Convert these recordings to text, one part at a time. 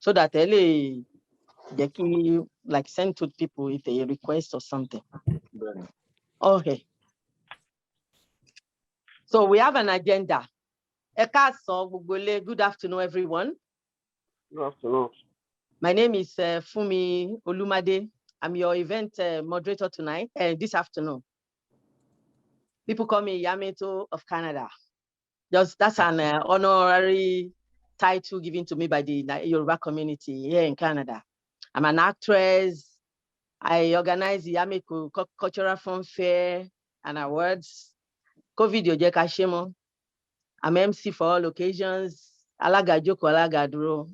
so that they can like send to people if they request or something. Okay. So we have an agenda. Good afternoon, everyone. Good afternoon. My name is Fumi Olumade. I'm your event moderator tonight, this afternoon. People call me Yameto of Canada. That's an honorary title given to me by the Yoruba community here in Canada. I'm an actress. I organize the Yameko Cultural Fun Fair and Awards. COVID Oje Kashemo. I'm MC for all occasions. Alaga Joko, Alaga Duro.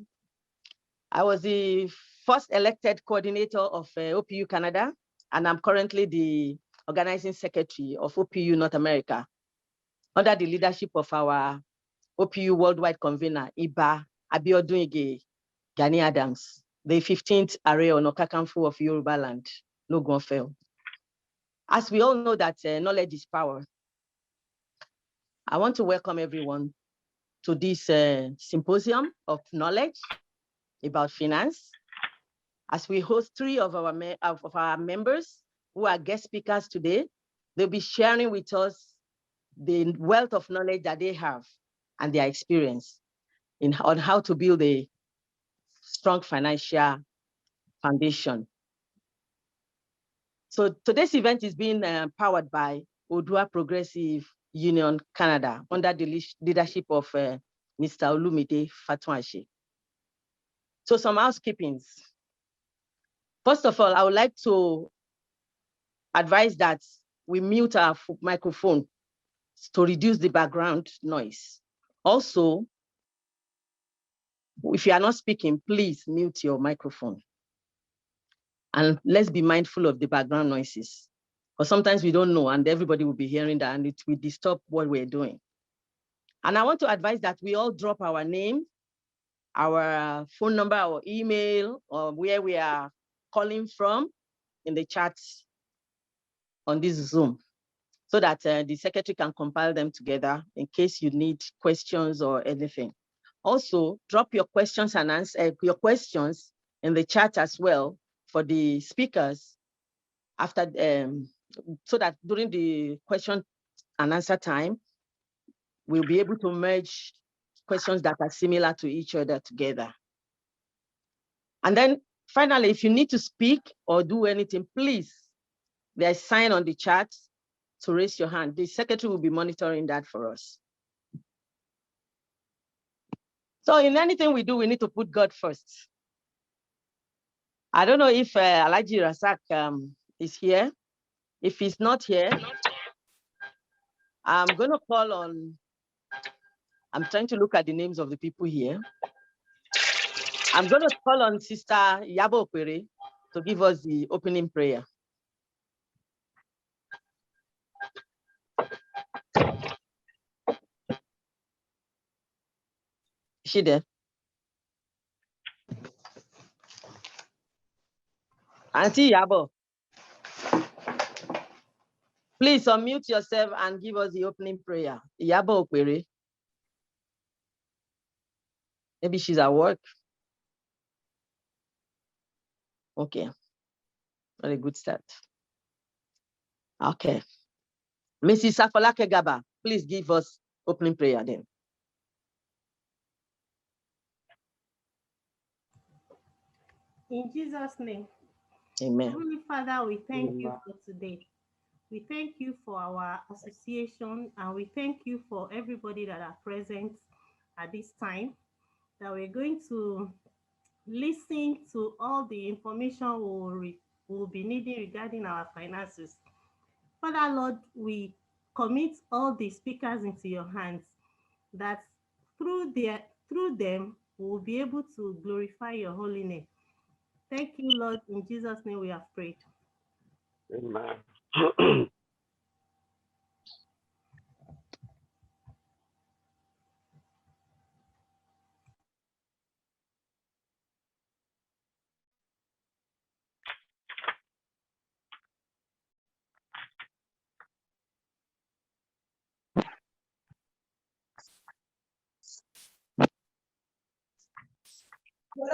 I was the first elected coordinator of OPU Canada, and I'm currently the organizing secretary of OPU North America, under the leadership of our OPU worldwide convener, Iba Abiodun Ige Gani Adams, the 15th Ààrẹ Ọ̀nà Kakanfò of Yoruba land, no gunfell. As we all know that knowledge is power, I want to welcome everyone to this symposium of knowledge about finance, as we host 3 of our members who are guest speakers today. They'll be sharing with us the wealth of knowledge that they have and their experience on how to build a strong financial foundation. So today's event is being powered by Odua Progressive Union Canada under the leadership of Mr. Olumide Fatuashe. So some housekeepings. First of all, I would like to advise that we mute our microphone to reduce the background noise. Also, if you are not speaking, please mute your microphone. And let's be mindful of the background noises, because sometimes we don't know and everybody will be hearing that and it will disturb what we're doing. And I want to advise that we all drop our name, our phone number, our email, or where we are calling from in the chat on this Zoom, so that the secretary can compile them together in case you need questions or anything. Also, drop your questions and answer your questions in the chat as well for the speakers after, so that during the question and answer time, we'll be able to merge questions that are similar to each other together. And then finally, if you need to speak or do anything, please, there's a sign on the chat to raise your hand. The secretary will be monitoring that for us. So in anything we do, we need to put God first. I don't know if Alhaji Rasak is here. If he's not here, I'm going to call on, I'm trying to look at the names of the people here. I'm going to call on Sister Yabo Okwere to give us the opening prayer. Is she there? Auntie Yabo, please unmute yourself and give us the opening prayer. Yabo Okwere. Maybe she's at work. Okay, not a good start. Okay. Mrs. Afolake Gaba, please give us opening prayer then. In Jesus' name. Amen. Heavenly Father, we thank you for today. We thank you for our association, and we thank you for everybody that are present at this time, that we're going to listen to all the information we'll be needing regarding our finances. Father, Lord, we commit all the speakers into your hands, that through them, we'll be able to glorify your holy name. Thank you, Lord. In Jesus' name we have prayed. Amen. Is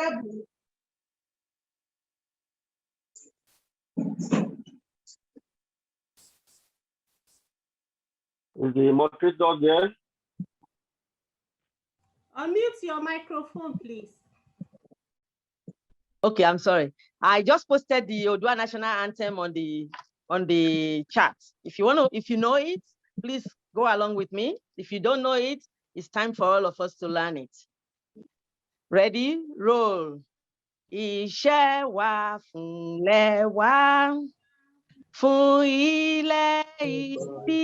the moderator there? Unmute your microphone, please. Okay, I'm sorry. I just posted the Odua National Anthem on the chat. If you know it, please go along with me. If you don't know it, it's time for all of us to learn it. Ready? Roll. Iṣẹ́ wa fúnlẹ̀ wa, fún ilẹ̀ ìbí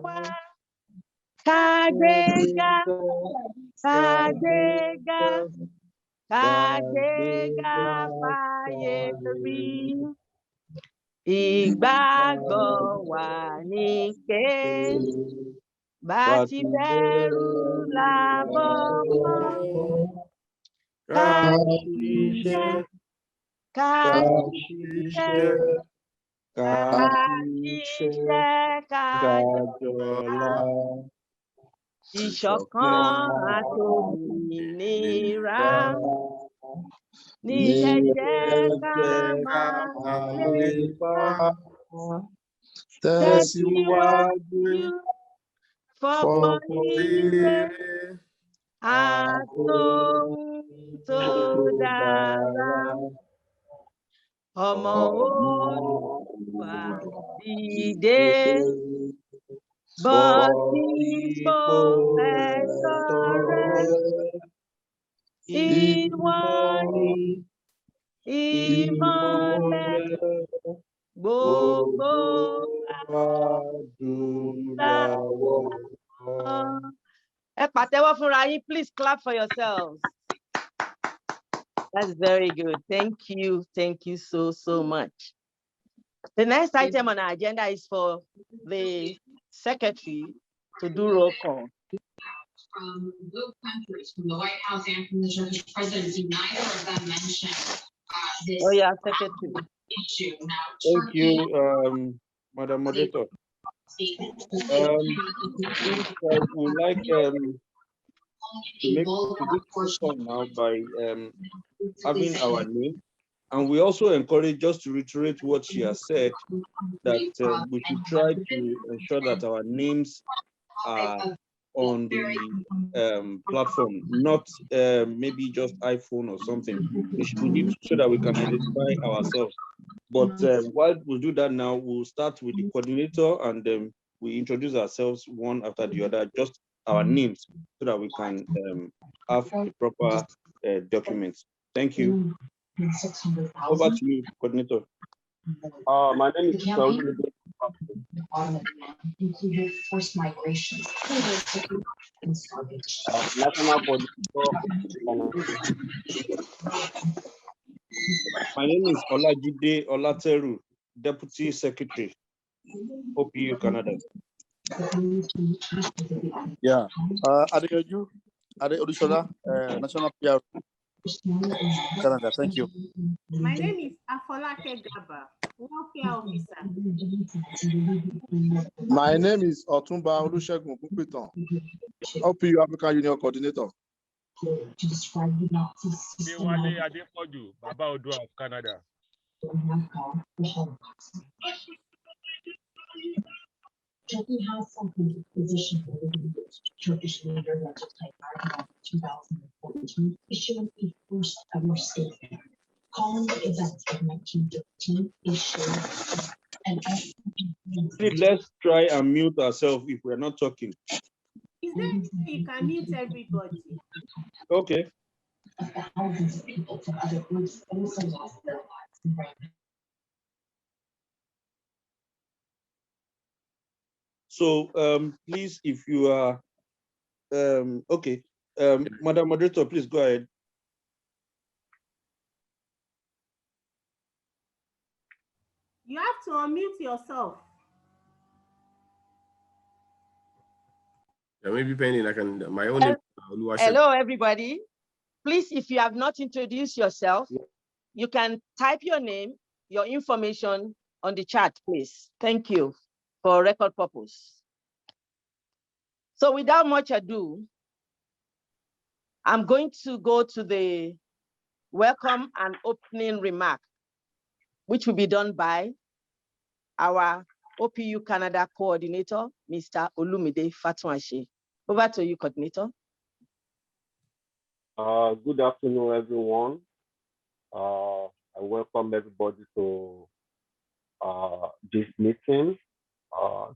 wa. Kàgbéga, kàgbéga, kàgbéga fáyé rí. Ìgbàgbọ́ wa ni pé bá ti bẹ̀rù làbọ̀ mọ́. Ká ṣiṣẹ́, ká ṣiṣẹ́, ká ṣiṣẹ́, ká jọlá. Ìṣọ̀kan àtòmìnira ní ẹ jẹ́ ká máa lépa. Tẹ̀síwájú fọ́pọ̀ ire àtòhun tó dára. Ọmọ Olúwa dìde, bọ́ sípò ẹ̀tọ́ rẹ. Ìwọ ni ìmọ́lẹ̀ gbogbo adúláwọ̀. Ẹ pàtẹ́wọ́ fúnra yín, please clap for yourselves. That's very good. Thank you so much. The next item on our agenda is for the secretary to do roll call. From both countries, from the White House and from the Turkish presidency, neither of them mentioned this Secretary. issue. Now, thank you, Madam Moderator. I would like to make this point now by having our name. And we also encourage, just to reiterate what she has said, that we should try to ensure that our names are on the platform, not maybe just iPhone or something. We need to, so that we can identify ourselves. But while we do that now, we'll start with the coordinator, and we introduce ourselves one after the other, just our names, so that we can have the proper documents. Thank you. Over to you, coordinator. My name is Saul. Included forced migration. National My name is Olajide Olateru, Deputy Secretary, OPU Canada. Yeah, Adeoju, Odushola, National PR Canada. Thank you. My name is Afolake Gaba, Welfare Officer. My name is Otumba Olusegun Pupiton, OPU African Union Coordinator. To describe the Nazis. Dewale Adepoju, Baba Odua of Canada. Turkey has some position for the Turkish leader Recep Tayyip Erdogan in 2014, issuing a first ever statement calling the events of 1913 a Let's try and mute ourselves if we're not talking. Is there any way you can mute everybody? Okay. Thousands of people from other groups also lost their lives. So please, if you are okay, Madam Moderator, please go ahead. You have to unmute yourself. Yeah, maybe pending. I can my own. Hello, everybody. Please, if you have not introduced yourself, you can type your name, your information on the chat, please. Thank you for record purpose. So without much ado, I'm going to go to the welcome and opening remark, which will be done by our OPU Canada coordinator, Mr. Olumide Fatunashe. Over to you, coordinator. Good afternoon, everyone. I welcome everybody to this meeting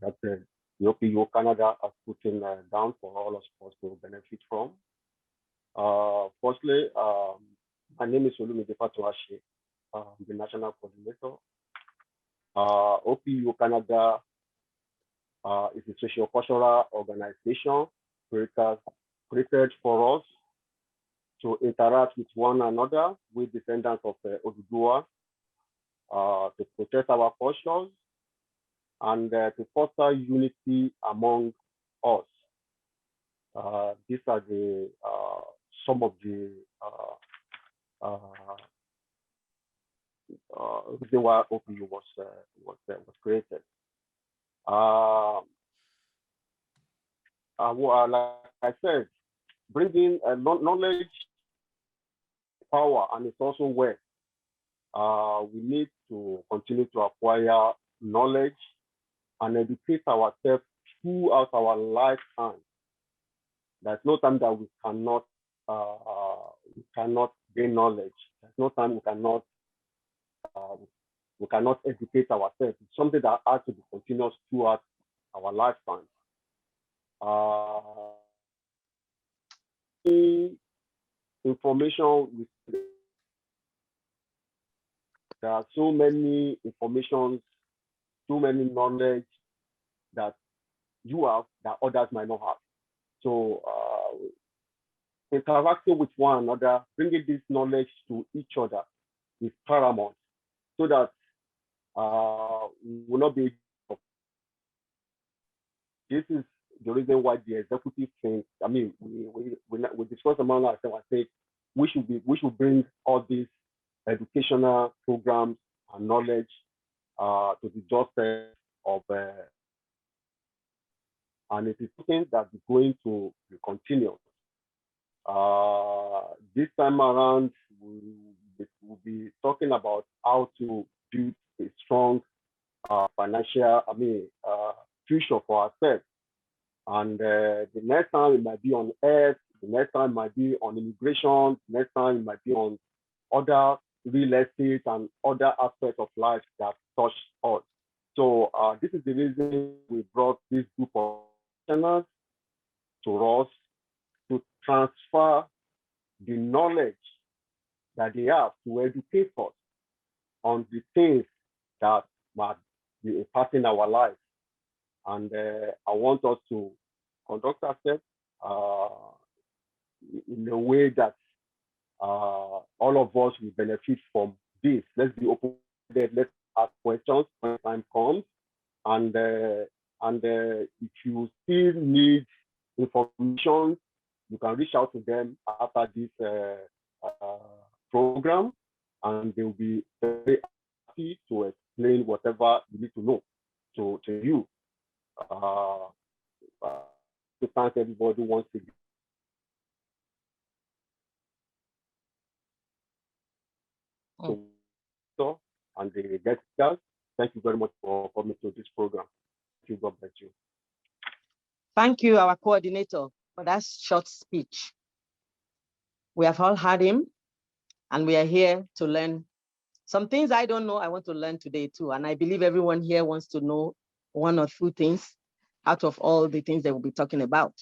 that the OPU Canada has put in down for all of us to benefit from. Firstly, my name is Olumide Fatunashe, the national coordinator. OPU Canada is a socio-cultural organization created for us to interact with one another, with descendants of Oduduwa, to protect our cultures, and to foster unity among us. These are the some of the reason why OPU was created. Like I said, bringing knowledge, power, and it's also wealth. We need to continue to acquire knowledge and educate ourselves throughout our lifetime. There's no time that we cannot gain knowledge. There's no time we cannot educate ourselves. It's something that has to be continuous throughout our lifetime. Information, there are so many information, so many knowledge that you have that others might not have. So interacting with one another, bringing this knowledge to each other is paramount, so that we will not be. This is the reason why the executive thinks. I mean, we discussed among ourselves. I think we should bring all these educational programs and knowledge to the doorstep of, and it is something that is going to be continuous. This time around, we'll be talking about how to build a strong financial, future for ourselves. And the next time it might be on health, the next time it might be on immigration, the next time it might be on other real estate and other aspects of life that touch us. So this is the reason we brought this group of professionals to us to transfer the knowledge that they have to educate us on the things that might be impacting our life. And I want us to conduct ourselves in a way that all of us will benefit from this. Let's be open-minded. Let's ask questions when time comes. And if you still need information, you can reach out to them after this program, and they'll be very happy to explain whatever you need to know to you. To thank everybody once again. And the guest stars, thank you very much for coming to this program. Thank you. God bless you. Thank you, our coordinator, for that short speech. We have all heard him, and we are here to learn. Some things I don't know, I want to learn today too. And I believe everyone here wants to know one or two things out of all the things that we'll be talking about.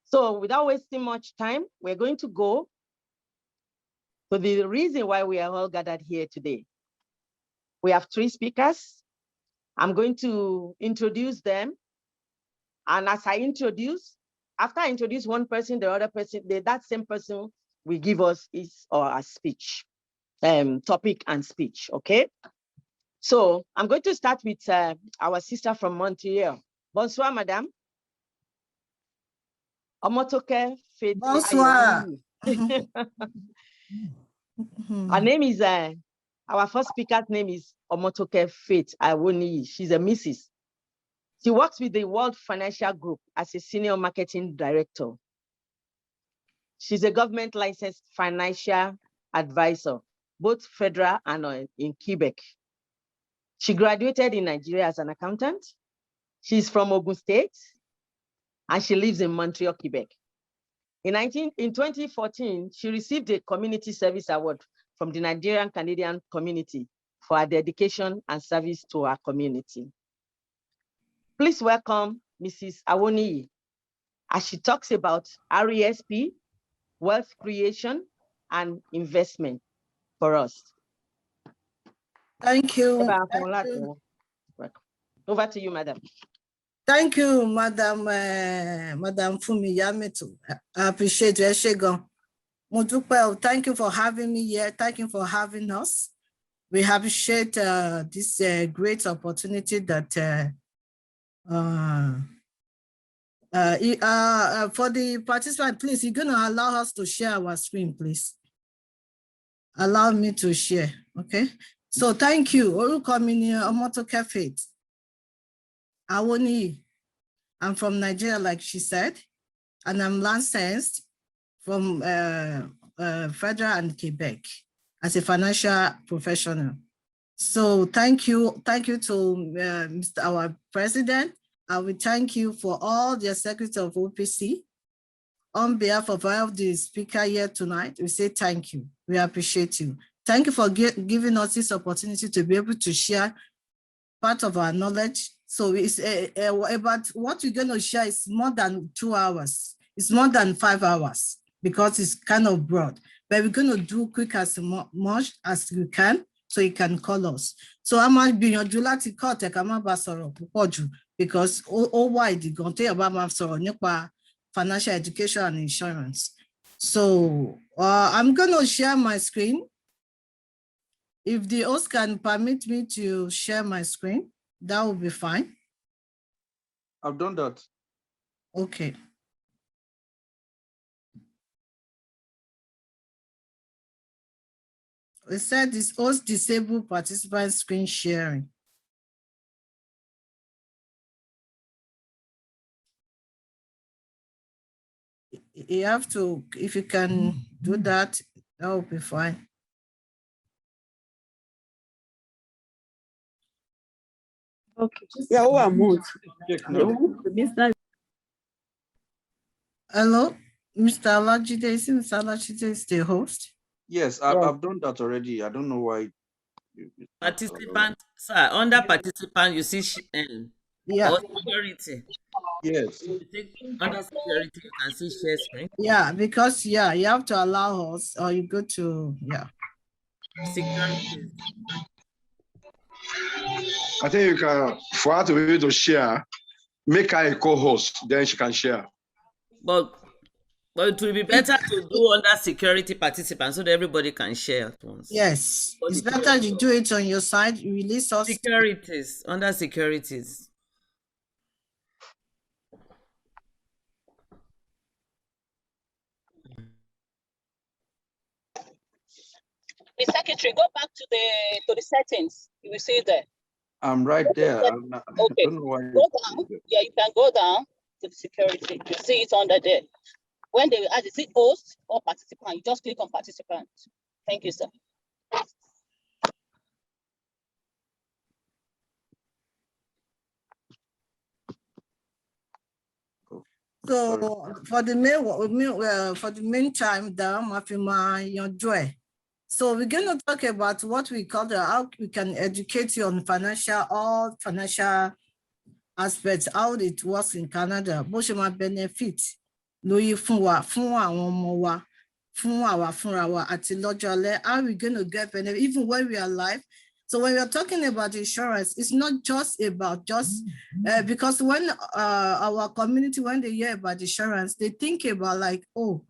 So without wasting much time, we're going to go to the reason why we are all gathered here today. We have 3 speakers. I'm going to introduce them. And as I introduce, after I introduce one person, the other person, that same person will give us his or her speech, topic and speech, okay? So I'm going to start with our sister from Montreal. Bonsoir, madame. Omotoke Faith. Bonsoir. Her name is, our first speaker's name is Omotoke Faith Awoniyi. She's a Mrs. She works with the World Financial Group as a senior marketing director. She's a government licensed financial advisor, both federal and in Quebec. She graduated in Nigeria as an accountant. She's from Ogun State, and she lives in Montreal, Quebec. In 2014, she received a Community Service Award from the Nigerian Canadian community for her dedication and service to our community. Please welcome Mrs. Awoniyi as she talks about RESP, wealth creation, and investment for us. Thank you. Over to you, madam. Thank you, Madam Funmi Yamitu. I appreciate you, Eshegon. Thank you for having me here. Thank you for having us. We appreciate this great opportunity that for the participant, please, you're going to allow us to share our screen, please. Allow me to share, okay? So thank you. Omotoke Faith Awoniyi. I'm from Nigeria, like she said, and I'm licensed from Federal and Quebec as a financial professional. So thank you to Mr. our President. I will thank you for all the Secretary of OPC. On behalf of all of the speaker here tonight, we say thank you. We appreciate you. Thank you for giving us this opportunity to be able to share part of our knowledge. So it's about what we're going to share is more than 2 hours. It's more than 5 hours because it's kind of broad. But we're going to do quick as much as we can so you can call us. So I might be on July to call because all wide you going to about financial education and insurance. So I'm going to share my screen. If the host can permit me to share my screen, that will be fine. I've done that. Okay. We said this host disabled participant screen sharing. You have to, if you can do that, that will be fine. Okay. Yeah, oh, I'm moved. Hello, Mr. Alajide. Is Mr. Alajide is the host? Yes, I've done that already. I don't know why. Participant, sir, under participant, you see yeah. or security. Yes. Under security, you can see share screen. Yeah, because you have to allow us, or you go to security. I think you can, for her to be able to share, make her a co-host, then she can share. But it will be better to do under security participants so that everybody can share at once. Yes, it's better you do it on your side. You release us. Securities, under securities. The secretary, go back to the settings. You will see it there. I'm right there. Okay. I don't know why. Go down. Yeah, you can go down to the security. You see it under there. When they add, is it host or participant? You just click on participant. Thank you, sir. So for the meantime, so we're going to talk about what we call how we can educate you on all financial aspects, how it works in Canada. Benefit lóyè fún àwọn ọmọ wa, fún àwa fúnra wa àti lọ́jọ́ alẹ́. How are we going to get benefit even when we are alive? So when we are talking about insurance, it's not just about because when our community, when they hear about insurance, they think about like, oh,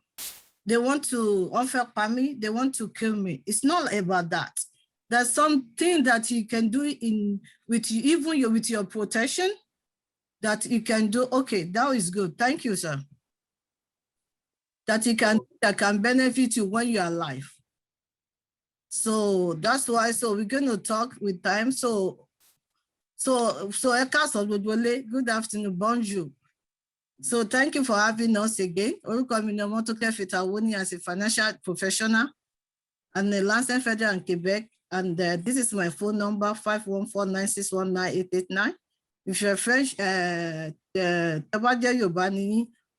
they want to offer me, they want to kill me. It's not about that. There's something that you can do with your protection that you can do. Okay, that is good. Thank you, sir. That can benefit you when you're alive. So that's why. So we're going to talk with time. So good afternoon, bonjour. So thank you for having us again. As a financial professional. and the Lancet Federal in Quebec. And this is my phone number, 514-961-9889. If you're French,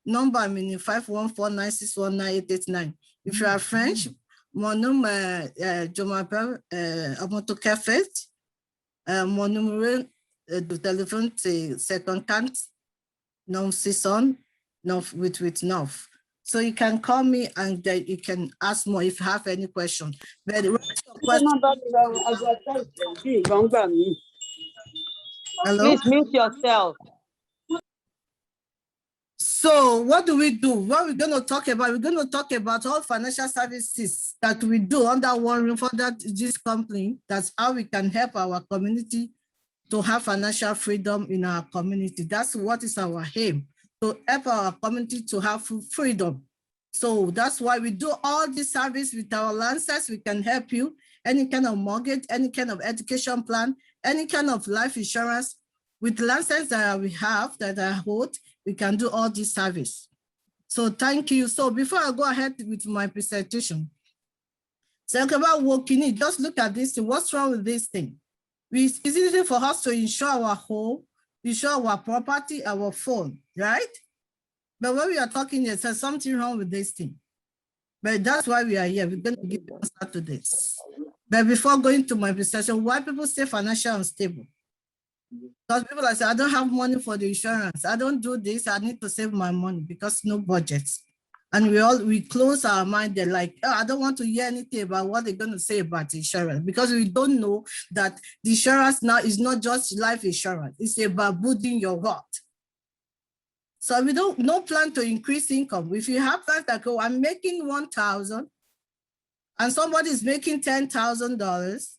number meaning 514-961-9889. If you are French, mon nom, je m'appelle Amoto Café. Mon numéro de téléphone, c'est 54 961 988. So you can call me and you can ask more if you have any question. But hello? Please mute yourself. So what do? What we're going to talk about? We're going to talk about all financial services that we do under one roof for this company. That's how we can help our community to have financial freedom in our community. That's what is our aim, to help our community to have freedom. So that's why we do all this service with our Lancers. We can help you, any kind of mortgage, any kind of education plan, any kind of life insurance. With Lancers that we have, that I hold, we can do all this service. So thank you. So before I go ahead with my presentation, so about working it, just look at this thing. What's wrong with this thing? It's easy for us to insure our home, insure our property, our phone, right? But when we are talking, there's something wrong with this thing. But that's why we are here. We're going to give an answer to this. But before going to my presentation, why people say financial unstable? Because people are saying, I don't have money for the insurance. I don't do this. I need to save my money because no budget. And we close our mind. They're like, oh, I don't want to hear anything about what they're going to say about insurance, because we don't know that the insurance now is not just life insurance. It's about building your heart. So we no plan to increase income. If you have plans that go, I'm making 1,000 and somebody is making $10,000,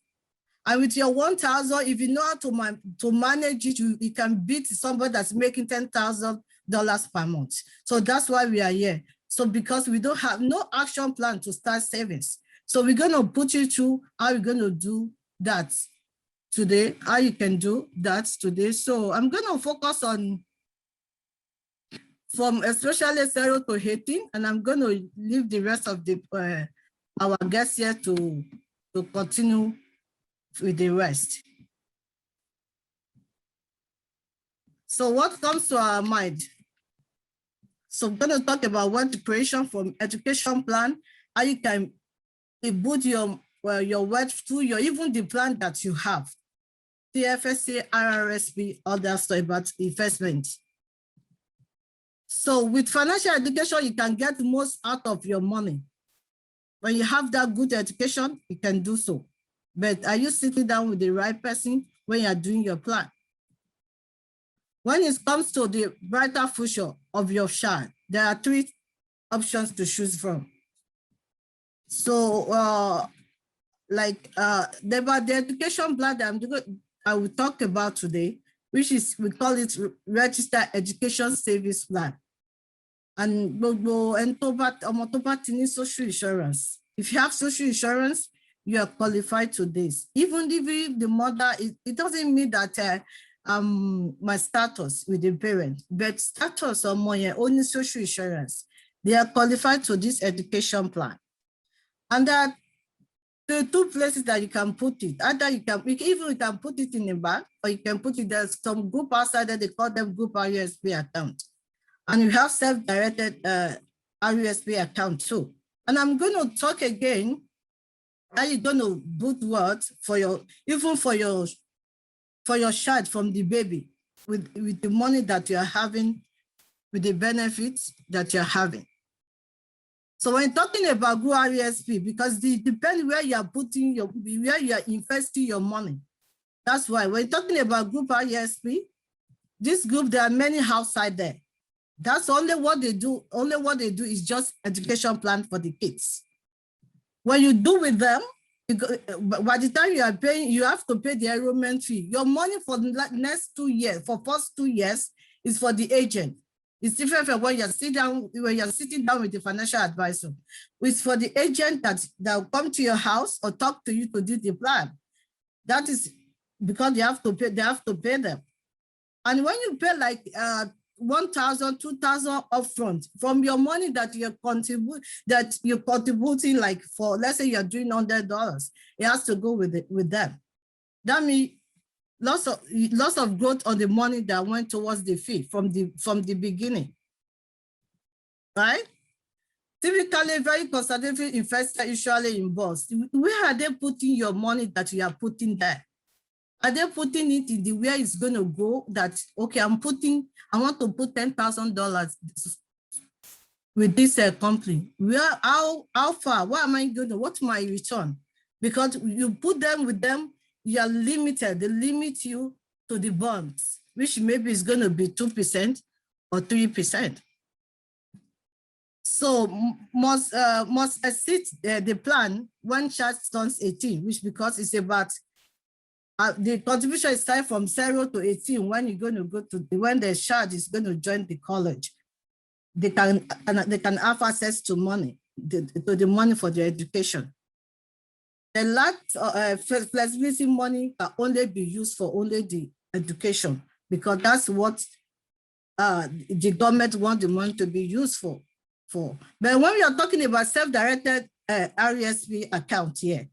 and with your 1,000, if you know how to manage it, you can beat somebody that's making $10,000 per month. So that's why we are here. So because we don't have no action plan to start savings. So we're going to put you through how you're going to do that today, how you can do that today. So I'm going to focus on from especially 0 to 18, and I'm going to leave the rest of the our guests here to continue with the rest. So what comes to our mind? So I'm going to talk about wealth creation from education plan, how you can build your wealth through even the plan that you have. TFSA, RRSP, all that stuff about investment. So with financial education, you can get the most out of your money. When you have that good education, you can do so. But are you sitting down with the right person when you're doing your plan? When it comes to the brighter future of your child, there are 3 options to choose from. So about the education plan that I will talk about today, which is, we call it Registered Education Service Plan. And social insurance. If you have social insurance, you are qualified to this. Even if the mother, it doesn't mean that my status with the parent, but status or more only social insurance, they are qualified to this education plan. And that the 2 places that you can put it, either you can put it in a bank, or you can put it, there's some group outside that they call them group RUSP account. And you have self-directed RUSP account too. And I'm going to talk again, how you're going to put what for your child from the baby with the money that you're having, with the benefits that you're having. So when talking about group RUSP, because it depends where you are putting where you are investing your money. That's why when talking about group RUSP, this group, there are many outside there. That's only what they do. Only what they do is just education plan for the kids. When you do with them, by the time you are paying, you have to pay the enrollment fee. Your money for the next 2 years, for first 2 years, is for the agent. It's different from when you're sitting down with the financial advisor. It's for the agent that will come to your house or talk to you to do the plan. That is because they have to pay them. And when you pay like 1,000, 2,000 upfront from your money that you're contributing, like for, let's say you're doing $100, it has to go with them. That means lots of growth on the money that went towards the fee from the beginning, right? Typically, very conservative investors usually invest. Where are they putting your money that you are putting there? Are they putting it in the where it's going to go? That, okay, I want to put $10,000 with this company. Where, how far? Where am I going to? What's my return? Because you put them with them, you are limited. They limit you to the bonds, which maybe is going to be 2% or 3%. So must exceed the plan when child turns 18, which because it's about the contribution is started from 0 to 18 when you're going to go to when the child is going to join the college. They can have access to money, to the money for their education. The lack of flexibility money can only be used for only the education because that's what the government wants the money to be used for. But when we are talking about self-directed RESP account here,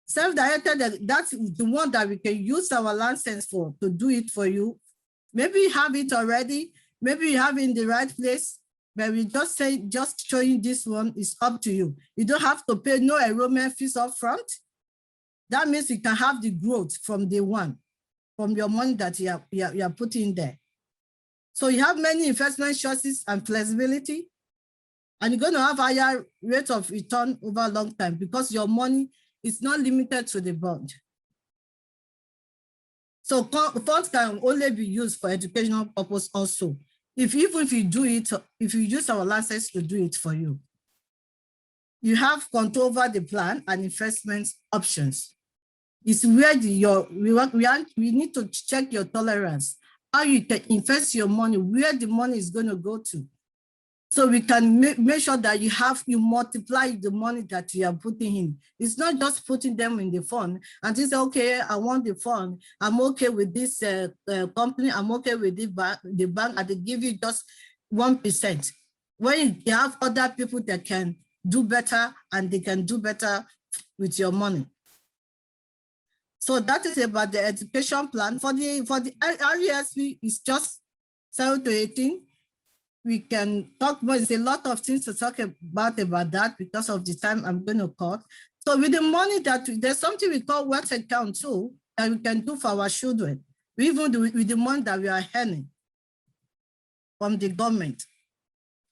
self-directed, that's the one that we can use our license for to do it for you. Maybe you have it already, maybe you have it in the right place, but we just say, just showing this one is up to you. You don't have to pay no enrollment fees up front. That means you can have the growth from day one, from your money that you are putting there. So you have many investment choices and flexibility, and you're going to have higher rate of return over a long time because your money is not limited to the bond. So funds can only be used for educational purpose also. Even if you do it, if you use our license to do it for you, you have control over the plan and investment options. It's where we need to check your tolerance, how you can invest your money, where the money is going to go to. So we can make sure that you multiply the money that you are putting in. It's not just putting them in the fund and you say, okay, I want the fund. I'm okay with this company. I'm okay with the bank, and they give you just 1%. When you have other people that can do better and they can do better with your money. So that is about the education plan. For the RESP, it's just 0 to 18. We can talk more. There's a lot of things to talk about that because of the time I'm going to cut. So with the money that there's something we call wealth account too that we can do for our children. We even do with the money that we are earning from the government.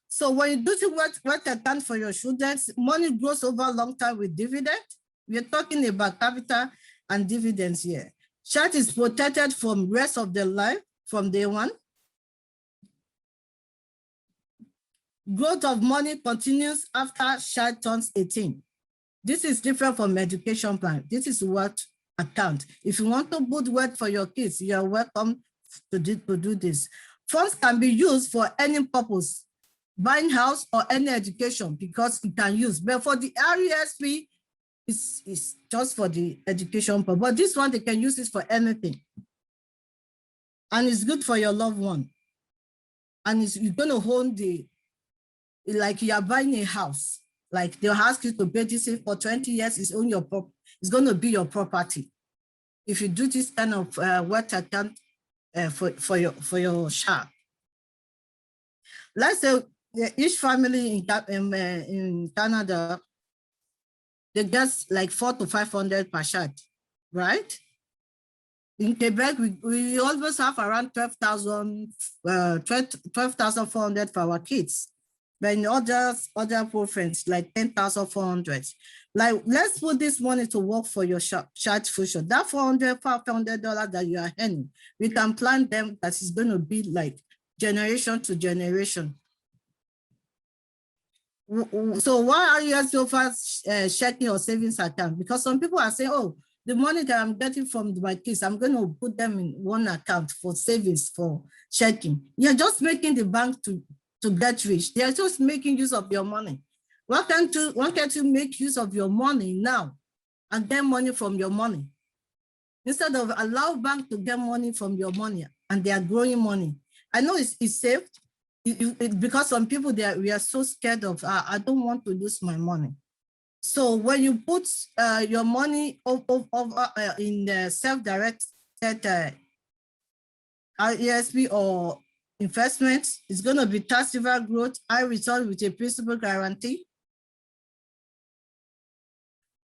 So when you do the wealth account for your children, money grows over a long time with dividend. We're talking about capital and dividends here. Child is protected from rest of their life from day one. Growth of money continues after child turns 18. This is different from education plan. This is wealth account. If you want to put wealth for your kids, you are welcome to do this. Funds can be used for any purpose, buying house or any education because it can use. But for the RESP, it's just for the education purpose. But this one, they can use this for anything. And it's good for your loved one. And you're going to hold like you are buying a house, like they'll ask you to pay this for 20 years, it's going to be your property. If you do this kind of wealth account for your child. Let's say each family in Canada, they get like 400 to 500 per child, right? In Quebec, we almost have around 12,400 for our kids. But in other provinces, like 10,400. Like, let's put this money to work for your child future. That $500 that you are earning, we can plan them that is going to be like generation to generation. So why are you so fast checking your savings account? Because some people are saying, oh, the money that I'm getting from my kids, I'm going to put them in one account for savings, for checking. You're just making the bank to get rich. They are just making use of your money. Why can't you make use of your money now and get money from your money? Instead of allow bank to get money from your money and they are growing money. I know it's safe because some people we are so scared of, I don't want to lose my money. So when you put your money in the self-directed RESP or investments, it's going to be tax-deferred growth, high return with a principal guarantee.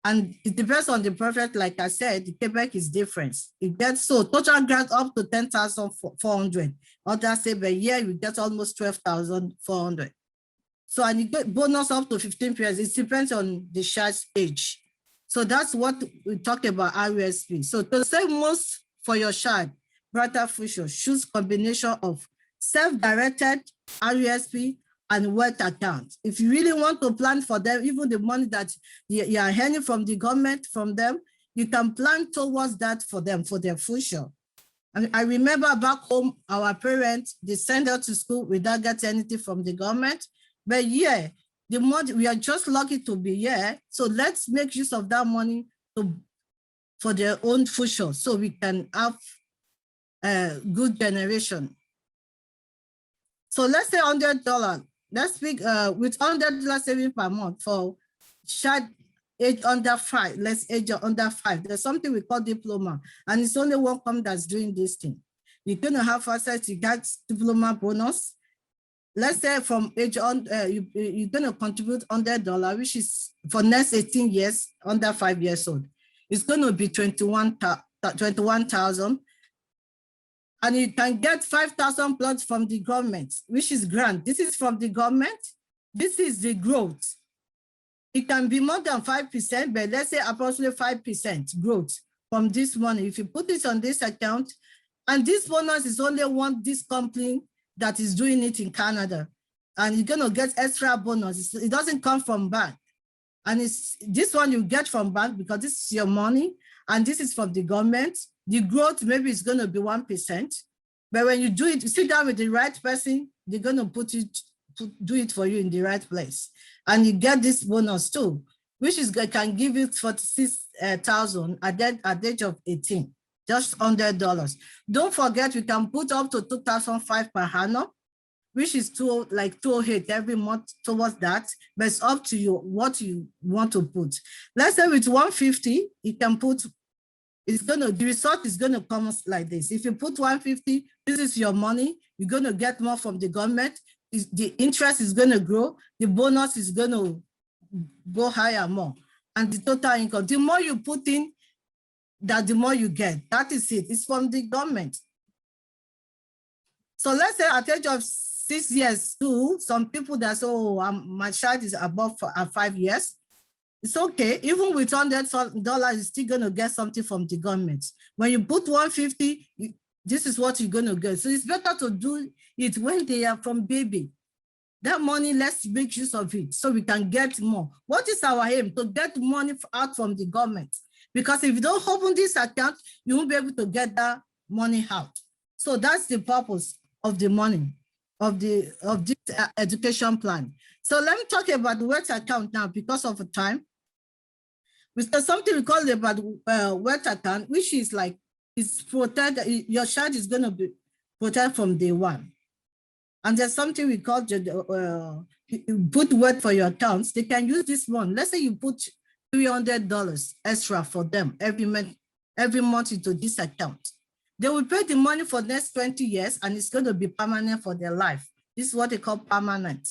And it depends on the project. Like I said, the payback is different. It gets so total grant up to 10,400. Others say per year you get almost 12,400. So and you get bonus up to 15 years. It depends on the child's age. So that's what we talk about RESP. So to save most for your child, brighter future, choose combination of self-directed RESP and wealth accounts. If you really want to plan for them, even the money that you are earning from the government, from them, you can plan towards that for them, for their future. I remember back home, our parents, they send us to school without getting anything from the government. But yeah, the money, we are just lucky to be here. So let's make use of that money for their own future so we can have a good generation. So let's say $100. Let's speak with $100 saving per month for child age under 5. Let's age under 5. There's something we call diploma, and it's only one company that's doing this thing. You're gonna have access to that diploma bonus. Let's say from age on, you're gonna contribute $100, which is for next 18 years under 5 years old. It's gonna be 21,000. And you can get 5,000 plus from the government, which is grant. This is from the government. This is the growth. It can be more than 5%, but let's say approximately 5% growth from this money. If you put it on this account, and this bonus is only this company that is doing it in Canada, and you're gonna get extra bonus. It doesn't come from bank. And it's this one you get from bank because this is your money, and this is from the government. The growth maybe is going to be 1%, but when you do it, you sit down with the right person, they're going to do it for you in the right place, and you get this bonus too, which is can give you 46,000 at the age of 18, just $100. Don't forget we can put up to 2,500 per annum, which is like 208 every month towards that, but it's up to you what you want to put. Let's say with 150, you can put. The result is gonna come like this. If you put 150, this is your money. You're gonna get more from the government. The interest is gonna grow. The bonus is gonna go higher more. And the total income, the more you put in, the more you get. That is it. It's from the government. So let's say at the age of 6 years too, some people that say, oh, my child is above 5 years. It's okay, even with $100, you're still gonna get something from the government. When you put 150, this is what you're gonna get. So it's better to do it when they are from baby. That money, let's make use of it so we can get more. What is our aim? To get money out from the government. Because if you don't open this account, you won't be able to get that money out. So that's the purpose of the money, of this education plan. So let me talk about the wealth account now because of the time. There's something we call about wealth account, which is like, it's protected, your child is gonna be protected from day one. And there's something we call, you put wealth for your accounts, they can use this one. Let's say you put $300 extra for them every month into this account. They will pay the money for the next 20 years and it's gonna be permanent for their life. This is what they call permanent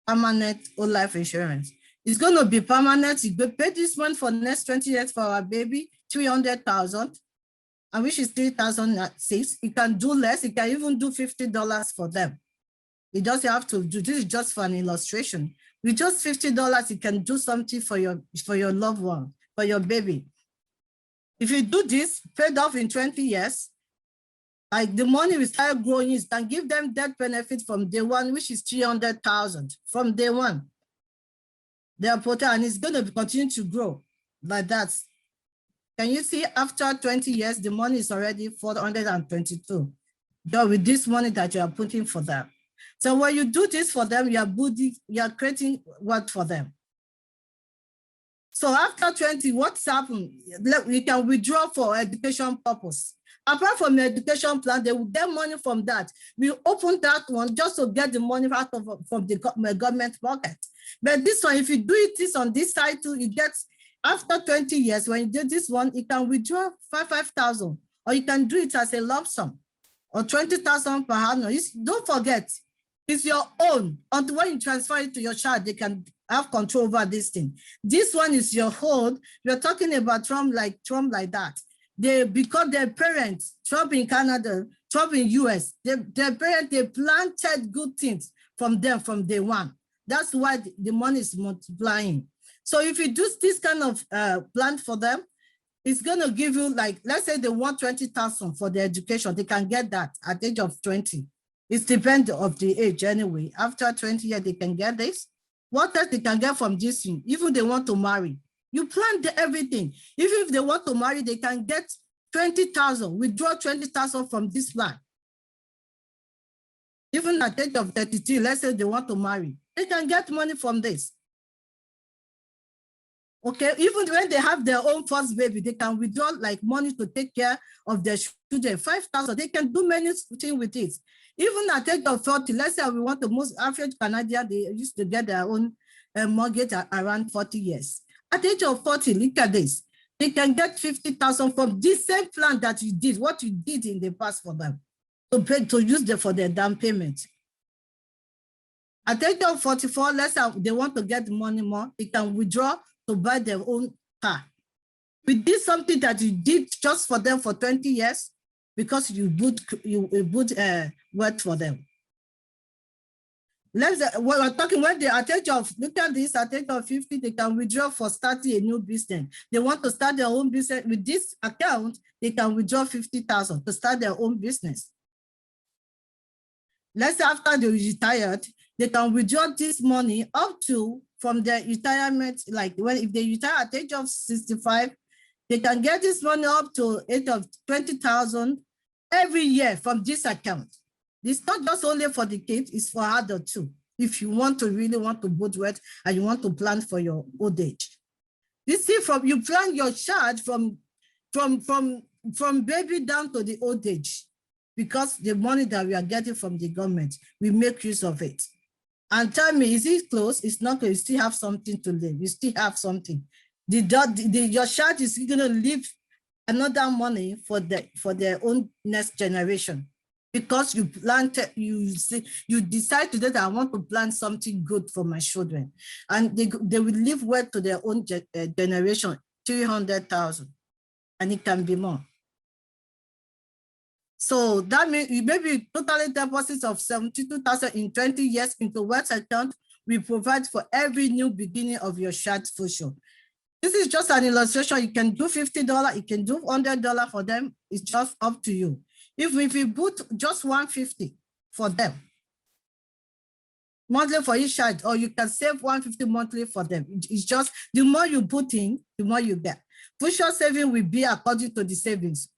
whole life insurance. It's going to be permanent. You pay this one for the next 20 years for our baby, 300,000, and which is 3,006. You can do less. You can even do $50 for them. You just have to do this is just for an illustration. With just $50, you can do something for your loved one, for your baby. If you do this, paid off in 20 years, like the money will start growing, you can give them that benefit from day one, which is 300,000 from day one. They are protected and it's going to continue to grow like that. Can you see after 20 years, the money is already 422. With this money that you are putting for them. So when you do this for them, you are creating wealth for them. So after 20, what's happened? We can withdraw for education purpose. Apart from the education plan, they will get money from that. We open that one just to get the money out of from the government pocket. But this one, if you do it this on this side too, you get after 20 years, when you do this one, you can withdraw 5,000, or you can do it as a lump sum, or 20,000 per annum. Don't forget, it's your own. Until when you transfer it to your child, they can have control over this thing. This one is your own. We're talking about Trump like that. Because their parents, Trump in Canada, Trump in US, their parents, they planted good things from them from day one. That's why the money is multiplying. So if you do this kind of plan for them, it's going to give you, like, let's say they want 20,000 for their education. They can get that at the age of 20. It depends on the age anyway. After 20 years, they can get this. What else they can get from this thing? Even they want to marry, you plan everything. Even if they want to marry, they can get 20,000, withdraw 20,000 from this plan. Even at the age of 32, let's say they want to marry, they can get money from this. Okay, even when they have their own first baby, they can withdraw like money to take care of their children, 5,000. They can do many things with it. Even at the age of 40, let's say we want to, most average Canadian, they used to get their own mortgage at around 40 years. At the age of 40, look at this. They can get 50,000 from this same plan that you did, what you did in the past for them, to use them for their down payment. At the age of 44, let's say they want to get money more, they can withdraw to buy their own car. We did something that you did just for them for 20 years because you would work for them. We're talking when they're at the age of, look at this, at the age of 50, they can withdraw for starting a new business. They want to start their own business. With this account, they can withdraw 50,000 to start their own business. Let's say after they retired, they can withdraw this money up to from their retirement, like if they retire at the age of 65, they can get this money up to age of 20,000 every year from this account. It's not just only for the kids, it's for adults too. If you really want to both work and you want to plan for your old age. You see, you plan your child from baby down to the old age, because the money that we are getting from the government, we make use of it. And tell me, is it close? It's not going to still have something to live. You still have something. Your child is going to leave another money for their own next generation, because you planted, you decide today that I want to plant something good for my children, and they will live well to their own generation, 300,000, and it can be more. So that means maybe totally deposits of 72,000 in 20 years into wealth account we provide for every new beginning of your child's future. This is just an illustration. You can do $50, you can do $100 for them. It's just up to you. If you put just $150 for them, monthly for each child, or you can save $150 monthly for them. It's just the more you put in, the more you get. Future saving will be according to the savings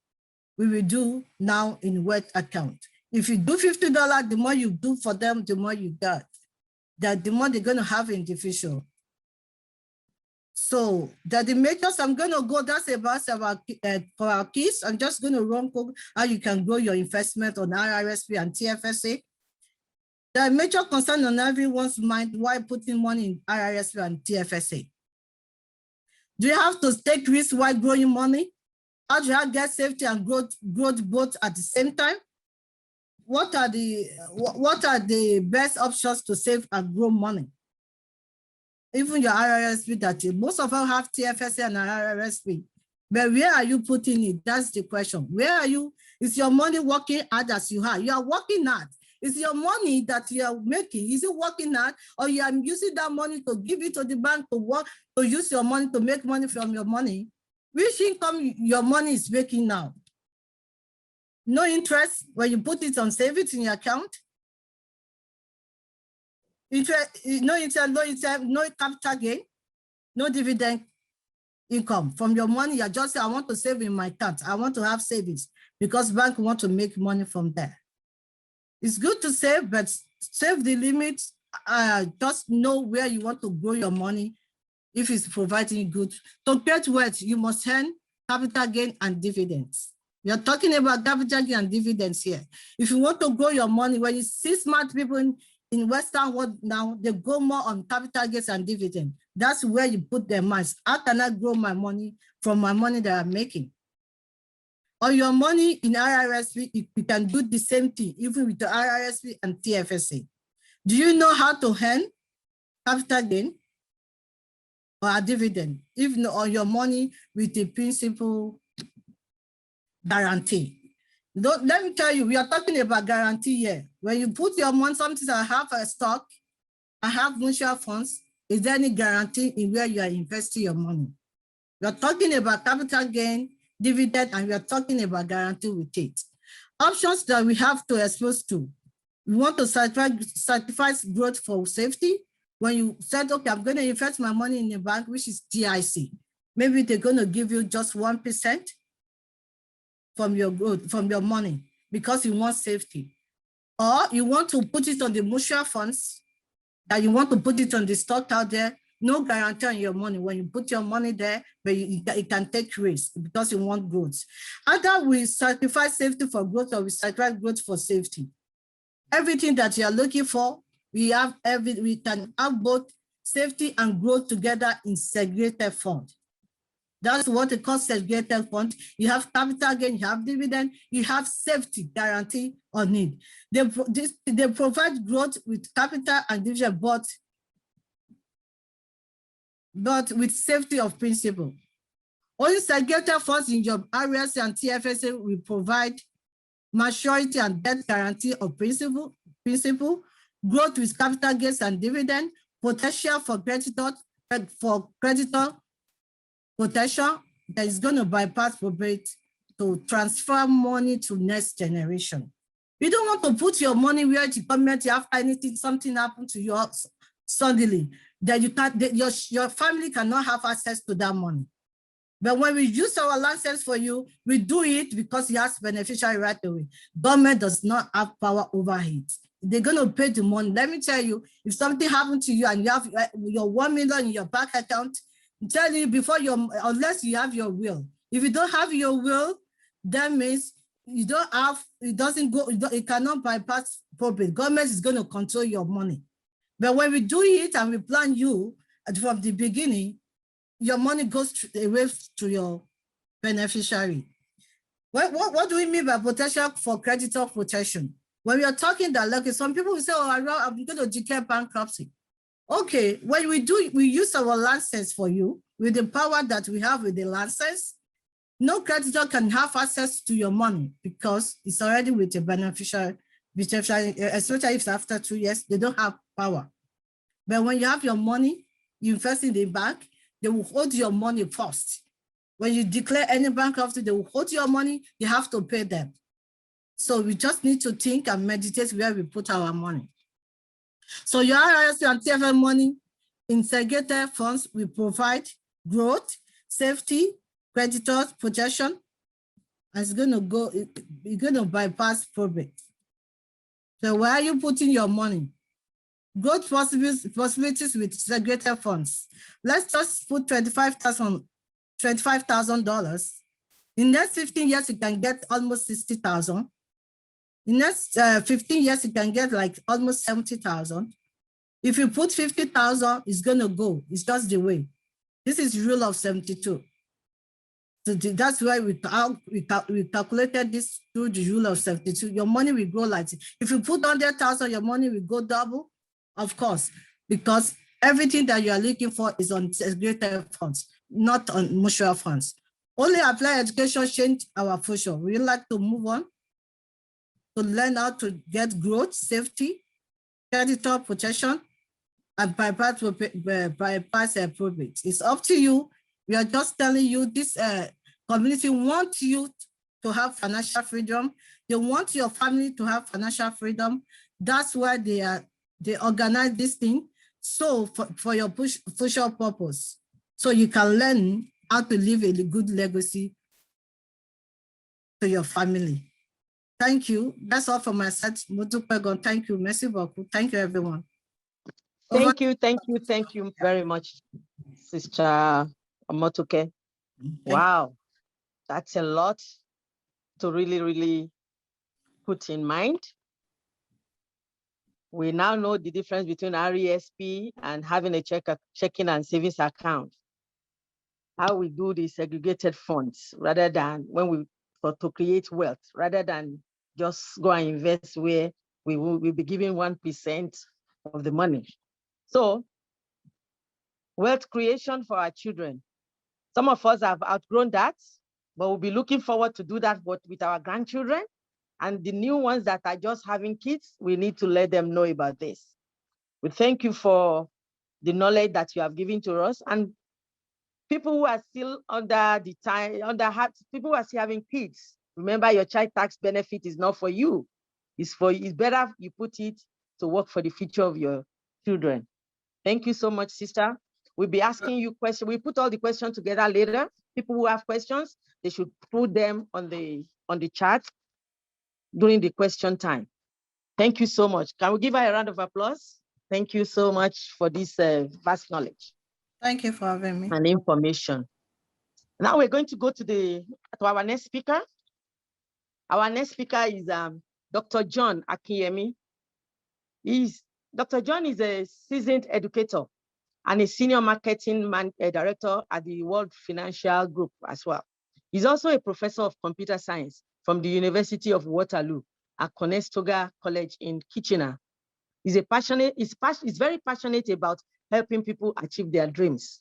we will do now in wealth account. If you do $50, the more you do for them, the more you get. That the more they're going to have in the future. So that the measures I'm going to go, that's about for our kids. I'm just going to run how you can grow your investment on IRSP and TFSA. There are major concerns on everyone's mind while putting money in IRSP and TFSA. Do you have to take risks while growing money? How do you get safety and growth both at the same time? What are the best options to save and grow money? Even your IRSP, that most of us have TFSA and IRSP, but where are you putting it? That's the question. Where are you? Is your money working hard as you are? You are working hard. Is your money that you are making, is it working hard, or you are using that money to give it to the bank to work, to use your money to make money from your money? Which income your money is making now? No interest when you put it on savings in your account. No capital gain, no dividend income from your money. You're just saying, I want to save in my account. I want to have savings because bank want to make money from there. It's good to save, but save the limits. Just know where you want to grow your money. If it's providing good, compared to what you must earn capital gain and dividends. We are talking about capital gain and dividends here. If you want to grow your money, when you see smart people in Western world now, they go more on capital gains and dividend. That's where you put their minds. How can I grow my money from my money that I'm making? Or your money in IRSP, you can do the same thing, even with the IRSP and TFSA. Do you know how to earn capital gain or a dividend, even on your money with the principal guarantee? Let me tell you, we are talking about guarantee here. When you put your money, sometimes I have a stock, I have mutual funds. Is there any guarantee in where you are investing your money? We are talking about capital gain, dividend, and we are talking about guarantee with it. Options that we have to expose to. We want to certify growth for safety. When you said, okay, I'm going to invest my money in a bank, which is GIC, maybe they're going to give you just 1% from your growth, from your money, because you want safety. Or you want to put it on the mutual funds, that you want to put it on the stock out there, no guarantee on your money. When you put your money there, but it can take risk because you want growth. Either we sacrifice safety for growth or we sacrifice growth for safety. Everything that you are looking for, we can have both safety and growth together in segregated fund. That's what they call segregated fund. You have capital gain, you have dividend, you have safety guarantee on it. They provide growth with capital and dividend, but with safety of principle. Only segregated funds in your RS and TFSA will provide maturity and debt guarantee of principle, growth with capital gains and dividend, potential for creditor protection that is going to bypass probate to transfer money to next generation. You don't want to put your money where the government, after anything, something happened to you suddenly, that you can't, your family cannot have access to that money. But when we use our license for you, we do it because you have beneficiary right away. Government does not have power over it. They're going to pay the money. Let me tell you, if something happened to you and you have your 1 million in your bank account, I'm telling you before unless you have your will. If you don't have your will, that means you don't have, it cannot bypass probate. Government is going to control your money. But when we do it and we plan you from the beginning, your money goes away to your beneficiary. What do we mean by potential for creditor protection? When we are talking that, like some people will say, oh, I'm going to declare bankruptcy. Okay, when we use our license for you with the power that we have with the license, no creditor can have access to your money because it's already with the beneficiary, especially if it's after 2 years, they don't have power. But when you have your money, you invest in the bank, they will hold your money first. When you declare any bankruptcy, they will hold your money, you have to pay them. So we just need to think and meditate where we put our money. So your IRS and TFL money in segregated funds will provide growth, safety, creditors, protection, and it's going to bypass probate. So where are you putting your money? Growth possibilities with segregated funds. Let's just put $25,000. In the next 15 years, you can get almost 60,000. In the next 15 years, you can get like almost 70,000. If you put 50,000, it's going to go. It's just the way. This is rule of 72. So that's why we calculated this through the rule of 72. Your money will grow like this. If you put 100,000, your money will go double, of course, because everything that you are looking for is on segregated funds, not on mutual funds. Only Apply Education changed our future. We like to move on to learn how to get growth, safety, creditor protection, and bypass probate. It's up to you. We are just telling you this community wants you to have financial freedom. They want your family to have financial freedom. That's why they organize this thing. So for your social purpose, so you can learn how to leave a good legacy to your family. Thank you. That's all from my side. Thank you. Merci beaucoup. Thank you, everyone. Thank you very much, Sister Omotoke. Wow, that's a lot to really put in mind. We now know the difference between RESP and having a checking and savings account. How we do the segregated funds rather than to create wealth, rather than just go and invest where we will be giving 1% of the money. So wealth creation for our children. Some of us have outgrown that, but we'll be looking forward to do that with our grandchildren. And the new ones that are just having kids, we need to let them know about this. We thank you for the knowledge that you have given to us. And people who are still people who are still having kids, remember your child tax benefit is not for you. It's better you put it to work for the future of your children. Thank you so much, sister. We'll be asking you questions. We put all the questions together later. People who have questions, they should put them on the chat during the question time. Thank you so much. Can we give her a round of applause? Thank you so much for this vast knowledge. Thank you for having me. And information. Now we're going to go to our next speaker. Our next speaker is Dr. John Akinyemi. Dr. John is a seasoned educator and a senior marketing director at the World Financial Group as well. He's also a professor of computer science from the University of Waterloo at Conestoga College in Kitchener. He's very passionate about helping people achieve their dreams.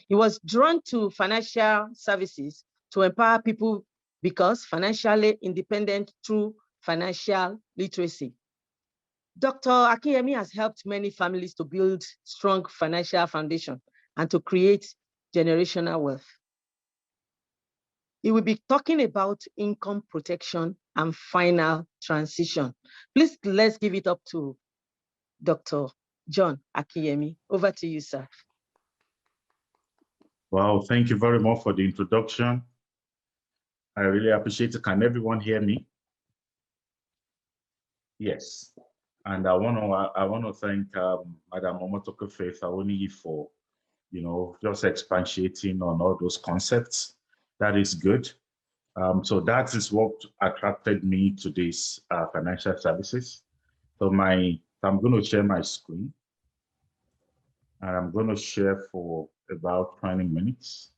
He was drawn to financial services to empower people because financially independent through financial literacy. Dr. Akinyemi has helped many families to build strong financial foundation and to create generational wealth. He will be talking about income protection and final transition. Please, let's give it up to Dr. John Akinyemi. Over to you, sir. Wow, thank you very much for the introduction. I really appreciate it. Can everyone hear me? Yes. And I want to thank Madam Omotoke Faith Awoniyi for, just expatiating on all those concepts. That is good. So that is what attracted me to this financial services. So I'm going to share my screen. And I'm going to share for about 20 minutes.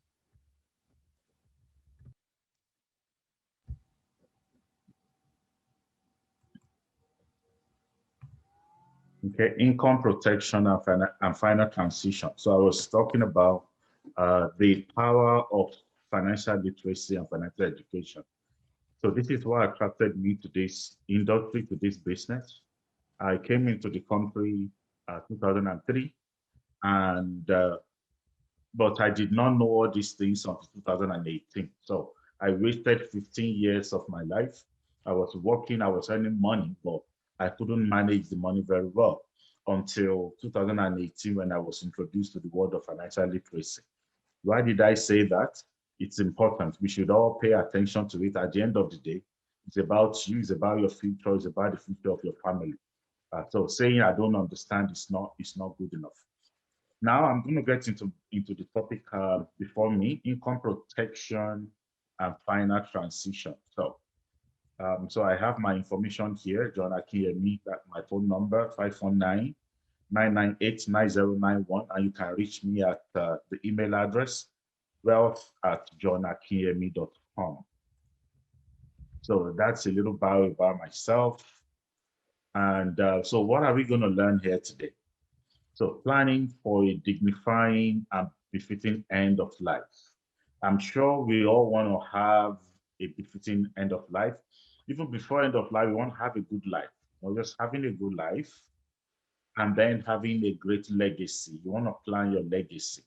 Okay, income protection and final transition. So I was talking about the power of financial literacy and financial education. So this is what attracted me to this industry, to this business. I came into the country 2003, but I did not know all these things until 2018. So I wasted 15 years of my life. I was working, I was earning money, but I couldn't manage the money very well until 2018 when I was introduced to the world of financial literacy. Why did I say that? It's important. We should all pay attention to it. At the end of the day, it's about you, it's about your future, it's about the future of your family. So saying I don't understand is not good enough. Now I'm going to get into the topic before me, income protection and final transition. So I have my information here, John Akinyemi, my phone number, 519-998-9091, and you can reach me at the email address, wealth@johnakinyemi.com. So that's a little bio about myself. And so what are we going to learn here today? So planning for a dignifying and befitting end of life. I'm sure we all want to have a befitting end of life. Even before end of life, we want to have a good life. Just having a good life and then having a great legacy. You want to plan your legacy.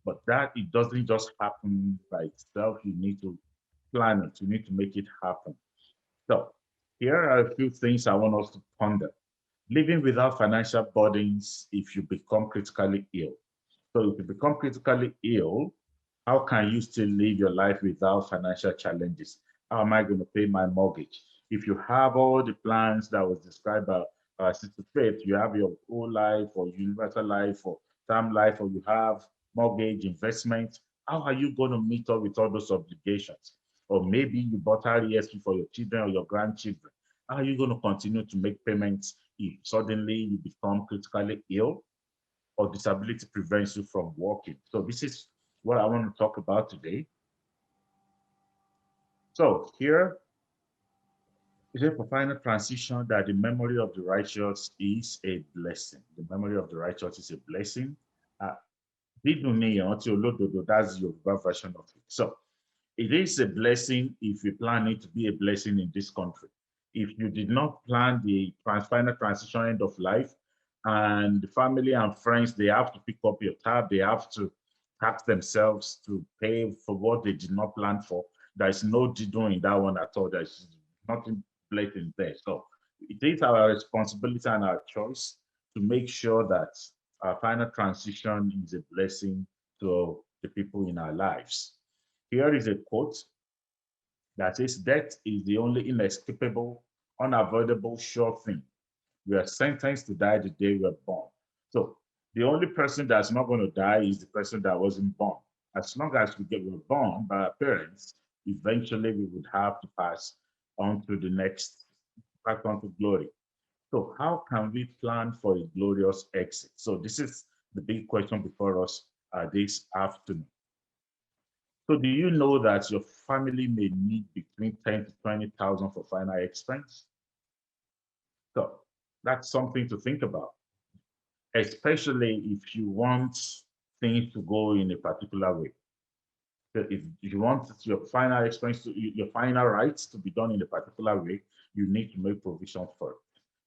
But it doesn't just happen by itself. You need to plan it. You need to make it happen. So here are a few things I want us to ponder. Living without financial burdens if you become critically ill. So if you become critically ill, how can you still live your life without financial challenges? How am I going to pay my mortgage? If you have all the plans that was described by Sister Faith, you have your whole life or universal life or term life, or you have mortgage, investment, how are you going to meet up with all those obligations? or maybe you bought RESP for your children or your grandchildren. How are you going to continue to make payments if suddenly you become critically ill or disability prevents you from working? So this is what I want to talk about today. So here is a final transition that the memory of the righteous is a blessing. The memory of the righteous is a blessing. That's your version of it. So it is a blessing if you plan it to be a blessing in this country. If you did not plan the final transition end of life, and the family and friends, they have to pick up your tab, they have to tax themselves to pay for what they did not plan for. There is no doing that one at all. There's nothing blatant there. So it is our responsibility and our choice to make sure that our final transition is a blessing to the people in our lives. Here is a quote that says, "Death is the only inescapable, unavoidable, sure thing. We are sentenced to die the day we are born." So the only person that's not going to die is the person that wasn't born. As long as we're born by our parents, eventually we would have to pass on to the next, back on to glory. So how can we plan for a glorious exit? So this is the big question before us this afternoon. So do you know that your family may need between 10 to 20,000 for final expense? So that's something to think about, especially if you want things to go in a particular way. So if you want your final expense, your final rights to be done in a particular way, you need to make provisions for it.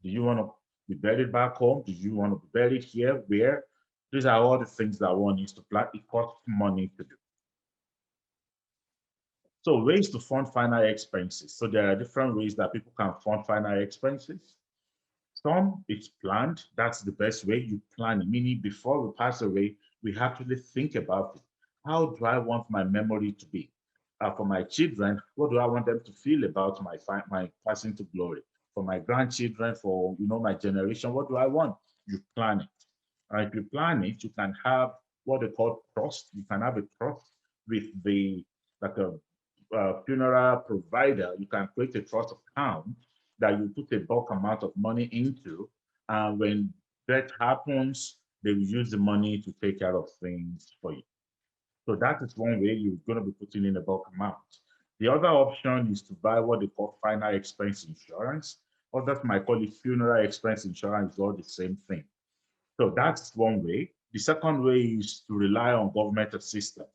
Do you want to be buried back home? Do you want to be buried here? Where? These are all the things that one needs to plan. It costs money to do. So ways to fund final expenses. So there are different ways that people can fund final expenses. Some it's planned. That's the best way. You plan, meaning before we pass away, we have to think about it. How do I want my memory to be? For my children, what do I want them to feel about my passing to glory? For my grandchildren, for my generation, what do I want? You plan it. And if you plan it, you can have what they call trust. You can have a trust with the funeral provider. You can create a trust account that you put a bulk amount of money into, and when that happens, they will use the money to take care of things for you. So that is one way you're going to be putting in a bulk amount. The other option is to buy what they call final expense insurance. Others might call it funeral expense insurance. It's all the same thing. So that's one way. The second way is to rely on government assistance.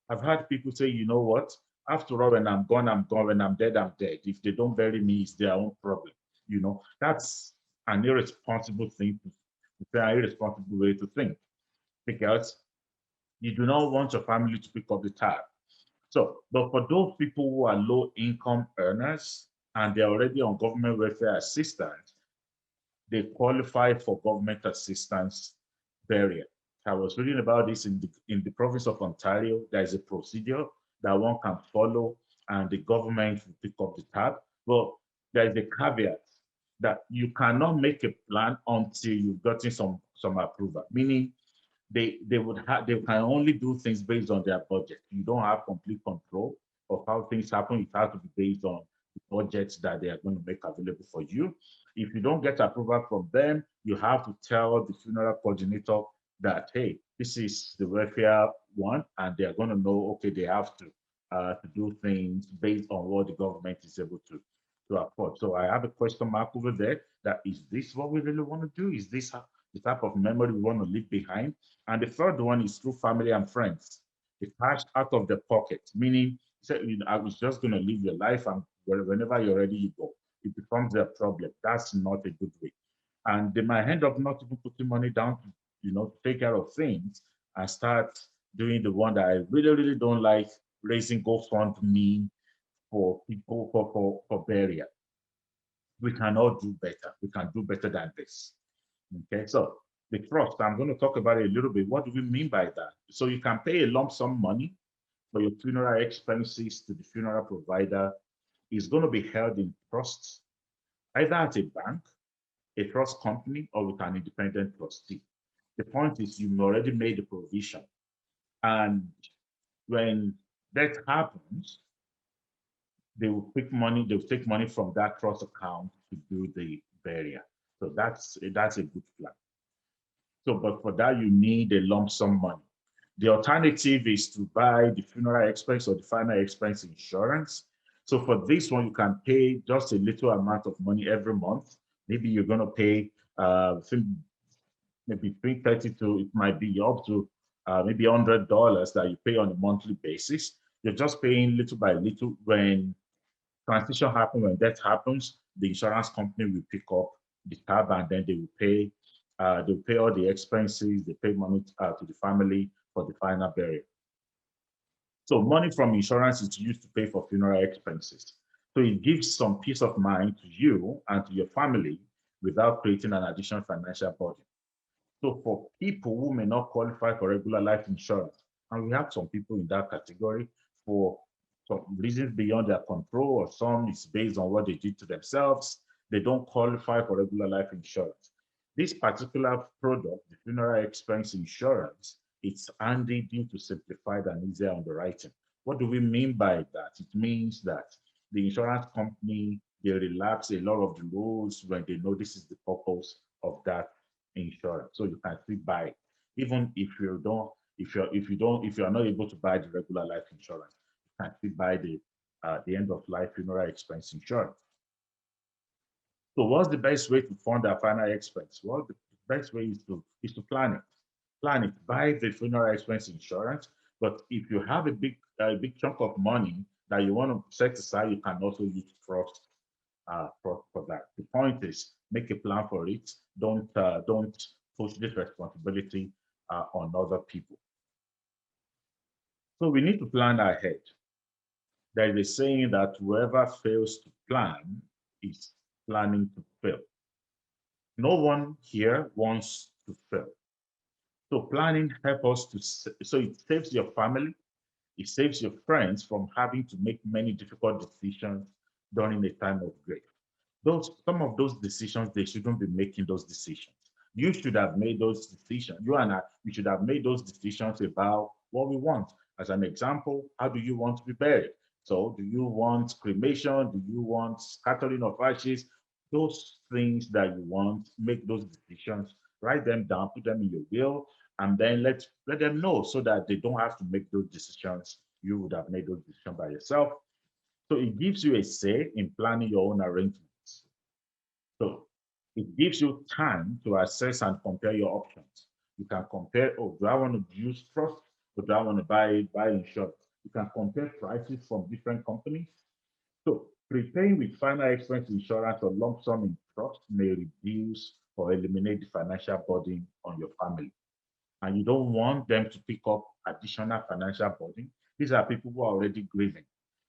I've had people say, you know what? After all, when I'm gone, I'm gone. When I'm dead, I'm dead. If they don't bury me, it's their own problem. That's an irresponsible thing, an irresponsible way to think, because you do not want your family to pick up the tab. So, but for those people who are low income earners and they're already on government welfare assistance, they qualify for government assistance burial. I was reading about this in the province of Ontario. There's a procedure that one can follow and the government will pick up the tab. Well, there's a caveat that you cannot make a plan until you've gotten some approval, meaning they can only do things based on their budget. You don't have complete control of how things happen. It has to be based on the budgets that they are going to make available for you. If you don't get approval from them, you have to tell the funeral coordinator that, hey, this is the welfare one, and they are going to know, okay, they have to do things based on what the government is able to afford. So I have a question mark over there. That is this what we really want to do? Is this the type of memory we want to leave behind? And the third one is through family and friends. The cash out of the pocket, meaning I was just going to live your life, and whenever you're ready, you go. It becomes a problem. That's not a good way. And they might end up not even putting money down to take care of things and start doing the one that I really, really don't like, raising GoFundMe for people for burial. We cannot do better. We can do better than this. Okay, so the trust, I'm going to talk about it a little bit. What do we mean by that? So you can pay a lump sum money for your funeral expenses to the funeral provider. It's going to be held in trust, either at a bank, a trust company, or with an independent trustee. The point is you've already made the provision. And when that happens, they will take money from that trust account to do the burial. So that's a good plan. So, but for that, you need a lump sum money. The alternative is to buy the funeral expense or the final expense insurance. So for this one, you can pay just a little amount of money every month. Maybe you're going to pay, maybe $330 to, it might be up to maybe $100 that you pay on a monthly basis. You're just paying little by little. When transition happens, when death happens, the insurance company will pick up the tab, and then they will pay all the expenses, they pay money to the family for the final burial. So money from insurance is used to pay for funeral expenses. So it gives some peace of mind to you and to your family without creating an additional financial burden. So for people who may not qualify for regular life insurance, and we have some people in that category for some reasons beyond their control, or some is based on what they did to themselves, they don't qualify for regular life insurance. This particular product, the funeral expense insurance, it's handy due to simplified and easier underwriting. What do we mean by that? It means that the insurance company, they relax a lot of the rules when they know this is the purpose of that insurance. So you can still buy it, even if you're not able to buy the regular life insurance. You can still buy the end of life funeral expense insurance. So what's the best way to fund our final expense? Well, the best way is to plan it. Plan it. Buy the funeral expense insurance. But if you have a big chunk of money that you want to set aside, you can also use trust for that. The point is, make a plan for it. Don't push this responsibility on other people. So we need to plan ahead. There is a saying that whoever fails to plan is planning to fail. No one here wants to fail. So planning helps us so it saves your family, it saves your friends from having to make many difficult decisions during a time of grief. Some of those decisions, they shouldn't be making those decisions. You should have made those decisions. You and I, we should have made those decisions about what we want. As an example, how do you want to be buried? So do you want cremation? Do you want scattering of ashes? Those things that you want, make those decisions, write them down, put them in your will, and then let them know so that they don't have to make those decisions. You would have made those decisions by yourself. So it gives you a say in planning your own arrangements. So it gives you time to assess and compare your options. You can compare, oh, do I want to use trust or do I want to buy insurance? You can compare prices from different companies. So preparing with final expense insurance or lump sum in trust may reduce or eliminate the financial burden on your family. And you don't want them to pick up additional financial burden. These are people who are already grieving.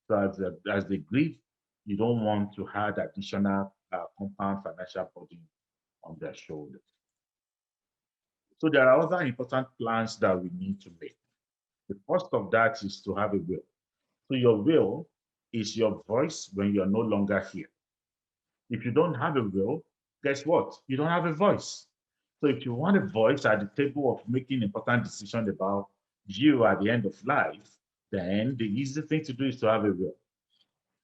So as they grieve, you don't want to add additional compound financial burden on their shoulders. So there are other important plans that we need to make. The first of that is to have a will. So your will is your voice when you're no longer here. If you don't have a will, guess what? You don't have a voice. So if you want a voice at the table of making important decisions about you at the end of life, then the easy thing to do is to have a will.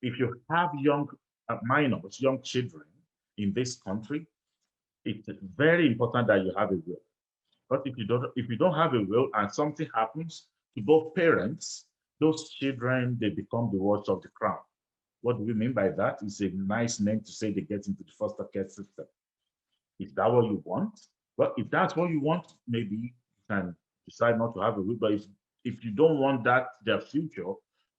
If you have young minors, young children in this country, it's very important that you have a will. But if you don't have a will and something happens to both parents, those children, they become the wards of the crown. What do we mean by that? It's a nice name to say they get into the foster care system. Is that what you want? Well, if that's what you want, maybe you can decide not to have a will. But if you don't want that, their future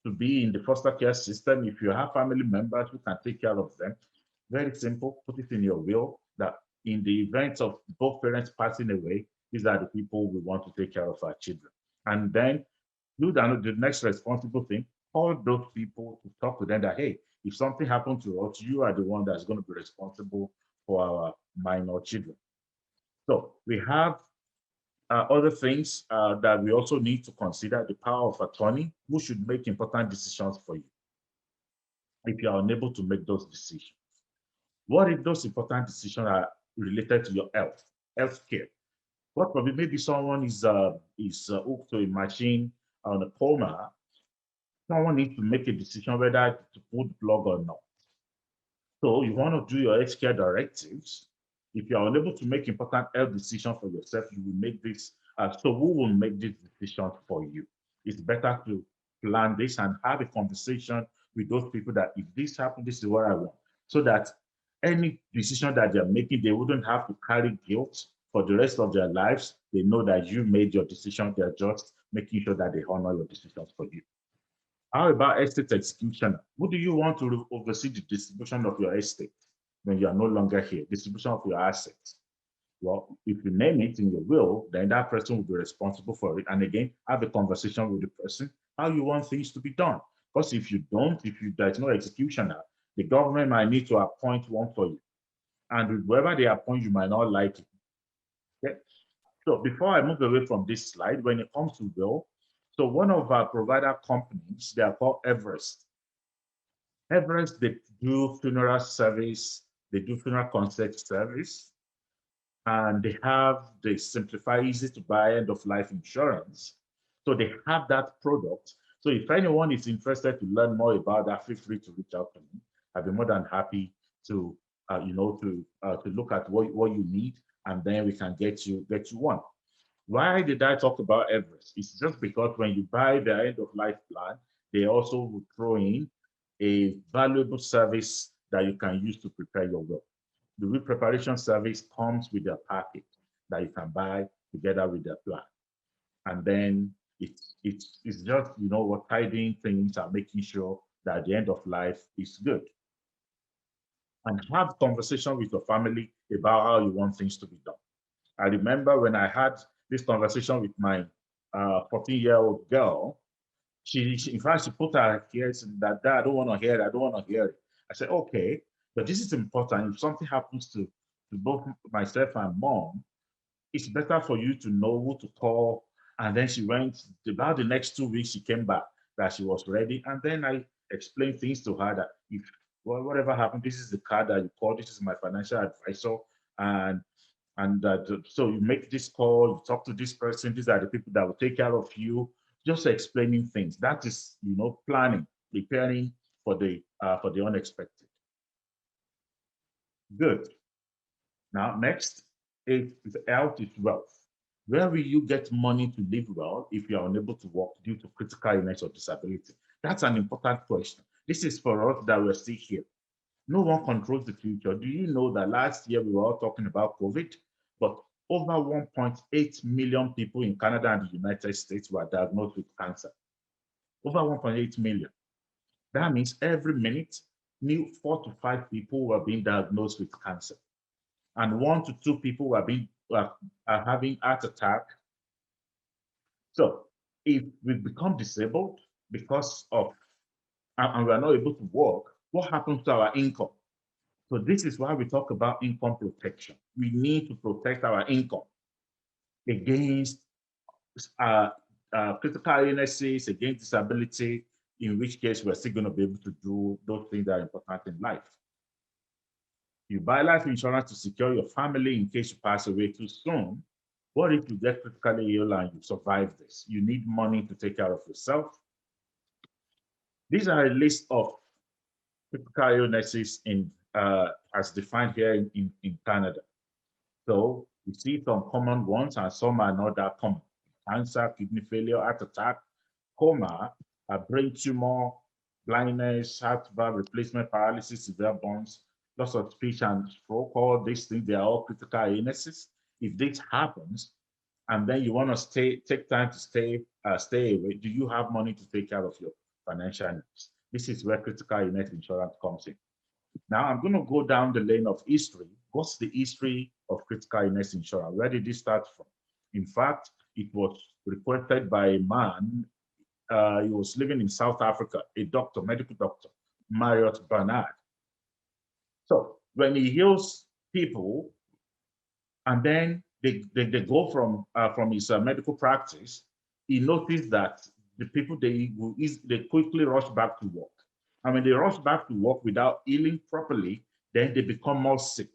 to be in the foster care system, if you have family members who can take care of them, very simple, put it in your will that in the event of both parents passing away, these are the people we want to take care of our children. And then do the next responsible thing, call those people to talk to them that, hey, if something happened to us, you are the one that's going to be responsible for our minor children. So we have other things that we also need to consider: the power of attorney, who should make important decisions for you if you are unable to make those decisions. What if those important decisions are related to your health care? What probably maybe someone is hooked to a machine on a coma, someone needs to make a decision whether to pull the plug or not. So you want to do your healthcare directives. If you are unable to make important health decisions for yourself, you will make this. So who will make this decision for you? It's better to plan this and have a conversation with those people that if this happens, this is what I want. So that any decision that they're making, they wouldn't have to carry guilt for the rest of their lives. They know that you made your decision. They're just making sure that they honor your decisions for you. How about estate execution? Who do you want to oversee the distribution of your estate when you are no longer here? Distribution of your assets. Well, if you name it in your will, then that person will be responsible for it. And again, have a conversation with the person how you want things to be done. Because if you don't, there's no executioner, the government might need to appoint one for you. And whoever they appoint, you might not like it. Okay? So before I move away from this slide, when it comes to will, so one of our provider companies, they are called Everest. Everest, they do funeral service, they do funeral concert service, and they simplify, easy to buy end of life insurance. So they have that product. So if anyone is interested to learn more about that, feel free to reach out to me. I'll be more than happy to, to look at what you need, and then we can get you one. Why did I talk about Everest? It's just because when you buy the end of life plan, they also will throw in a valuable service that you can use to prepare your will. The will preparation service comes with a package that you can buy together with the plan. And then it's just, what tidying things and making sure that at the end of life is good. And have conversation with your family about how you want things to be done. I remember when I had this conversation with my 14-year-old girl, she in fact, she put her ears in that, I don't want to hear it, I don't want to hear it. I said, okay, but this is important. If something happens to both myself and mom, it's better for you to know who to call. And then she went, about the next 2 weeks, she came back that she was ready. And then I explained things to her that if whatever happened, this is the card that you call, this is my financial advisor. And so you make this call, you talk to this person, these are the people that will take care of you, just explaining things. That is, planning, preparing for the unexpected. Good. Now, next, if health is wealth. Where will you get money to live well if you are unable to work due to critical illness or disability? That's an important question. This is for us that we're still here. No one controls the future. Do you know that last year we were all talking about COVID, but over 1.8 million people in Canada and the United States were diagnosed with cancer? Over 1.8 million. That means every minute, 4 to 5 people were being diagnosed with cancer, and 1 to 2 people were having heart attack. So if we become disabled because of, and we are not able to work, what happens to our income? So this is why we talk about income protection. We need to protect our income against critical illnesses, against disability, in which case we're still going to be able to do those things that are important in life. You buy life insurance to secure your family in case you pass away too soon. What if you get critically ill and you survive this? You need money to take care of yourself. These are a list of critical illnesses as defined here in Canada. So you see some common ones and some are not that common. Cancer, kidney failure, heart attack, coma, a brain tumor, blindness, heart valve replacement, paralysis, severe burns, loss of speech and stroke. All these things, they are all critical illnesses. If this happens, and then you want to take time to stay away, do you have money to take care of your financial needs? This is where critical illness insurance comes in. Now I'm going to go down the lane of history. What's the history of critical illness insurance? Where did it start from? In fact, it was requested by a man. He was living in South Africa, a doctor, medical doctor, Marriott Bernard. So when he heals people, and then they go from his medical practice, he noticed that the people, they quickly rush back to work. And when they rush back to work without healing properly, then they become more sick.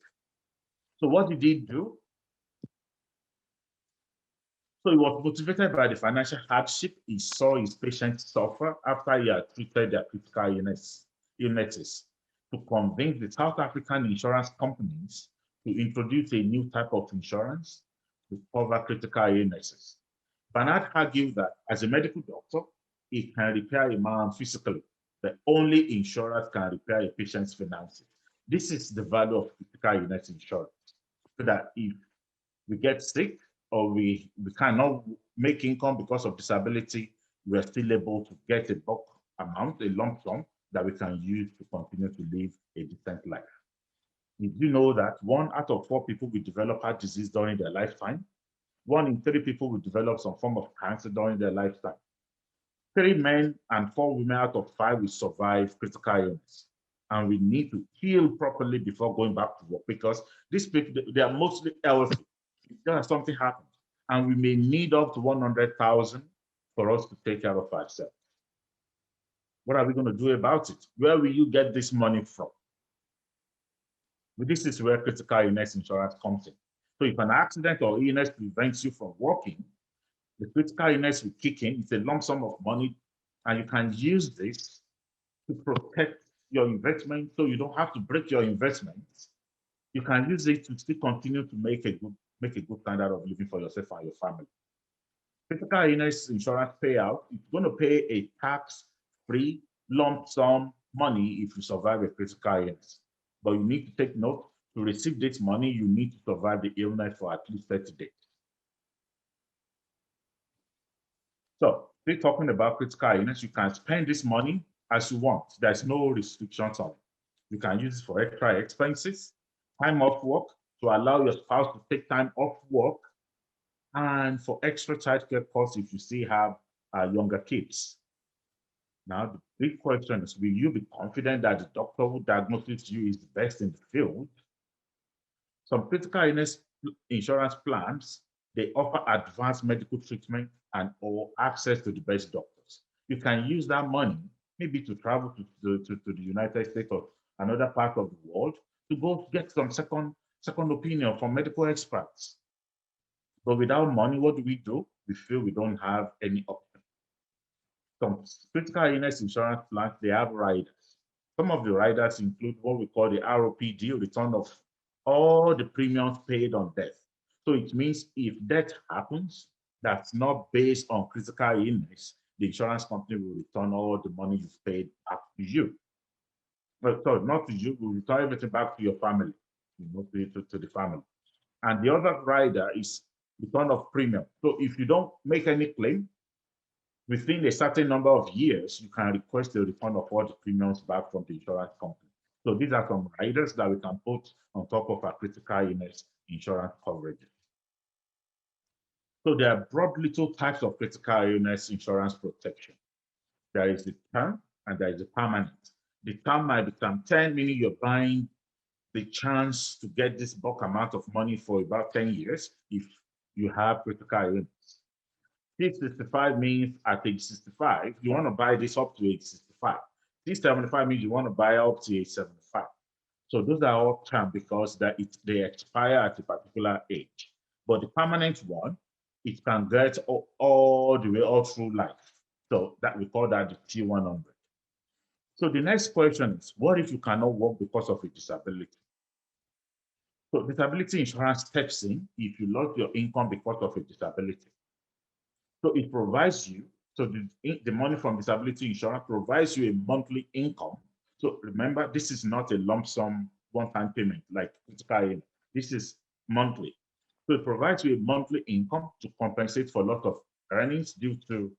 So what did he do? So he was motivated by the financial hardship he saw his patients suffer after he had treated their critical illnesses to convince the South African insurance companies to introduce a new type of insurance to cover critical illnesses. Bernard argued that as a medical doctor, he can repair a man physically, but only insurers can repair a patient's finances. This is the value of critical illness insurance, so that if we get sick or we cannot make income because of disability, we are still able to get a bulk amount, a lump sum that we can use to continue to live a decent life. Did you know that 1 out of 4 people will develop heart disease during their lifetime? 1 in 3 people will develop some form of cancer during their lifetime. 3 men and 4 women out of 5 will survive critical illness. And we need to heal properly before going back to work, because these people, they are mostly healthy. If something happens, and we may need up to 100,000 for us to take care of ourselves. What are we going to do about it? Where will you get this money from? Well, this is where critical illness insurance comes in. So if an accident or illness prevents you from working, the critical illness will kick in. It's a lump sum of money, and you can use this to protect your investment, so you don't have to break your investments. You can use it to still continue to make a good standard of living for yourself and your family. Critical illness insurance payout is going to pay a tax-free lump sum money if you survive a critical illness. But you need to take note, to receive this money, you need to survive the illness for at least 30 days. So, we're talking about critical illness. You can spend this money as you want. There's no restrictions on it. You can use it for extra expenses, time off work, to allow your spouse to take time off work, and for extra childcare costs if you still have younger kids. Now, the big question is, will you be confident that the doctor who diagnoses you is the best in the field? Some critical illness insurance plans, they offer advanced medical treatment and or access to the best doctors. You can use that money maybe to travel to the United States or another part of the world to go get some second opinion from medical experts. But without money, what do? We feel we don't have any option. Some critical illness insurance plans, they have riders. Some of the riders include what we call the ROPD, return of all the premiums paid on death. So it means if death happens, that's not based on critical illness, the insurance company will return all the money you've paid back to you. Well, sorry, not to you, will return everything back to your family, to the family. And the other rider is return of premium. So if you don't make any claim, within a certain number of years, you can request a refund of all the premiums back from the insurance company. So these are some riders that we can put on top of our critical illness insurance coverage. So there are broadly 2 types of critical illness insurance protection. There is the term and there is the permanent. The term might be term 10, meaning you're buying the chance to get this bulk amount of money for about 10 years if you have critical illness. Age 65 means at age 65, you want to buy this up to age 65. Age 75 means you want to buy up to age 75. So those are all term because they expire at a particular age. But the permanent one, it can get all the way all through life. So that we call that the T100. So the next question is, what if you cannot work because of a disability? So disability insurance steps in if you lost your income because of a disability. So it provides you, so the money from disability insurance provides you a monthly income. So remember, this is not a lump sum one-time payment like critical illness. This is monthly. So it provides you a monthly income to compensate for a lot of earnings due to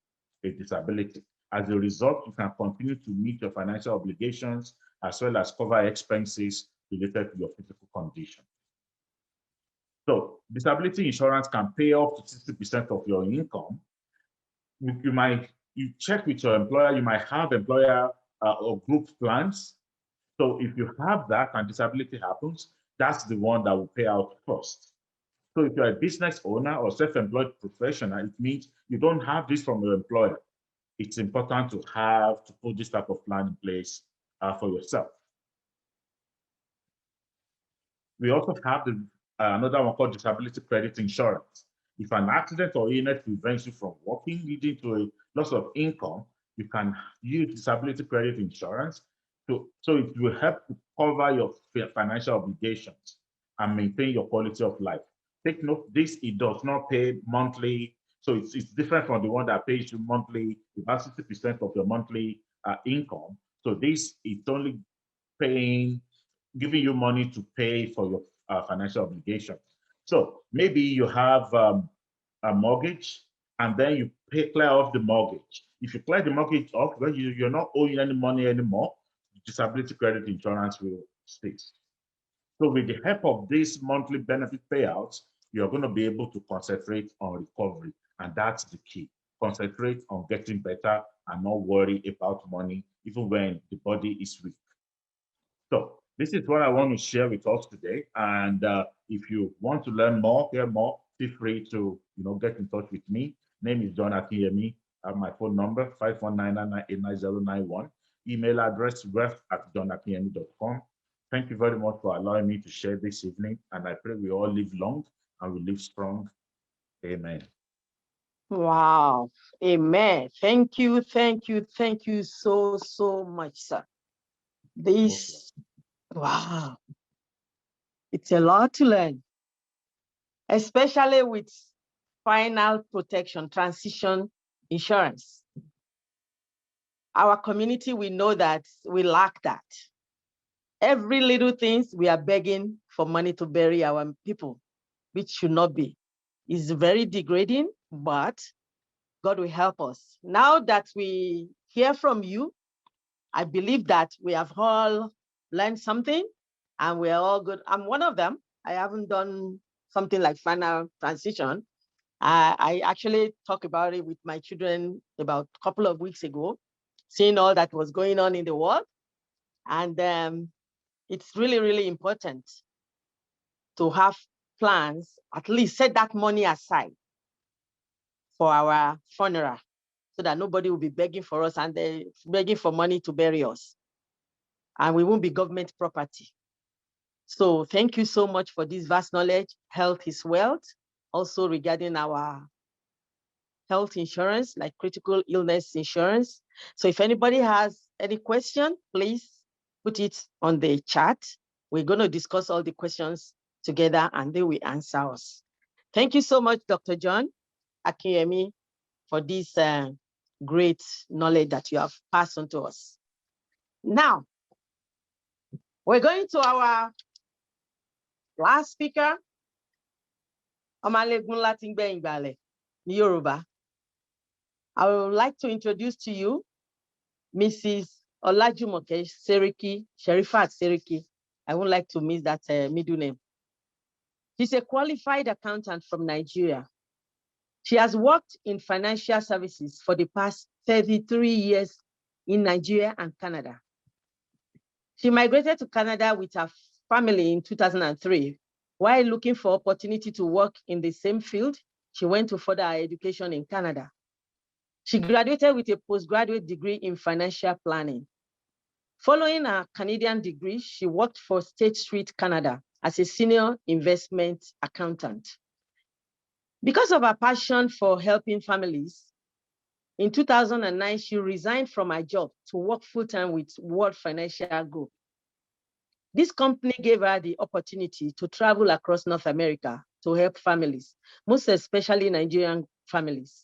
a disability. As a result, you can continue to meet your financial obligations as well as cover expenses related to your physical condition. So disability insurance can pay up to 60% of your income. You check with your employer, you might have employer or group plans. So if you have that and disability happens, that's the one that will pay out first. So if you're a business owner or self-employed professional, it means you don't have this from your employer. It's important to put this type of plan in place for yourself. We also have another one called disability credit insurance. If an accident or illness prevents you from working, leading to a loss of income, you can use disability credit insurance. So it will help to cover your financial obligations and maintain your quality of life. Take note, this, it does not pay monthly. So it's different from the one that pays you monthly, about 60% of your monthly income. So this, it's only giving you money to pay for your financial obligations. So maybe you have a mortgage and then you clear off the mortgage. If you clear the mortgage off, well, you're not owing any money anymore, disability credit insurance will stay. So with the help of these monthly benefit payouts, you're going to be able to concentrate on recovery. And that's the key. Concentrate on getting better and not worry about money, even when the body is weak. So this is what I want to share with us today. And if you want to learn more, hear more, feel free to get in touch with me. Name is John Akinyemi. I have my phone number, 519-989-9091. Email address, ref@johnakinyemi.com. Thank you very much for allowing me to share this evening. And I pray we all live long and we live strong. Amen. Wow. Amen. Thank you. Thank you. Thank you so much, sir. This, wow. It's a lot to learn, especially with final protection, transition insurance. Our community, we know that we lack that. Every little things, we are begging for money to bury our people, which should not be. It's very degrading, but God will help us. Now that we hear from you, I believe that we have all learned something and we're all good. I'm one of them. I haven't done something like final transition. I actually talked about it with my children about a couple of weeks ago, seeing all that was going on in the world. And it's really, really important to have plans, at least set that money aside for our funeral so that nobody will be begging for us and they're begging for money to bury us. And we won't be government property. So thank you so much for this vast knowledge. Health is wealth. Also regarding our health insurance, like critical illness insurance. So if anybody has any question, please put it on the chat. We're going to discuss all the questions together and they will answer us. Thank you so much, Dr. John Akinyemi, for this great knowledge that you have passed on to us. Now, we're going to our last speaker, Omalegun Latingbe Ngbale, Yoruba. I would like to introduce to you Mrs. Olajumoke Seriki, Sherifat Seriki. I would like to miss that middle name. She's a qualified accountant from Nigeria. She has worked in financial services for the past 33 years in Nigeria and Canada. She migrated to Canada with her family in 2003. While looking for opportunity to work in the same field, she went to further her education in Canada. She graduated with a postgraduate degree in financial planning. Following her Canadian degree, she worked for State Street Canada as a senior investment accountant. Because of her passion for helping families, in 2009, she resigned from her job to work full-time with World Financial Group. This company gave her the opportunity to travel across North America to help families, most especially Nigerian families.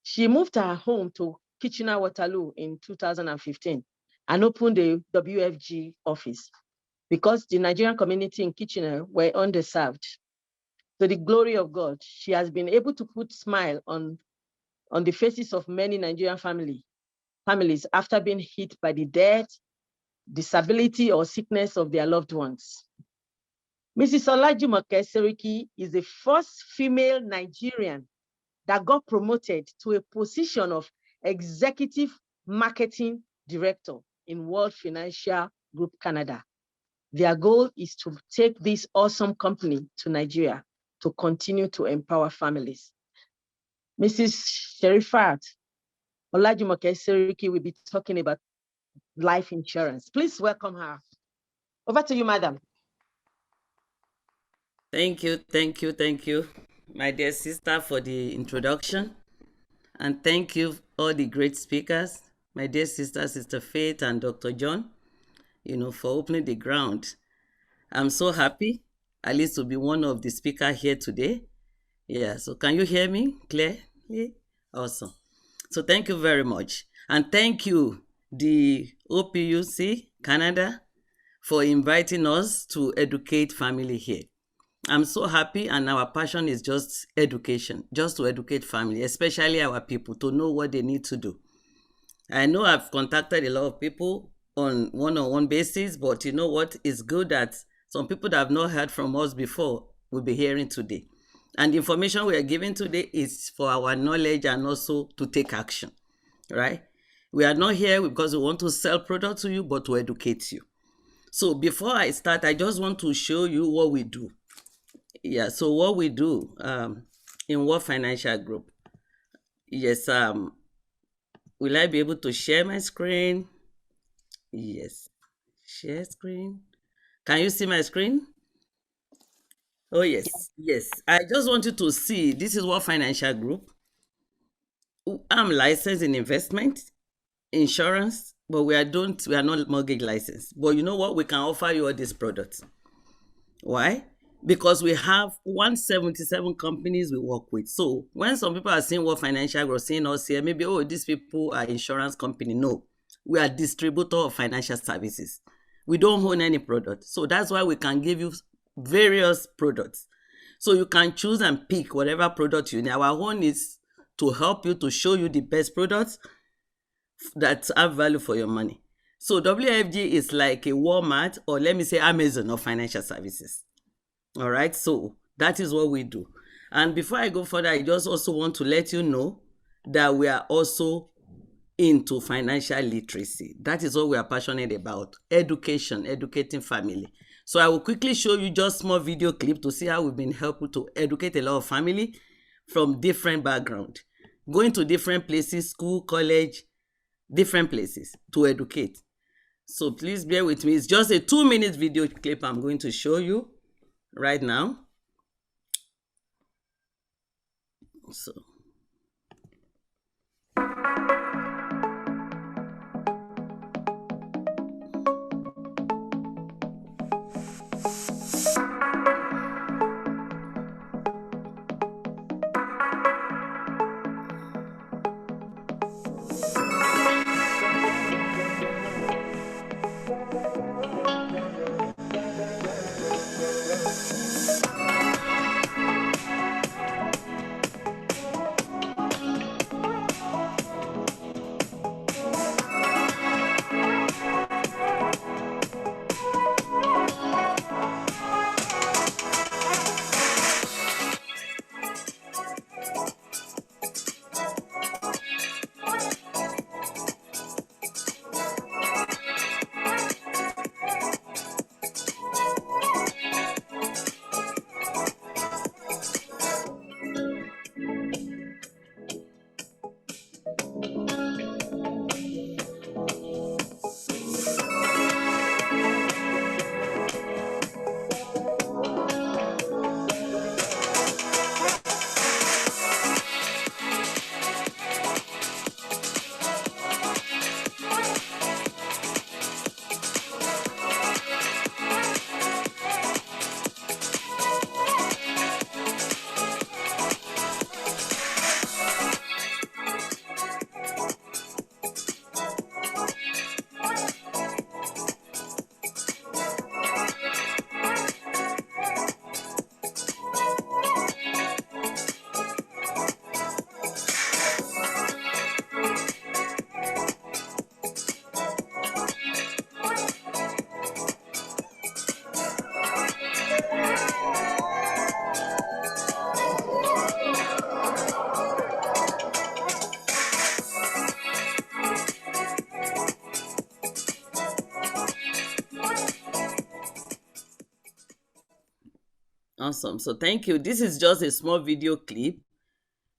She moved her home to Kitchener-Waterloo in 2015 and opened a WFG office because the Nigerian community in Kitchener were underserved. To the glory of God, she has been able to put a smile on the faces of many Nigerian families after being hit by the death, disability, or sickness of their loved ones. Mrs. Olajumoke Seriki is the first female Nigerian that got promoted to a position of Executive Marketing Director in World Financial Group Canada. Their goal is to take this awesome company to Nigeria to continue to empower families. Mrs. Sherifat Olajumoke Seriki will be talking about life insurance. Please welcome her. Over to you, madam. Thank you, thank you, thank you. my dear sister, for the introduction. And thank you, all the great speakers, my dear sister, Sister Faith and Dr. John, for opening the ground. I'm so happy, at least to be one of the speakers here today. Yeah, so can you hear me clearly? Awesome. So thank you very much. And thank you, the OPUC Canada, for inviting us to educate family here. I'm so happy, and our passion is just education, just to educate family, especially our people, to know what they need to do. I know I've contacted a lot of people on one-on-one basis, but you know what? It's good that some people that have not heard from us before will be hearing today. And the information we are giving today is for our knowledge and also to take action, right? We are not here because we want to sell products to you, but to educate you. So before I start, I just want to show you what we do. Yeah, so what we do in World Financial Group. Yes, will I be able to share my screen? Yes, share screen. Can you see my screen? Oh, yes, yes. I just want you to see, this is World Financial Group. I'm licensed in investment, insurance, but we are not mortgage licensed. But you know what? We can offer you all these products. Why? Because we have 177 companies we work with. So when some people are saying World Financial Group, saying us here, maybe, oh, these people are insurance company. No, we are distributor of financial services. We don't own any product. So that's why we can give you various products. So you can choose and pick whatever product you need. Our own is to help you, to show you the best products that have value for your money. So WFG is like a Walmart, or let me say Amazon of financial services. All right, so that is what we do. And before I go further, I just also want to let you know that we are also into financial literacy. That is what we are passionate about, education, educating family. So I will quickly show you just small video clip to see how we've been helping to educate a lot of family from different background, going to different places, school, college, different places to educate. So please bear with me. It's just a 2-minute video clip I'm going to show you right now. So awesome. So thank you. This is just a small video clip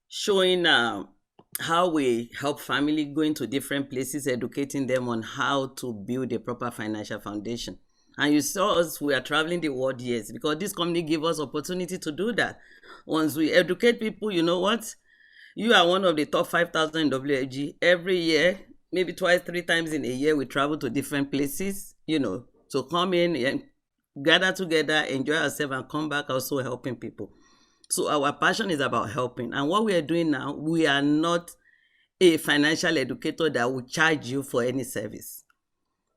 showing how we help family going to different places, educating them on how to build a proper financial foundation. And you saw us, we are traveling the world, yes, because this company gave us opportunity to do that. Once we educate people, you know what? You are one of the top 5,000 in WFG. Every year, maybe twice, 3 times in a year, we travel to different places, you know, to come in and gather together, enjoy ourselves, and come back also helping people. So our passion is about helping. And what we are doing now, we are not a financial educator that will charge you for any service.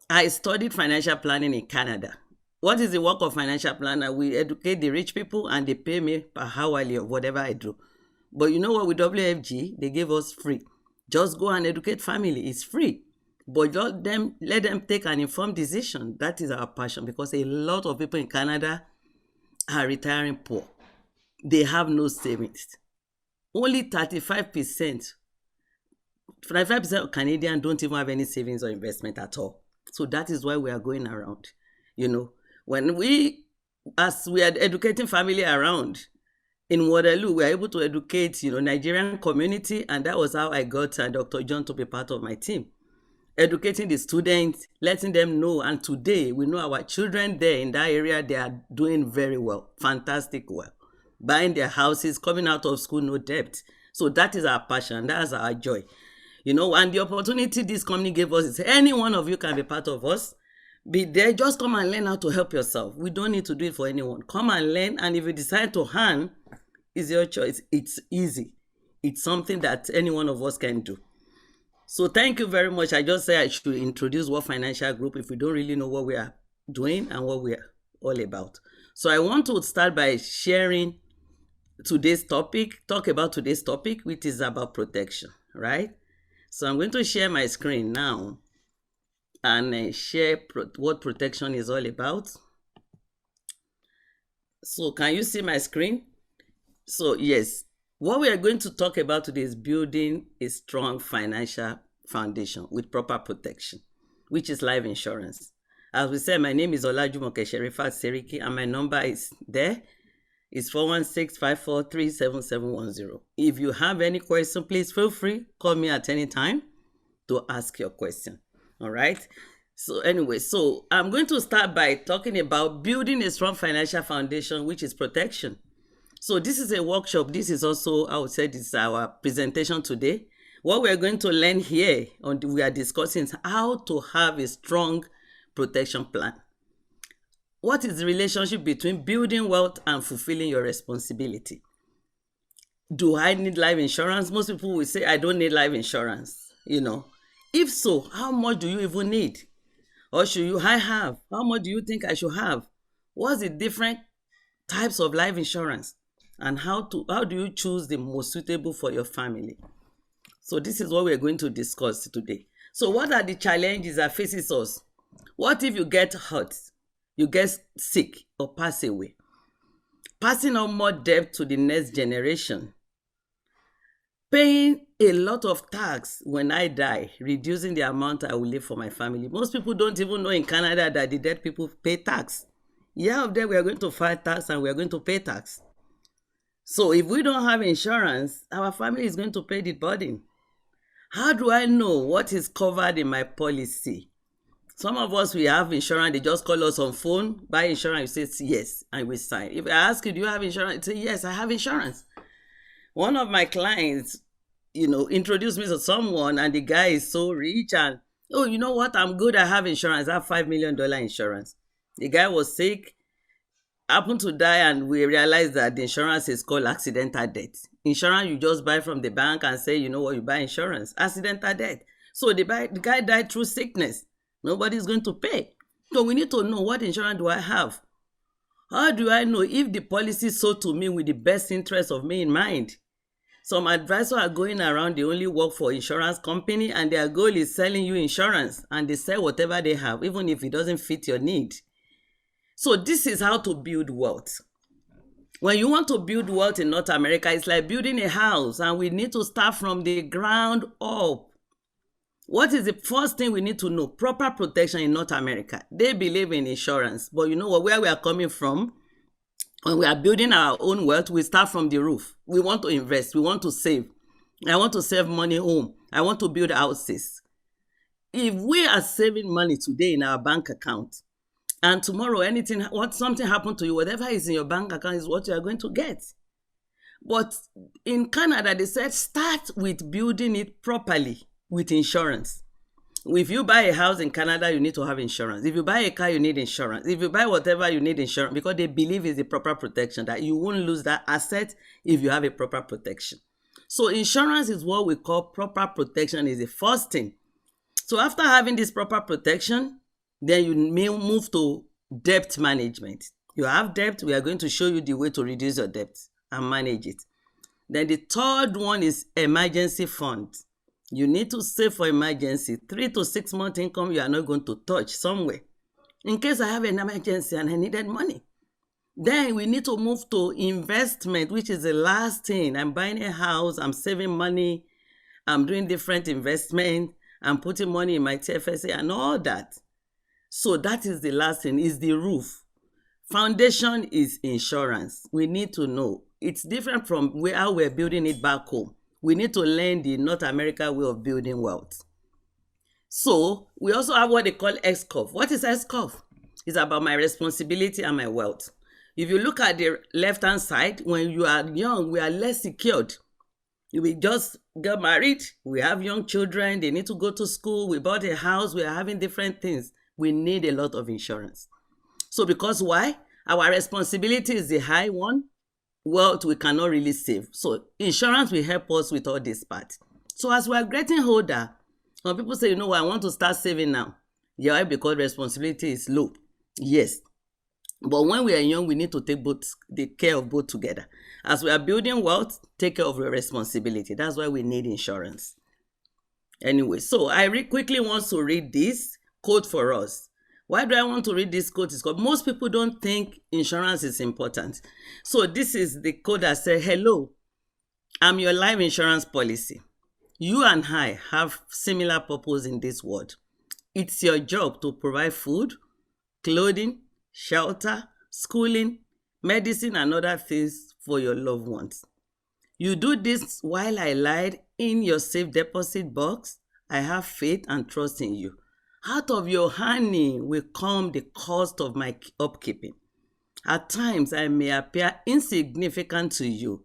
I studied financial planning in Canada. What is the work of financial planner? We educate the rich people and they pay me per hourly or whatever I do. But you know what, with WFG, they gave us free. Just go and educate family, it's free. But let them take an informed decision. That is our passion, because a lot of people in Canada are retiring poor. They have no savings. Only 35% of Canadians don't even have any savings or investment at all. So that is why we are going around. You know, as we are educating family around, in Waterloo, we are able to educate, you know, Nigerian community, and that was how I got Dr. John to be part of my team. Educating the students, letting them know, and today we know our children there in that area, they are doing very well, fantastic well, buying their houses, coming out of school, no debt. So that is our passion, that's our joy. You know, and the opportunity this company gave us is any one of you can be part of us. Be there, just come and learn how to help yourself. We don't need to do it for anyone. Come and learn, and if you decide to hand, it's your choice. It's easy. It's something that any one of us can do. So thank you very much. I just say I should introduce World Financial Group if you don't really know what we are doing and what we are all about. So I want to start by sharing today's topic, which is about protection, right? So I'm going to share my screen now and share what protection is all about. So can you see my screen? So yes, what we are going to talk about today is building a strong financial foundation with proper protection, which is life insurance. As we said, my name is Olajumoke Sherifat Seriki, and my number is there. It's 416-543-7710. If you have any question, please feel free, call me at any time to ask your question. All right. So anyway, so I'm going to start by talking about building a strong financial foundation, which is protection. So this is a workshop. This is also, I would say, this is our presentation today. What we're going to learn here, we are discussing is how to have a strong protection plan. What is the relationship between building wealth and fulfilling your responsibility? Do I need life insurance? Most people will say, I don't need life insurance. You know, if so, how much do you even need? Or should I have? How much do you think I should have? What's the different types of life insurance? And how do you choose the most suitable for your family? So this is what we're going to discuss today. So what are the challenges that faces us? What if you get hurt, you get sick, or pass away? Passing on more debt to the next generation. Paying a lot of tax when I die, reducing the amount I will leave for my family. Most people don't even know in Canada that the dead people pay tax. Yeah, of them we are going to file tax and we are going to pay tax. So if we don't have insurance, our family is going to pay the burden. How do I know what is covered in my policy? Some of us, we have insurance. They just call us on phone, buy insurance, you say yes, and we sign. If I ask you, do you have insurance? You say, yes, I have insurance. One of my clients, you know, introduced me to someone, and the guy is so rich, and, oh, you know what? I'm good. I have insurance. I have $5 million insurance. The guy was sick, happened to die, and we realized that the insurance is called accidental death. Insurance you just buy from the bank and say, you know what, you buy insurance. Accidental death. So the guy died through sickness. Nobody's going to pay. So we need to know, what insurance do I have? How do I know if the policy is sold to me with the best interest of me in mind? Some advisors are going around, they only work for insurance company, and their goal is selling you insurance, and they sell whatever they have, even if it doesn't fit your need. So this is how to build wealth. When you want to build wealth in North America, it's like building a house, and we need to start from the ground up. What is the first thing we need to know? Proper protection in North America. They believe in insurance, but you know what? Where we are coming from, when we are building our own wealth, we start from the roof. We want to invest. We want to save. I want to save money home. I want to build houses. If we are saving money today in our bank account, And tomorrow, something happened to you, whatever is in your bank account is what you are going to get. But in Canada, they said start with building it properly with insurance. If you buy a house in Canada, you need to have insurance. If you buy a car, you need insurance. If you buy whatever, you need insurance, because they believe it's the proper protection, that you won't lose that asset if you have a proper protection. So insurance is what we call proper protection, is the first thing. So after having this proper protection, then you may move to debt management. You have debt, we are going to show you the way to reduce your debt and manage it. Then the third one is emergency fund. You need to save for emergency. 3 to 6 months income you are not going to touch somewhere. In case I have an emergency and I needed money. Then we need to move to investment, which is the last thing. I'm buying a house, I'm saving money, I'm doing different investment, I'm putting money in my TFSA and all that. So that is the last thing, is the roof. Foundation is insurance. We need to know. It's different from how we're building it back home. We need to learn the North America way of building wealth. So we also have what they call SCOF. What is SCOF? It's about my responsibility and my wealth. If you look at the left-hand side, when you are young, we are less secured. We just got married, we have young children, they need to go to school, we bought a house, we are having different things. We need a lot of insurance. So because why? Our responsibility is the high one. Wealth we cannot really save. So insurance will help us with all this part. So as we are getting older, when people say, you know what, I want to start saving now. Yeah, because responsibility is low. Yes. But when we are young, we need to take the care of both together. As we are building wealth, take care of your responsibility. That's why we need insurance. Anyway, so I quickly want to read this code for us. Why do I want to read this code? It's because most people don't think insurance is important. So this is the code that says, hello, I'm your life insurance policy. You and I have similar purpose in this world. It's your job to provide food, clothing, shelter, schooling, medicine, and other things for your loved ones. You do this while I lied in your safe deposit box. I have faith and trust in you. Out of your honey will come the cost of my upkeeping. At times I may appear insignificant to you,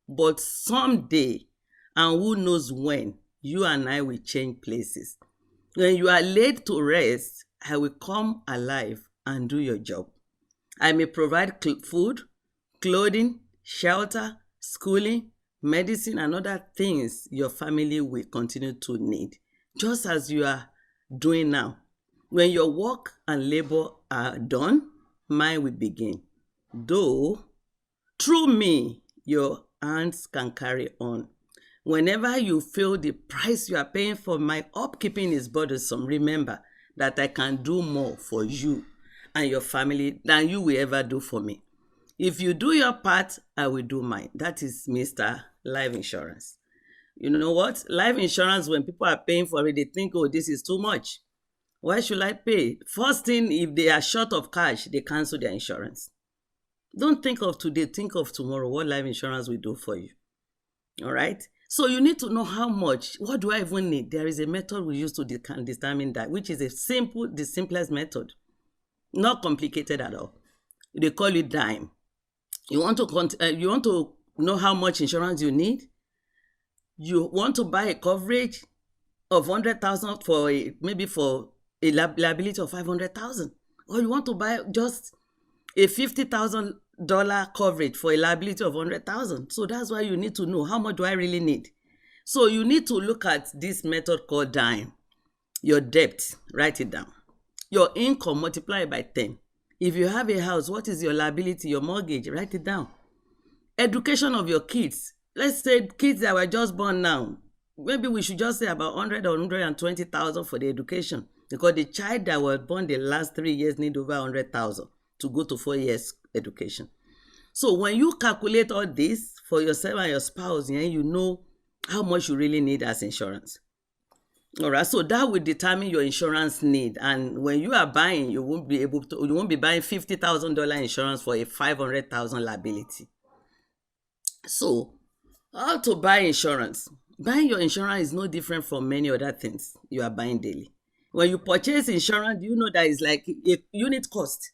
but someday, and who knows when, you and I will change places. When you are laid to rest, I will come alive and do your job. I may provide food, clothing, shelter, schooling, medicine, and other things your family will continue to need, just as you are doing now. When your work and labor are done, mine will begin. Though, through me, your hands can carry on. Whenever you feel the price you are paying for my upkeeping is burdensome, remember that I can do more for you and your family than you will ever do for me. If you do your part, I will do mine. That is Mr. Life Insurance. You know what? Life insurance, when people are paying for it, they think, oh, this is too much. Why should I pay? First thing, if they are short of cash, they cancel their insurance. Don't think of today, think of tomorrow, what life insurance will do for you. All right? So you need to know how much, what do I even need? There is a method we use to determine that, which is the simplest method. Not complicated at all. They call it DIME. You want to know how much insurance you need? You want to buy a coverage of 100,000 for maybe for a liability of 500,000, or you want to buy just a $50,000 coverage for a liability of 100,000. So that's why you need to know how much do I really need. So you need to look at this method called DIME. Your debt, write it down. Your income, multiply it by 10. If you have a house, what is your liability, your mortgage? Write it down. Education of your kids. Let's say kids that were just born now. Maybe we should just say about 100 or 120,000 for the education, because the child that was born the last 3 years need over 100,000 to go to 4 years education. So when you calculate all this for yourself and your spouse, you know how much you really need as insurance. All right, so that will determine your insurance need. And when you are buying, you won't be buying $50,000 insurance for a 500,000 liability. So how to buy insurance? Buying your insurance is no different from many other things you are buying daily. When you purchase insurance, do you know that it's like a unit cost?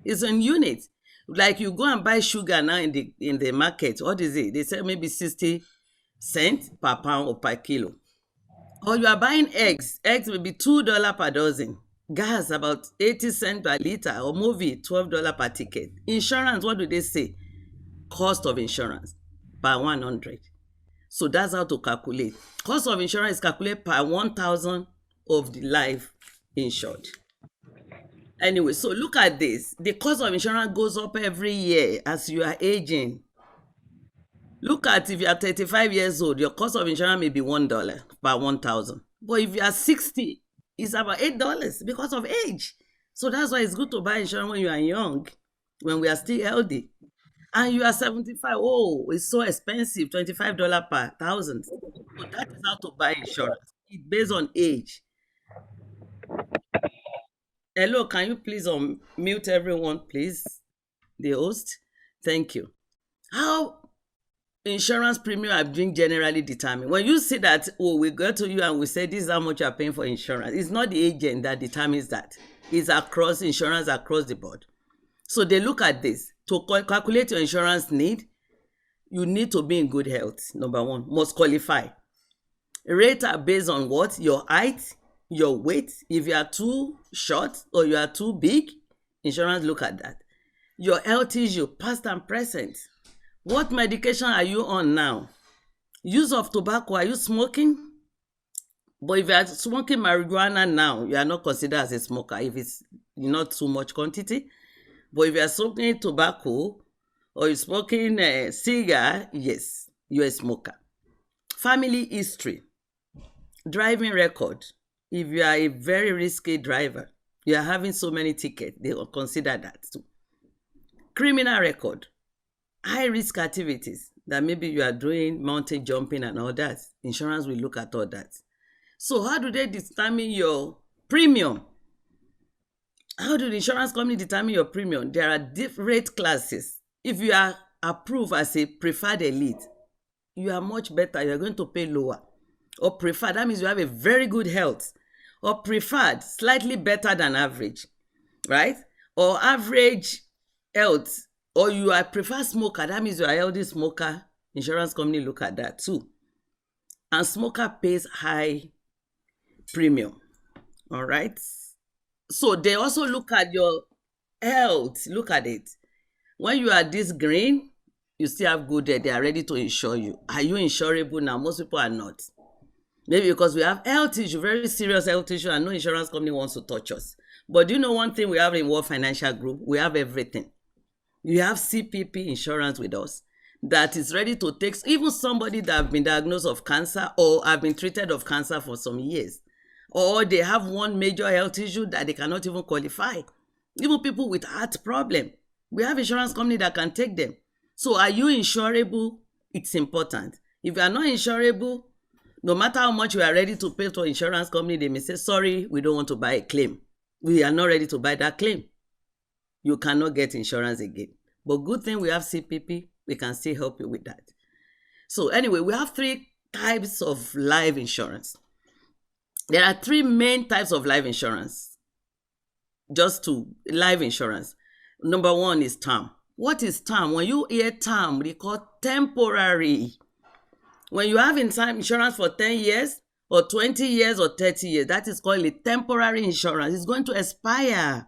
It's in unit. Like you go and buy sugar now in the market. What is it? They say maybe 60 cents per pound or per kilo. Or you are buying eggs. Eggs will be $2 per dozen. Gas about 80 cents per liter. Or movie $12 per ticket. Insurance, what do they say? Cost of insurance per 100. So that's how to calculate. Cost of insurance is calculated per 1,000 of the life insured. Anyway, so look at this. The cost of insurance goes up every year as you are aging. Look at if you are 35 years old, your cost of insurance may be $1 per 1,000. But if you are 60, it's about $8 because of age. So that's why it's good to buy insurance when you are young, when we are still healthy. And you are 75, oh, it's so expensive, $25 per 1,000. So that is how to buy insurance. It's based on age. Hello, can you please mute everyone, please? The host. Thank you. How insurance premium are being generally determined? When you see that, oh, we go to you and we say this is how much you are paying for insurance, it's not the agent that determines that. It's across insurance across the board. So they look at this. To calculate your insurance need, you need to be in good health. Number one, must qualify. Rates are based on what? Your height, your weight. If you are too short or you are too big, insurance look at that. Your health issue, past and present. What medication are you on now? Use of tobacco, are you smoking? But if you are smoking marijuana now, you are not considered as a smoker if it's not too much quantity. But if you are smoking tobacco or you're smoking a cigar, yes, you're a smoker. Family history, driving record. If you are a very risky driver, you are having so many tickets, they will consider that too. Criminal record, high risk activities that maybe you are doing mountain jumping and all that. Insurance will look at all that. So how do they determine your premium? How do the insurance company determine your premium? There are different rate classes. If you are approved as a preferred elite, you are much better. You are going to pay lower. Or preferred, that means you have a very good health. Or preferred, slightly better than average, right? Or average health. Or you are preferred smoker, that means you are a healthy smoker. Insurance company look at that too. And smoker pays high premium, all right? So they also look at your health. Look at it. When you are this green, you still have good health. They are ready to insure you. Are you insurable now? Most people are not. Maybe because we have health issue, very serious health issue, and no insurance company wants to touch us. But do you know one thing we have in World Financial Group? We have everything. You have CPP insurance with us that is ready to take even somebody that have been diagnosed of cancer or have been treated of cancer for some years. Or they have one major health issue that they cannot even qualify. Even people with heart problem. We have insurance company that can take them. So are you insurable? It's important. If you are not insurable, no matter how much you are ready to pay to insurance company, they may say, sorry, we don't want to buy a claim. We are not ready to buy that claim. You cannot get insurance again. But good thing we have CPP, we can still help you with that. So anyway, we have 3 types of life insurance. There are 3 main types of life insurance. Just to life insurance. Number 1 is term. What is term? When you hear term, they call temporary. When you have insurance for 10 years or 20 years or 30 years, that is called a temporary insurance. It's going to expire.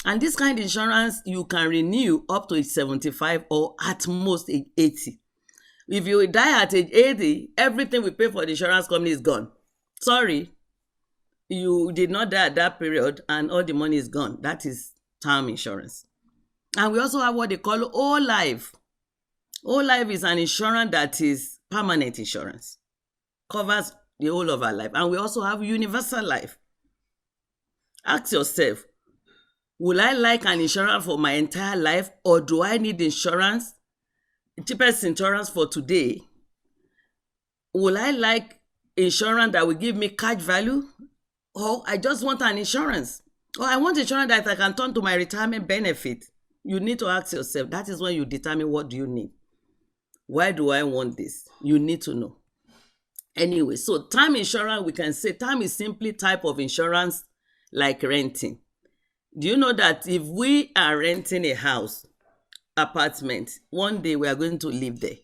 And this kind of insurance, you can renew up to age 75 or at most age 80. If you die at age 80, everything we pay for the insurance company is gone. Sorry, you did not die at that period and all the money is gone. That is term insurance. And we also have what they call whole life. Whole life is an insurance that is permanent insurance. Covers the whole of our life. And we also have universal life. Ask yourself, will I like an insurance for my entire life, or do I need insurance, cheapest insurance for today? Will I like insurance that will give me cash value, or I just want an insurance, or I want insurance that I can turn to my retirement benefit? You need to ask yourself. That is when you determine what do you need. Why do I want this? You need to know. Anyway, so term insurance, we can say term is simply type of insurance like renting. Do you know that if we are renting a house, apartment, one day we are going to live there.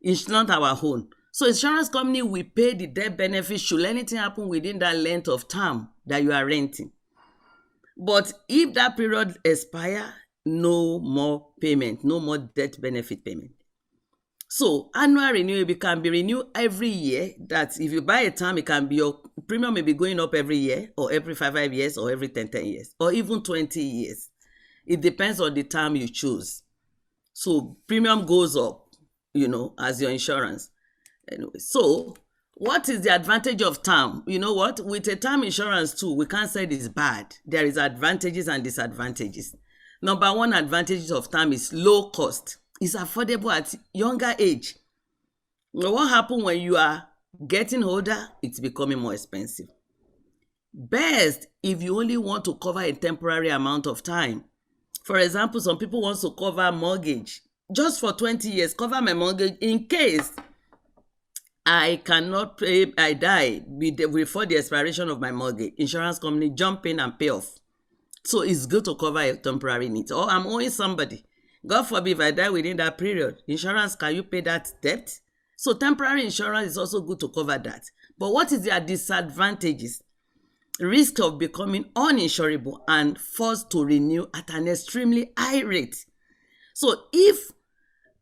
It's not our own. So insurance company will pay the debt benefit should anything happen within that length of time that you are renting. But if that period expire, no more payment, no more debt benefit payment. So annual renewal can be renewed every year. That if you buy a term, it can be your premium may be going up every year, or every 5 years, or every 10 years, or even 20 years. It depends on the term you choose. So premium goes up, you know, as your insurance. Anyway, so what is the advantage of term? You know what? With a term insurance too, we can't say it is bad. There is advantages and disadvantages. Number one advantage of term is low cost. It's affordable at younger age. Now, what happens when you are getting older? It's becoming more expensive. Best if you only want to cover a temporary amount of time. For example, some people want to cover mortgage just for 20 years, cover my mortgage in case I cannot pay, I die before the expiration of my mortgage. Insurance company jump in and pay off. So it's good to cover a temporary need. Or I'm owing somebody. God forbid if I die within that period, insurance, can you pay that debt? So temporary insurance is also good to cover that. But what is their disadvantages? Risk of becoming uninsurable and forced to renew at an extremely high rate. So if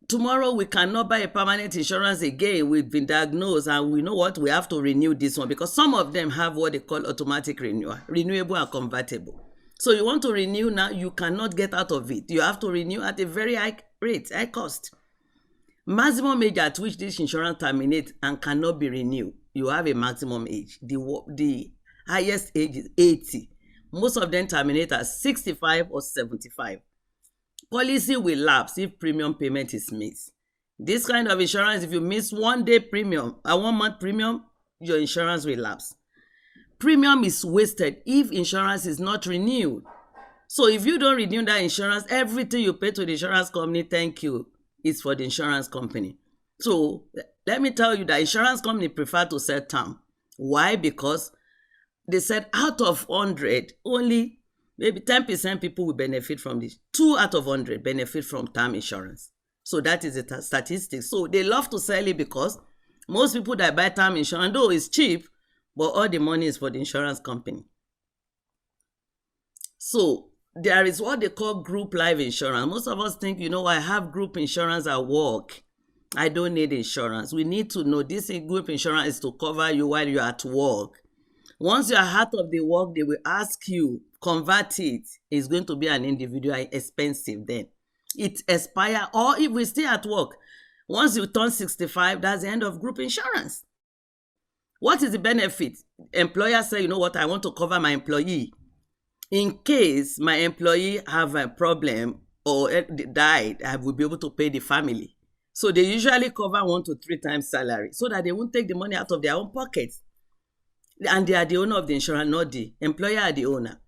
tomorrow we cannot buy a permanent insurance again, we've been diagnosed and we know what, we have to renew this one because some of them have what they call automatic renewal, renewable and convertible. So you want to renew now, you cannot get out of it. You have to renew at a very high rate, high cost. Maximum age at which this insurance terminates and cannot be renewed. You have a maximum age. The highest age is 80. Most of them terminate at 65 or 75. Policy will lapse if premium payment is missed. This kind of insurance, if you miss 1 day premium, a 1 month premium, your insurance will lapse. Premium is wasted if insurance is not renewed. So if you don't renew that insurance, everything you pay to the insurance company, thank you, is for the insurance company. So let me tell you that insurance company prefer to sell term. Why? Because they said out of 100, only maybe 10% people will benefit from this. 2 out of 100 benefit from term insurance. So that is the statistics. So they love to sell it because most people that buy term insurance, though it's cheap, but all the money is for the insurance company. So there is what they call group life insurance. Most of us think, you know, I have group insurance at work. I don't need insurance. We need to know this group insurance is to cover you while you're at work. Once you're out of the work, they will ask you, convert it. It's going to be an individual expensive then. It expire, or if we stay at work, once you turn 65, that's the end of group insurance. What is the benefit? Employer say, you know what, I want to cover my employee. In case my employee have a problem or died, I will be able to pay the family. So they usually cover 1 to 3 times salary so that they won't take the money out of their own pockets. And they are the owner of the insurance, not the employer are the owner.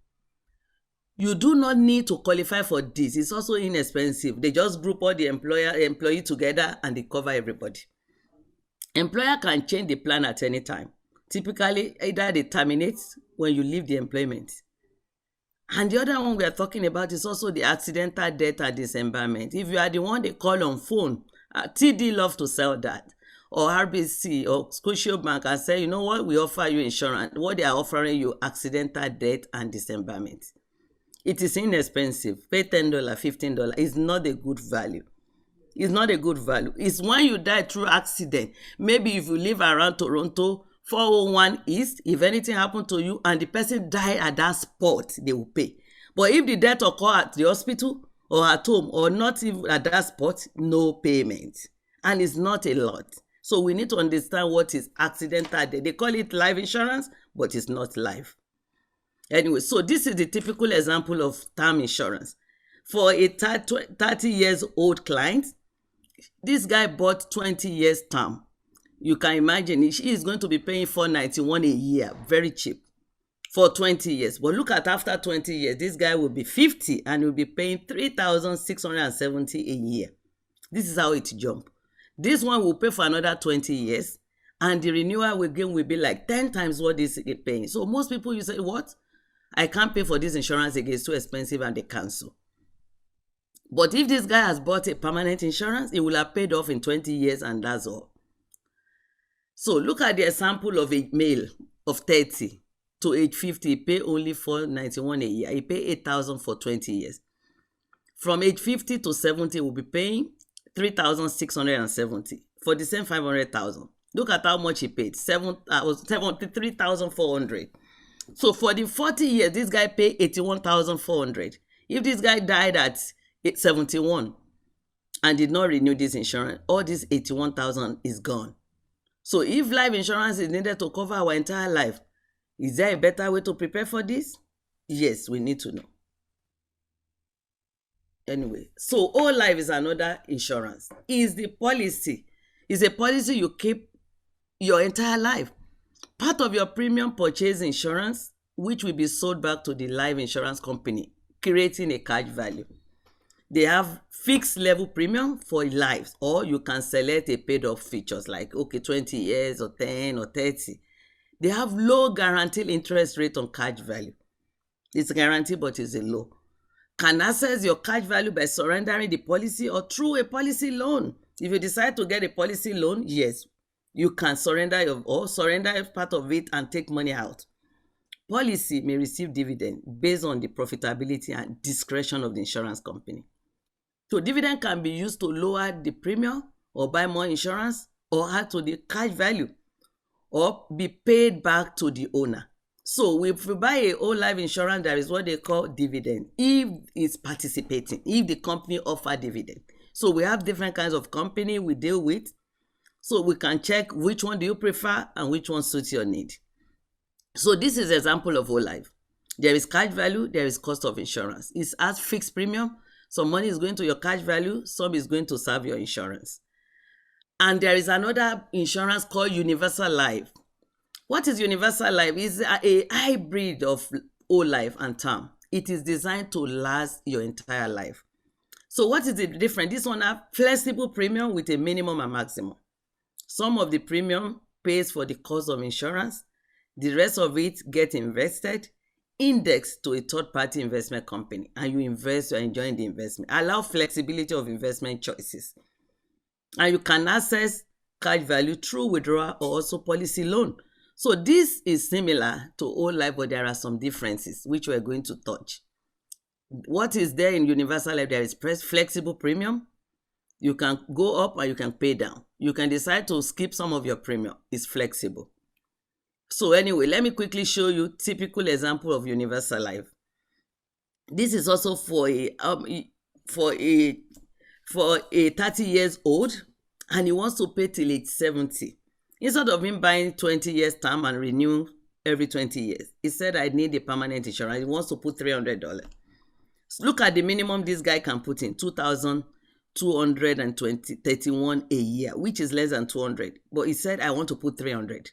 You do not need to qualify for this. It's also inexpensive. They just group all the employee together and they cover everybody. Employer can change the plan at any time. Typically, either they terminate when you leave the employment. And the other one we are talking about is also the accidental death and dismemberment. If you are the one they call on phone, TD love to sell that. Or RBC or Scotiabank and say, you know what, we offer you insurance. What they are offering you, accidental death and dismemberment. It is inexpensive. Pay $10, $15. It's not a good value. It's not a good value. It's when you die through accident. Maybe if you live around Toronto, 401 East, if anything happened to you and the person died at that spot, they will pay. But if the death occur at the hospital or at home or not even at that spot, no payment. And it's not a lot. So we need to understand what is accidental death. They call it life insurance, but it's not life. Anyway, so this is the typical example of term insurance. For a 30 years old client, this guy bought 20 years term. You can imagine she is going to be paying $491 a year, very cheap, for 20 years. But look at after 20 years, this guy will be 50 and will be paying $3,670 a year. This is how it jumps. This one will pay for another 20 years And the renewal again will be like 10 times what this is paying. So most people, you say, what? I can't pay for this insurance again, it's too expensive, and they cancel. But if this guy has bought a permanent insurance, he will have paid off in 20 years, and that's all. So look at the example of a male of 30 to age 50, he pay only $491 a year. He pay $8,000 for 20 years. From age 50 to 70, we'll be paying $3,670 for the same $500,000. Look at how much he paid, $73,400. So for the 40 years, this guy paid $81,400. If this guy died at 71 and did not renew this insurance, all this $81,000 is gone. So if life insurance is needed to cover our entire life, is there a better way to prepare for this? Yes, we need to know. Anyway, so whole life is another insurance. Is the policy. It's a policy you keep your entire life. Part of your premium purchase insurance, which will be sold back to the life insurance company, creating a cash value. They have fixed level premium for lives, or you can select a paid off features like, okay, 20 years or 10 or 30. They have low guaranteed interest rate on cash value. It's guaranteed, but it's a low. Can access your cash value by surrendering the policy or through a policy loan. If you decide to get a policy loan, yes, you can surrender part of it and take money out. Policy may receive dividend based on the profitability and discretion of the insurance company. So dividend can be used to lower the premium or buy more insurance or add to the cash value or be paid back to the owner. So if we buy a whole life insurance, there is what they call dividend if it's participating, if the company offer dividend. So we have different kinds of company we deal with. So we can check which one do you prefer and which one suits your need. So this is an example of whole life. There is cash value, there is cost of insurance. It's as fixed premium. Some money is going to your cash value, some is going to serve your insurance. And there is another insurance called universal life. What is universal life? It's a hybrid of whole life and term. It is designed to last your entire life. So what is the difference? This one has flexible premium with a minimum and maximum. Some of the premium pays for the cost of insurance. The rest of it gets invested, indexed to a third-party investment company, and you invest, you're enjoying the investment. Allow flexibility of investment choices. And you can access cash value through withdrawal or also policy loan. So this is similar to whole life, but there are some differences which we're going to touch. What is there in universal life? There is flexible premium. You can go up or you can pay down. You can decide to skip some of your premium. It's flexible. So anyway, let me quickly show you typical example of universal life. This is also for a 30 years old, and he wants to pay till age 70. Instead of him buying 20 years term and renew every 20 years, he said, I need a permanent insurance. He wants to put $300. So look at the minimum this guy can put in, $2,231 a year, which is less than 200. But he said, I want to put 300.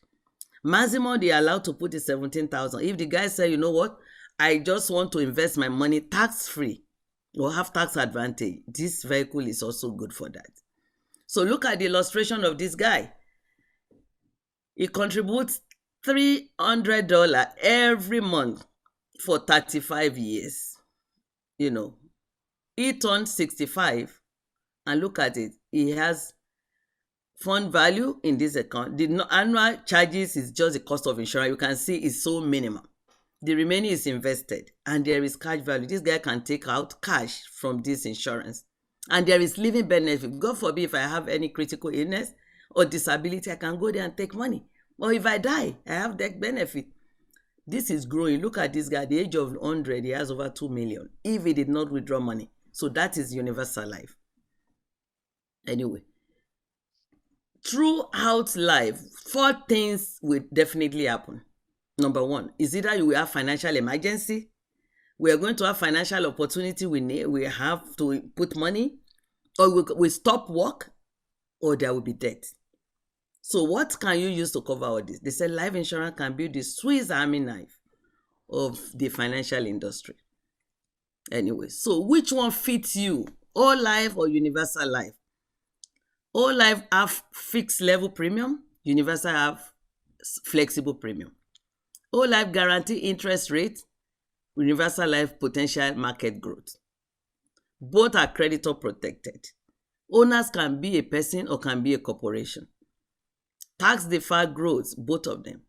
Maximum they are allowed to put is 17,000. If the guy said, you know what, I just want to invest my money tax-free or have tax advantage, this vehicle is also good for that. So look at the illustration of this guy. He contributes $300 every month for 35 years. You know, he turned 65 and look at it. He has fund value in this account. The annual charges is just the cost of insurance. You can see it's so minimal. The remaining is invested and there is cash value. This guy can take out cash from this insurance. And there is living benefit. God forbid if I have any critical illness or disability, I can go there and take money. Or if I die, I have that benefit. This is growing. Look at this guy. At the age of 100, he has over 2 million if he did not withdraw money. So that is universal life. Anyway. Throughout life, 4 things will definitely happen. Number 1 is either you will have financial emergency, we are going to have financial opportunity we have to put money, or we stop work, or there will be debt. So what can you use to cover all this? They said life insurance can be the Swiss Army knife of the financial industry. Anyway, so which one fits you? Whole life or universal life? Whole life have fixed level premium Universal have flexible premium. Whole life guarantee interest rate, Universal Life potential market growth. Both are creditor protected. Owners can be a person or can be a corporation. Tax deferred growth, both of them.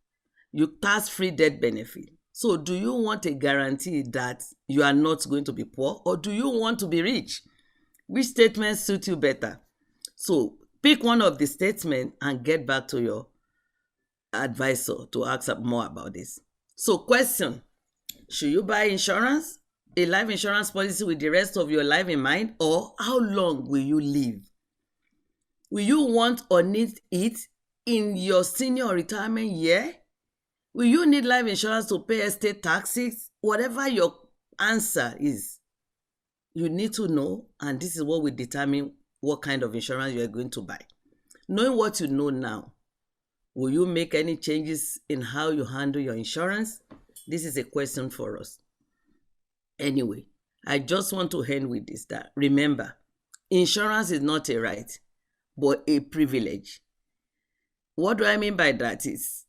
You tax-free death benefit. So do you want a guarantee that you are not going to be poor, or do you want to be rich? Which statement suits you better? So pick one of the statements and get back to your advisor to ask more about this. So question, should you buy insurance? A life insurance policy with the rest of your life in mind, or how long will you live? Will you want or need it in your senior retirement year? Will you need life insurance to pay estate taxes? Whatever your answer is, you need to know, and this is what will determine what kind of insurance you are going to buy. Knowing what you know now, will you make any changes in how you handle your insurance? This is a question for us. Anyway, I just want to end with this, that remember, insurance is not a right, but a privilege. What do I mean by that is,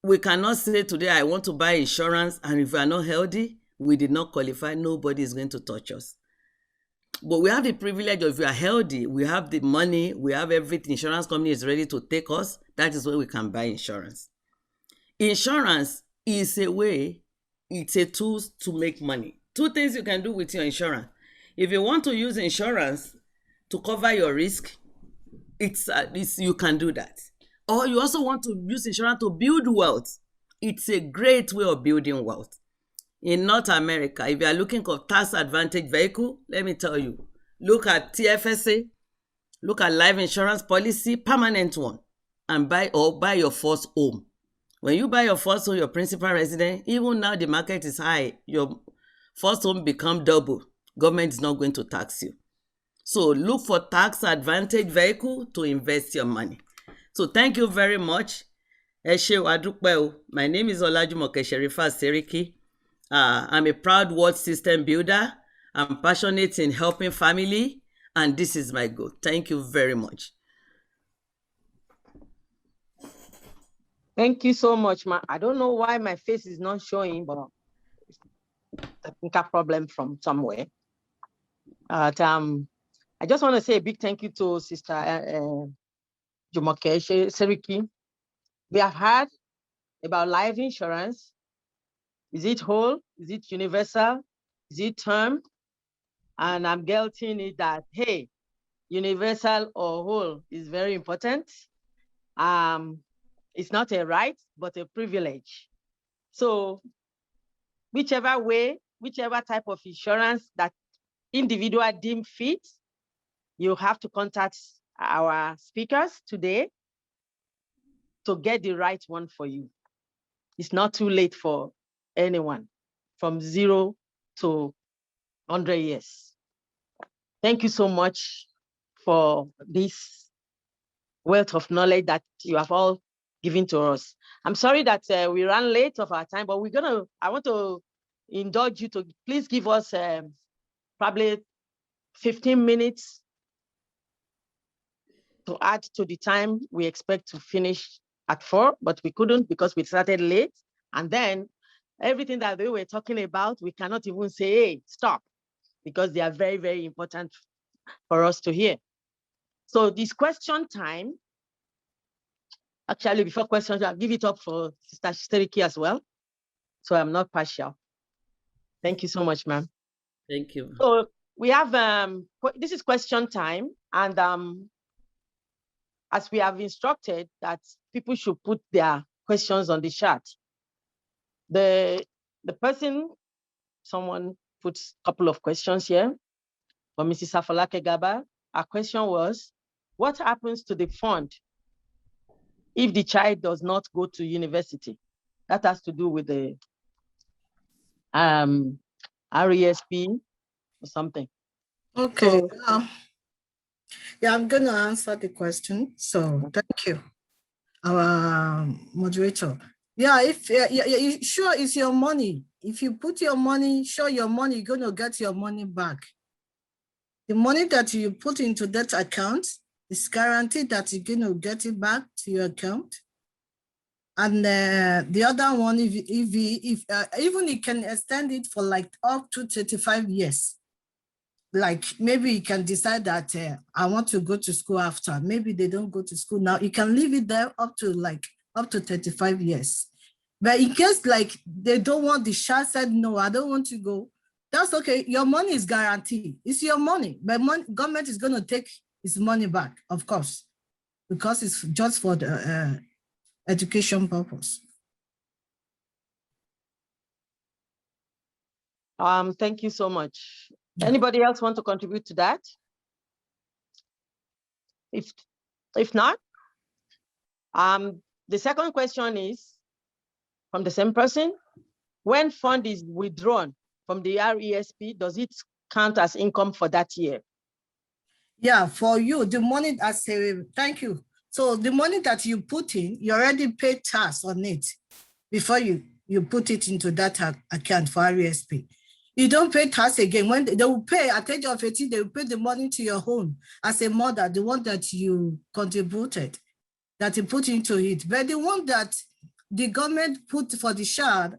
we cannot say today, I want to buy insurance, and if we are not healthy, we did not qualify, nobody is going to touch us. But we have the privilege of, if we are healthy, we have the money, we have everything, insurance company is ready to take us, that is where we can buy insurance. Insurance is a way, it's a tool to make money. Two things you can do with your insurance. If you want to use insurance to cover your risk, you can do that. Or you also want to use insurance to build wealth. It's a great way of building wealth. In North America, if you are looking for tax advantage vehicle, let me tell you, look at TFSA, look at life insurance policy, permanent one, and buy your first home. When you buy your first home, your principal residence, even now the market is high, your first home become double. Government is not going to tax you. So look for tax advantage vehicle to invest your money. So thank you very much. My name is Olajumoke Sherifat Seriki. I'm a proud world system builder. I'm passionate in helping family, and this is my goal. Thank you very much. Thank you so much, ma. I don't know why my face is not showing, but I think a problem from somewhere. I just want to say a big thank you to Sister Jumoke Seriki. We have heard about life insurance. Is it whole? Is it universal? Is it term? And I'm getting it that, hey, universal or whole is very important. It's not a right, but a privilege. So whichever way, whichever type of insurance that individual deem fit, you have to contact our speakers today to get the right one for you. It's not too late for anyone from 0 to 100 years. Thank you so much for this wealth of knowledge that you have all given to us. I'm sorry that we ran late of our time, but I want to indulge you to please give us probably 15 minutes to add to the time we expect to finish at 4, but we couldn't because we started late. And then everything that they were talking about, we cannot even say, hey, stop, because they are very, very important for us to hear. So this question time, actually before questions, I'll give it up for Sister Seriki as well. So I'm not partial. Thank you so much, ma'am. Thank you. So we have, this is question time. And as we have instructed that people should put their questions on the chat. The person, someone puts a couple of questions here for Mrs. Afolake Gaba. Our question was, what happens to the fund if the child does not go to university? That has to do with the RESP or something. Okay. So, yeah, I'm going to answer the question. So thank you, our moderator. Yeah, if sure it's your money. If you put your money, sure your money, you're going to get your money back. The money that you put into that account It's guaranteed that you're going to get it back to your account. And the other one, if even you can extend it for like up to 35 years. Like maybe you can decide that I want to go to school after. Maybe they don't go to school now. You can leave it there up to 35 years. But in case like they don't want, the child said, no, I don't want to go. That's okay. Your money is guaranteed. It's your money, but government is going to take its money back, of course, because it's just for the education purpose. Thank you so much. Anybody else want to contribute to that? If not, the second question is from the same person. When fund is withdrawn from the RESP, does it count as income for that year? Yeah, for you, the money as a, thank you. So the money that you put in, you already paid tax on it before you put it into that account for RESP. You don't pay tax again. When they will pay at the age of 18, they will pay the money to your home as a mother, the one that you contributed, that you put into it. But the one that the government put for the child,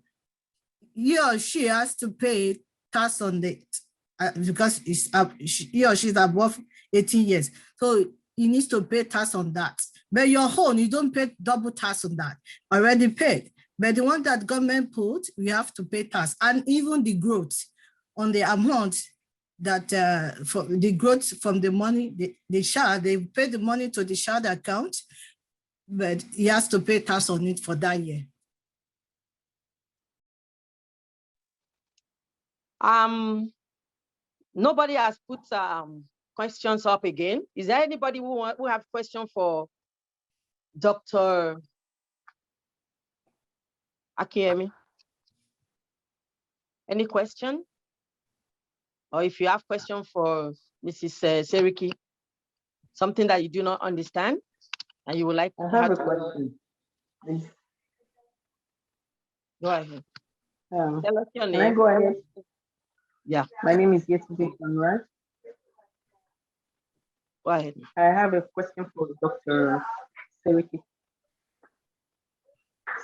he or she has to pay tax on it because he or she is above 18 years. So he needs to pay tax on that. But your own, you don't pay double tax on that, already paid. But the one that government put, we have to pay tax, and even the growth on the amount that for the growth from the money, the child, they pay the money to the child account, but he has to pay tax on it for that year. Nobody has put questions up again. Is there anybody who have question for Dr. Akinyemi? Any question? Or if you have question for Mrs. Seriki, something that you do not understand and you would like to have a question, please. Go ahead. Tell us your name. Can I go ahead? Yeah. My name is Yetunde Conrad. Go ahead. I have a question for Dr. Seriki.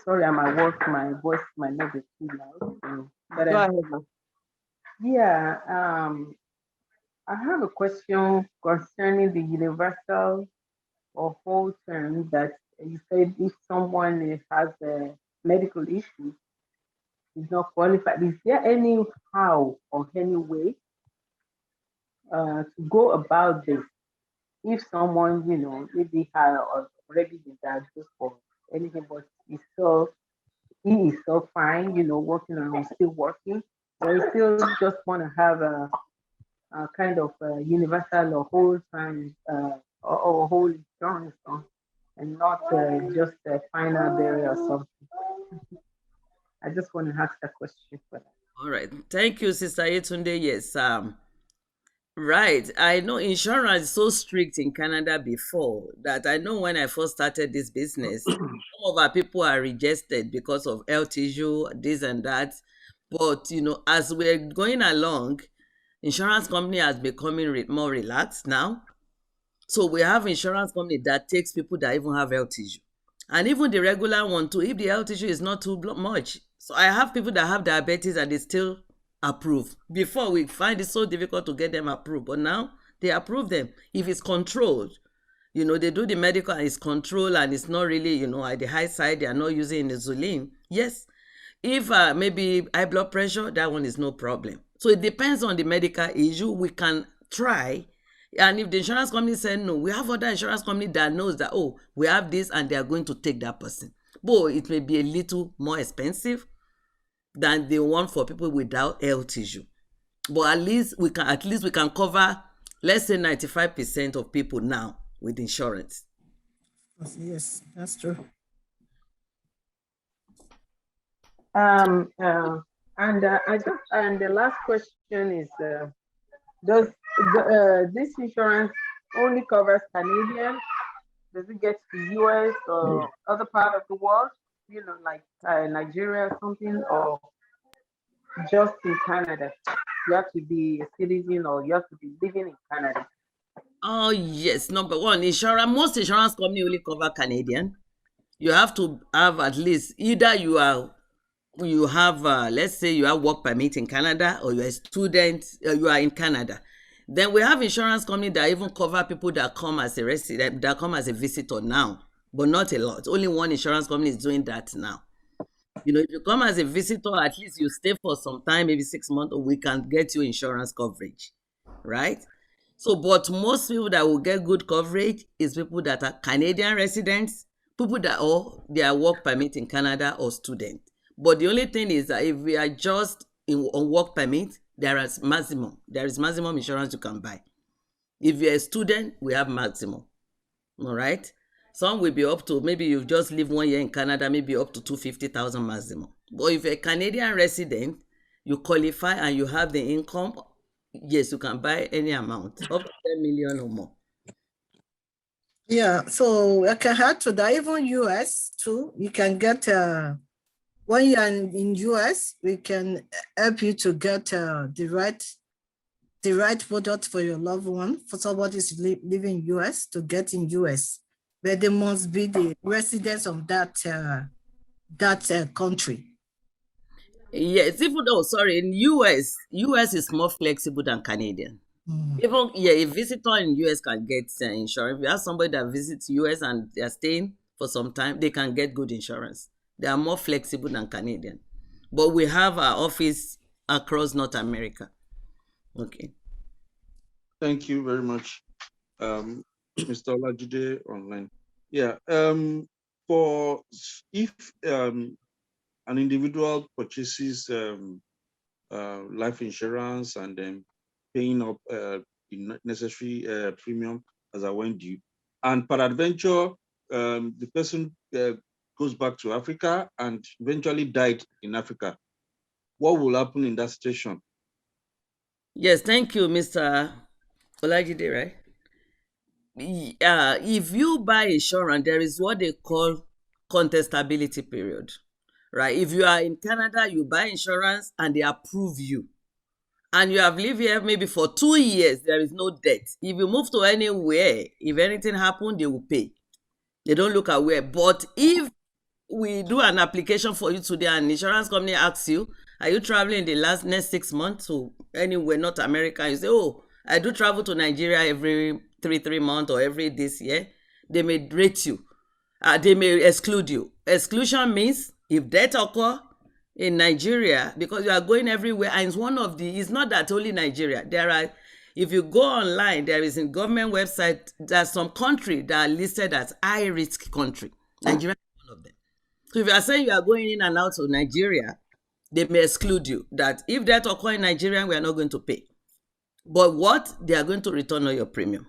Sorry, I'm at work. My voice might not be too loud. But go ahead. Yeah, I have a question concerning the universal or whole term that you said if someone has a medical issue, is not qualified. Is there any how or any way to go about this? If someone, maybe had already been diagnosed for anything, but he is so fine, working on, still working, but he still just want to have a kind of a universal or whole time or whole insurance and not just a final barrier or something. I just want to ask that question for that. All right. Thank you, Sister Yetunde. Yes. Right. I know insurance is so strict in Canada before that I know when I first started this business, some of our people are rejected because of health issue, this and that. But, as we're going along, insurance company has becoming more relaxed now. So we have insurance company that takes people that even have health issue. And even the regular one too, if the health issue is not too much. So I have people that have diabetes and they still approve. Before, we find it so difficult to get them approved, but now they approve them. If it's controlled, they do the medical and it's controlled and it's not really, at the high side, they are not using insulin. Yes. If maybe high blood pressure, that one is no problem. So it depends on the medical issue. We can try. And if the insurance company said no, we have other insurance company that knows that, oh, we have this and they are going to take that person. But it may be a little more expensive than the one for people without health issue. But at least we can cover, let's say 95% of people now with insurance. Yes, that's true. And the last question is, does this insurance only covers Canadian? Does it get to US or other part of the world? Like Nigeria or something, or just in Canada? You have to be a citizen or you have to be living in Canada. Oh, yes. Number one, insurance. Most insurance company only cover Canadian. You have to have at least either you have, let's say you have work permit in Canada, or you're a student, you are in Canada. Then we have insurance company that even cover people that come as a resident, that come as a visitor now, but not a lot. Only one insurance company is doing that now. You know, if you come as a visitor, at least you stay for some time, maybe 6 months, or we can get you insurance coverage, right? So, but most people that will get good coverage is people that are Canadian residents, people that or their work permit in Canada, or student. But the only thing is that if we are just on work permit, there is maximum insurance you can buy. If you're a student, we have maximum. All right. Some will be up to, maybe you've just lived 1 year in Canada, maybe up to 250,000 maximum. But if you're a Canadian resident, you qualify and you have the income, yes, you can buy any amount, up to 10 million or more. Yeah, so I can add to that, even US too, you can get, when you're in US, we can help you to get the right product for your loved one, for somebody who's living in US to get in US. But they must be the residents of that country. Yes, even though, sorry, in US is more flexible than Canadian. Even, a visitor in US can get insurance. If you have somebody that visits US and they're staying for some time, they can get good insurance. They are more flexible than Canadian. But we have our office across North America. Okay. Thank you very much, Mr. Olajide online. Yeah. For if an individual purchases life insurance and then paying up the necessary premium as I went due, and peradventure the person goes back to Africa and eventually died in Africa, what will happen in that situation? Yes, thank you, Mr. Olajide, right? If you buy insurance, there is what they call contestability period, right? If you are in Canada, you buy insurance and they approve you, and you have lived here maybe for 2 years, there is no debt. If you move to anywhere, if anything happens, they will pay. They don't look at where. But if we do an application for you today and insurance company asks you, are you traveling in the next 6 months to anywhere, not America? You say, oh, I do travel to Nigeria every 3 months or every this year. They may rate you. They may exclude you. Exclusion means if death occur in Nigeria, because you are going everywhere, and it's not that only Nigeria. There are, if you go online, there is a government website, there's some country that are listed as high risk country. Nigeria is one of them. So if you are saying you are going in and out of Nigeria, they may exclude you. That if that occur in Nigeria, we are not going to pay. But what? They are going to return all your premium.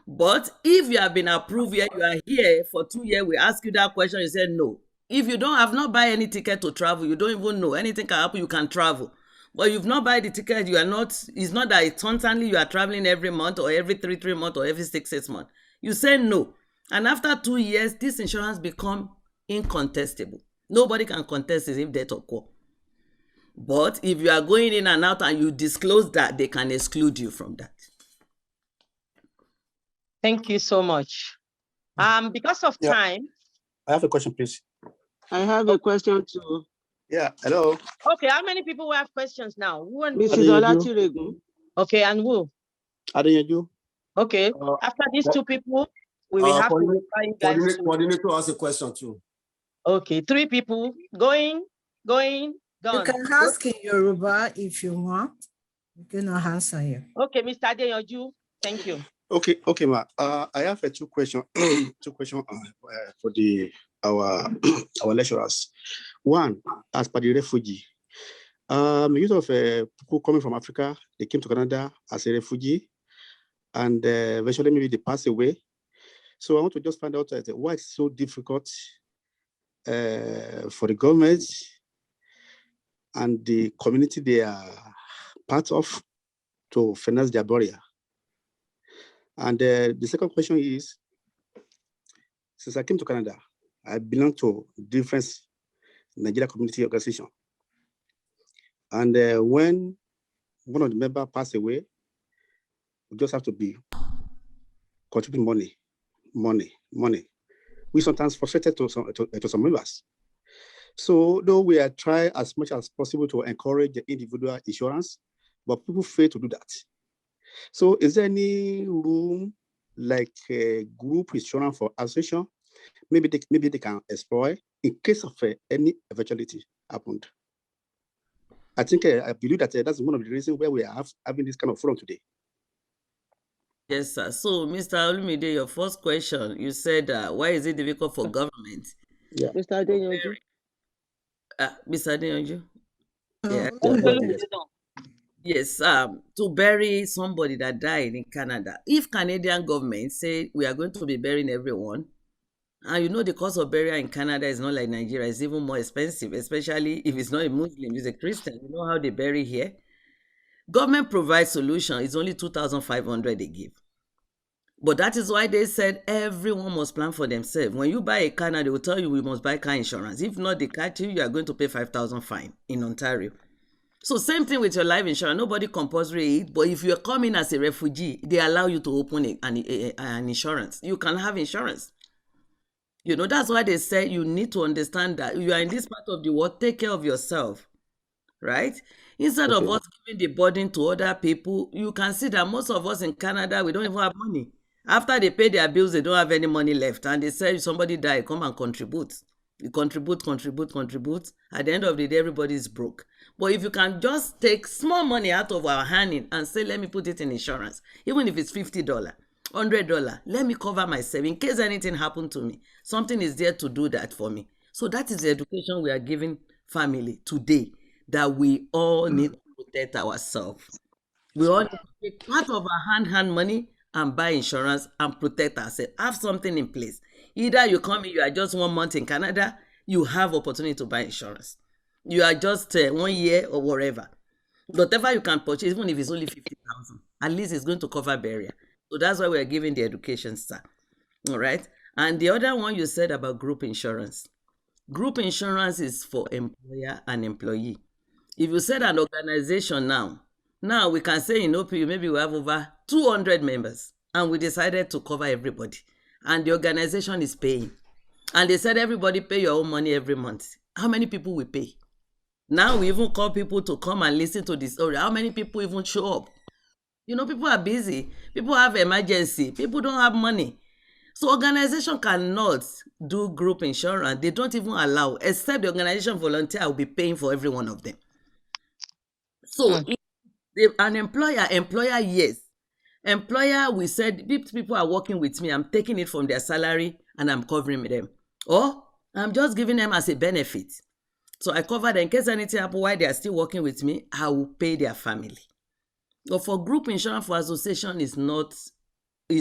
But if you have been approved here, you are here for 2 years, we ask you that question, you say no. If you have not buy any ticket to travel, you don't even know. Anything can happen, you can travel. But you've not buy the ticket, it's not that it's constantly you are traveling every month or every 3 months or every 6 months. You say no. And after 2 years, this insurance become incontestable. Nobody can contest it if death occur. But if you are going in and out and you disclose that, they can exclude you from that. Thank you so much. Because of time. I have a question, please. I have a question too. Yeah, hello. Okay, how many people will have questions now? Mrs. Olachiregun. Okay, and who? Adeyanju. Okay, after these 2 people, we will have to reply you guys. Coordinator has a question too. Okay, 3 people. Going, gone. You can ask in Yoruba if you want. You cannot answer you. Okay, Mr. Adeyanju, thank you. Okay, ma. I have 2 questions. 2 questions for our lecturers. One, as per the refugee, use of people coming from Africa, they came to Canada as a refugee, and eventually maybe they pass away. So I want to just find out why it's so difficult for the government and the community they are part of to finance their burial. And the second question is, since I came to Canada, I belong to different Nigeria community organization. And when one of the members passed away, we just have to be contribute money, we sometimes frustrated to some members. So though we are trying as much as possible to encourage the individual insurance, but people fail to do that. So is there any room like a group insurance for association? Maybe they can explore in case of any eventuality happened. I think I believe that that's one of the reasons where we are having this kind of forum today. Yes, sir. So, Mr. Olumide, your first question, you said, why is it difficult for government? Yeah. Mr. Adeyanju. Mr. Adeyanju? Yeah. Yes, to bury somebody that died in Canada. If Canadian government say we are going to be burying everyone, and you know the cost of burial in Canada is not like Nigeria, it's even more expensive, especially if it's not a Muslim, it's a Christian. You know how they bury here? Government provides solution, it's only 2,500 they give. But that is why they said everyone must plan for themselves. When you buy a car now, they will tell you we must buy car insurance. If not, they catch you, you are going to pay 5,000 fine in Ontario. So same thing with your life insurance. Nobody compulsory it, but if you're coming as a refugee, they allow you to open an insurance. You can have insurance. You know, that's why they say you need to understand that you are in this part of the world, take care of yourself, right? Instead of us giving the burden to other people, you can see that most of us in Canada, we don't even have money. After they pay their bills, they don't have any money left. And they say, if somebody died, come and contribute. You contribute. At the end of the day, everybody is broke. But if you can just take small money out of our hand and say, let me put it in insurance, even if it's $50, $100, let me cover myself in case anything happened to me. Something is there to do that for me. So that is the education we are giving family today, that we all need to protect ourselves. We all need to take part of our hand money and buy insurance and protect ourselves. Have something in place. Either you come in, you are just 1 month in Canada, you have opportunity to buy insurance. You are just 1 year or whatever. Whatever you can purchase, even if it's only 50,000, at least it's going to cover burial. So that's why we are giving the education, sir. All right. And the other one you said about group insurance. Group insurance is for employer and employee. If you said an organization now we can say in OPU, maybe we have over 200 members and we decided to cover everybody. And the organization is paying. And they said everybody pay your own money every month. How many people will pay? Now we even call people to come and listen to this story. How many people even show up? You know, people are busy. People have emergency. People don't have money. So organization cannot do group insurance. They don't even allow, except the organization volunteer will be paying for every one of them. So if an employer, yes. Employer, we said, people are working with me. I'm taking it from their salary and I'm covering them. Or I'm just giving them as a benefit. So I cover them in case anything happens while they are still working with me, I will pay their family. But for group insurance for association is not I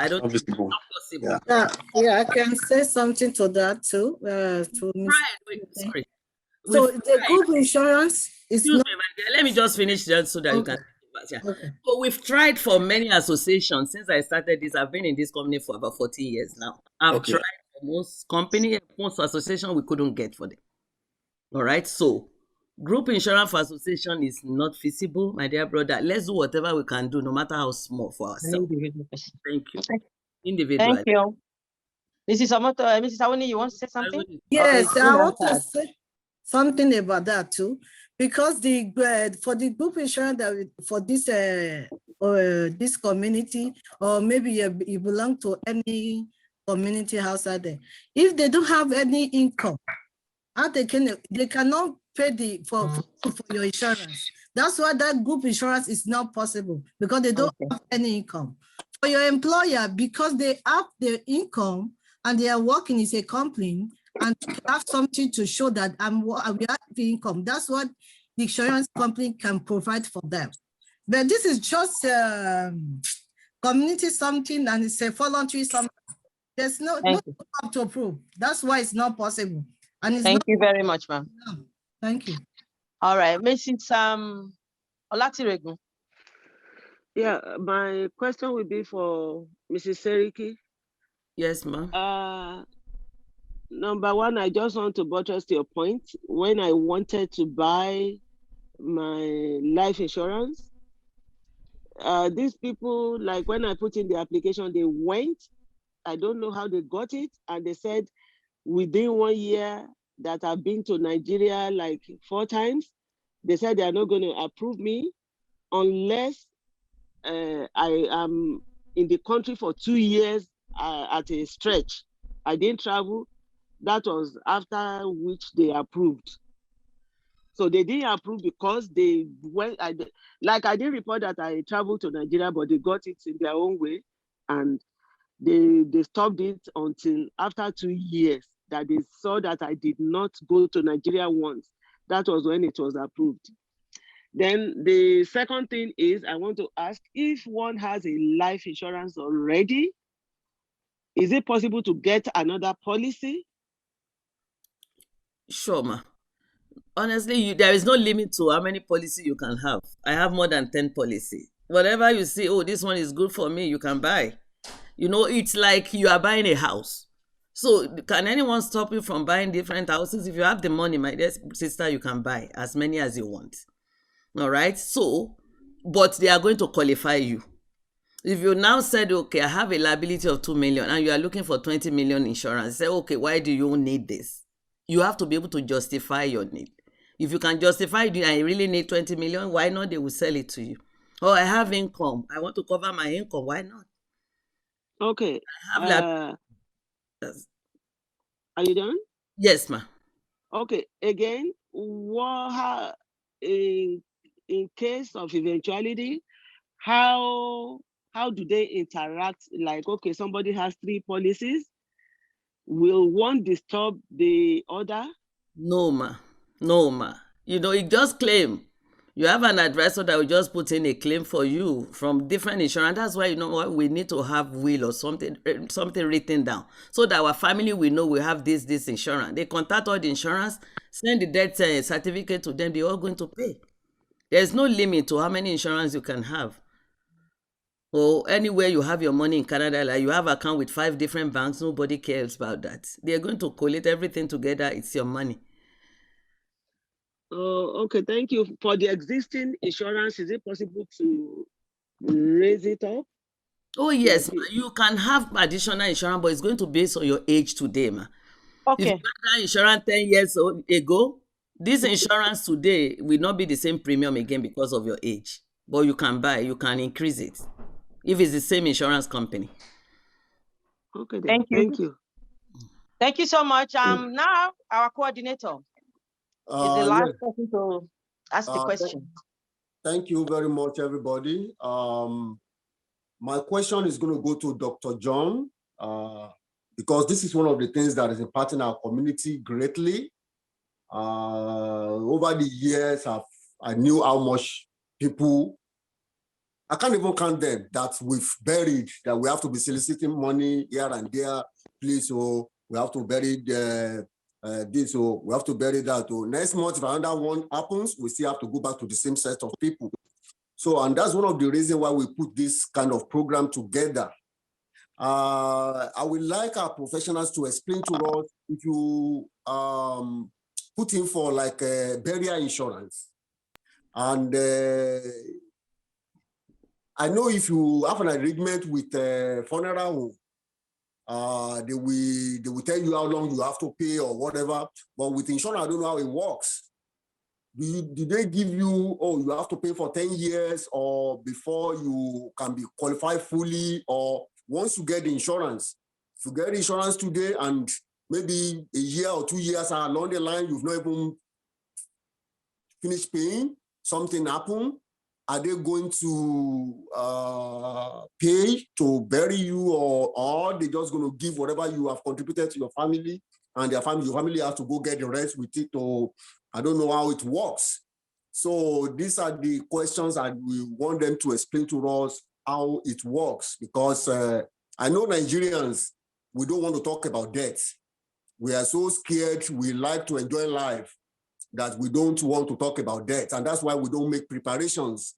don't think it's not possible. Yeah, I can say something to that too. Sorry. So the group insurance is Excuse me, my dear. Let me just finish that so that you can. Yeah. Okay. So we've tried for many associations since I started this. I've been in this company for about 14 years now. I've tried for most company, most association we couldn't get for them. All right. So group insurance for association is not feasible, my dear brother. Let's do whatever we can do, no matter how small, for ourselves. Thank you. Individual. Thank you. Mrs. Omoto, Mrs. Awuni, you want to say something? Yes, I want to say something about that too, because for the group insurance that for this community, or maybe you belong to any community outside there, if they don't have any income, how they cannot pay for your insurance. That's why that group insurance is not possible, because they don't have any income. For your employer, because they have their income and they are working in a company, and have something to show that we have the income. That's what the insurance company can provide for them. But this is just community something, and it's a voluntary something. There's no up to approve. That's why it's not possible. And it's Thank you very much, ma'am. No. Thank you. All right, Mrs. Olatiregun. Yeah, my question will be for Mrs. Seriki. Yes, ma'am. Number one, I just want to buttress your point. When I wanted to buy my life insurance, these people, like when I put in the application, they went. I don't know how they got it. And they said within 1 year that I've been to Nigeria like 4 times, they said they are not going to approve me unless I am in the country for 2 years at a stretch. I didn't travel. That was after which they approved. So they didn't approve because they went, I didn't report that I traveled to Nigeria, but they got it in their own way. And they stopped it until after 2 years that they saw that I did not go to Nigeria once. That was when it was approved. Then the second thing is, I want to ask if one has a life insurance already, is it possible to get another policy? Sure, ma. Honestly, there is no limit to how many policies you can have. I have more than 10 policies. Whatever you see, oh, this one is good for me, you can buy. You know, it's like you are buying a house. So can anyone stop you from buying different houses? If you have the money, my dear sister, you can buy as many as you want. All right. So, but they are going to qualify you. If you now said, okay, I have a liability of 2 million and you are looking for 20 million insurance, say, okay, why do you need this? You have to be able to justify your need. If you can justify it, I really need 20 million, why not? They will sell it to you. Oh, I have income. I want to cover my income. Why not? Okay. I have Are you done? Yes, ma. Okay. Again, in case of eventuality, how do they interact? Like, okay, somebody has 3 policies. Will one disturb the other? No, ma. No, ma. You know, you just claim. You have an advisor that will just put in a claim for you from different insurance. That's why, you know what, we need to have will or something written down so that our family will know we have this insurance. They contact all the insurance, send the death certificate to them. They're all going to pay. There's no limit to how many insurance you can have. Or anywhere you have your money in Canada, like you have an account with 5 different banks, nobody cares about that. They're going to collate everything together. It's your money. Oh, okay, thank you. For the existing insurance, is it possible to raise it up? Oh, yes, ma. You can have additional insurance, but it's going to be based on your age today, ma. Okay. If you had that insurance 10 years ago, this insurance today will not be the same premium again because of your age. But you can buy, you can increase it if it's the same insurance company. Okay, then. Thank you. Thank you. Thank you so much. Now our coordinator is the last person to ask the question. Thank you very much, everybody. My question is going to go to Dr. John, because this is one of the things that is impacting our community greatly. Over the years, I knew how much people, I can't even count them, that we've buried, that we have to be soliciting money here and there. Please, oh, we have to bury this, or we have to bury that. Or next month, if another one happens, we still have to go back to the same set of people. So, and that's one of the reasons why we put this kind of program together. I would like our professionals to explain to us if you put in for like a burial insurance. And I know if you have an agreement with a funeral home, they will tell you how long you have to pay or whatever. But with insurance, I don't know how it works. Do they give you, oh, you have to pay for 10 years or before you can be qualified fully, or once you get the insurance? If you get insurance today and maybe a year or 2 years along the line, you've not even finished paying, something happened, are they going to pay to bury you, or they just going to give whatever you have contributed to your family, and your family has to go get the rest with it, or I don't know how it works. So these are the questions that we want them to explain to us how it works, because I know Nigerians, we don't want to talk about death. We are so scared, we like to enjoy life, that we don't want to talk about death, and that's why we don't make preparations.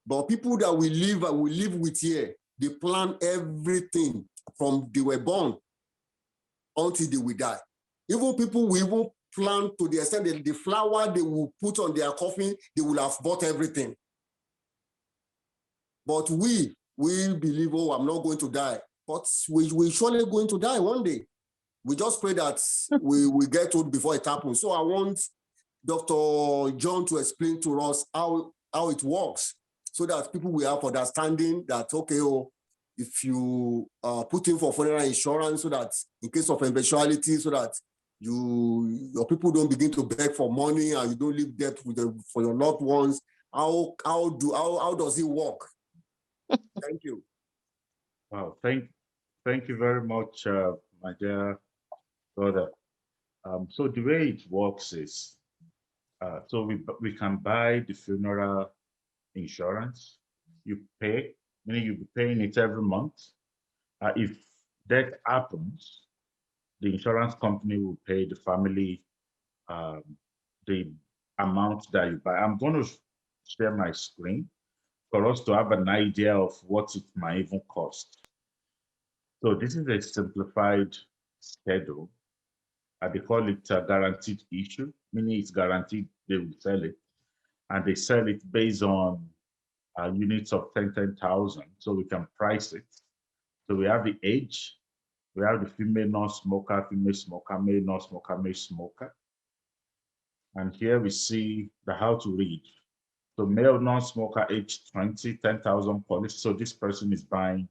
But people that we live with here, they plan everything from they were born until they will die. Even people will even plan to the extent that the flower they will put on their coffin, they will have bought everything. But we believe, oh, I'm not going to die. But we surely going to die one day. We just pray that we get told before it happens. So I want Dr. John to explain to us how it works, so that people will have understanding that, okay, oh, if you put in for funeral insurance, so that in case of eventuality, so that your people don't begin to beg for money and you don't leave debt for your loved ones. How does it work? Thank you. Wow, thank you very much, my dear brother. So the way it works is, so we can buy the funeral insurance. You pay, meaning you'll be paying it every month. If death happens, the insurance company will pay the family the amount that you buy. I'm going to share my screen for us to have an idea of what it might even cost. So this is a simplified schedule. They call it a guaranteed issue, meaning it's guaranteed they will sell it. And they sell it based on units of 10,000, so we can price it. So we have the age, we have the female non-smoker, female smoker, male non-smoker, male smoker. And here we see the how to read. So male non-smoker age 20, 10,000 policy. So this person is buying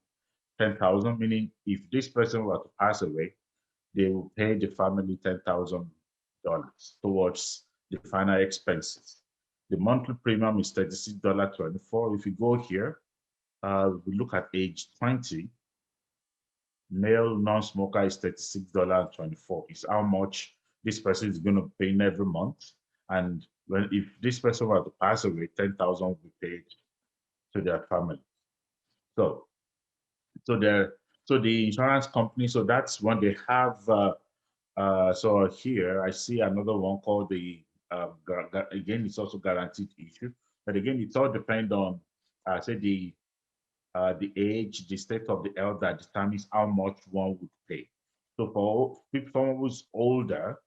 10,000, meaning if this person were to pass away, they will pay the family $10,000 towards the final expenses. The monthly premium is $36.24. If you go here, we look at age 20, male non-smoker is $36.24. It's how much this person is going to pay every month. And if this person were to pass away, 10,000 will be paid to their family. So the insurance company, so that's when they have, so here I see another one called the, again, it's also guaranteed issue. But again, it's all depend on, say the age, the state of the health that determines how much one would pay. So for someone who's older,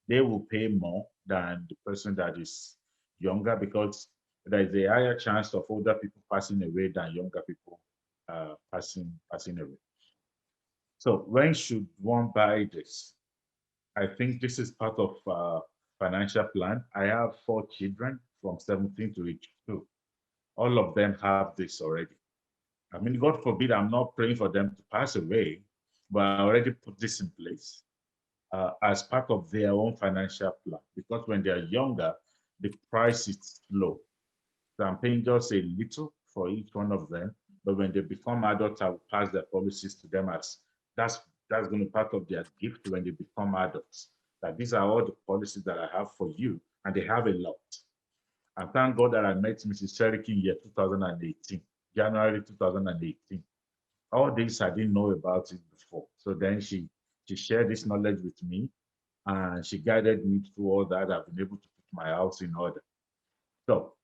they will pay more than the person that is younger, because there is a higher chance of older people passing away than younger people passing away. So when should one buy this? I think this is part of financial plan. I have 4 children from 17 to 82. All of them have this already. I mean, God forbid, I'm not praying for them to pass away, but I already put this in place as part of their own financial plan, because when they're younger, the price is low. So I'm paying just a little for each one of them, but when they become adults, I will pass their policies to them as that's going to be part of their gift when they become adults. That these are all the policies that I have for you, and they have a lot. And thank God that I met Mrs. Cherokee in year 2018, January 2018. All this I didn't know about it before. So then she shared this knowledge with me, and she guided me through all that. I've been able to put my house in order. So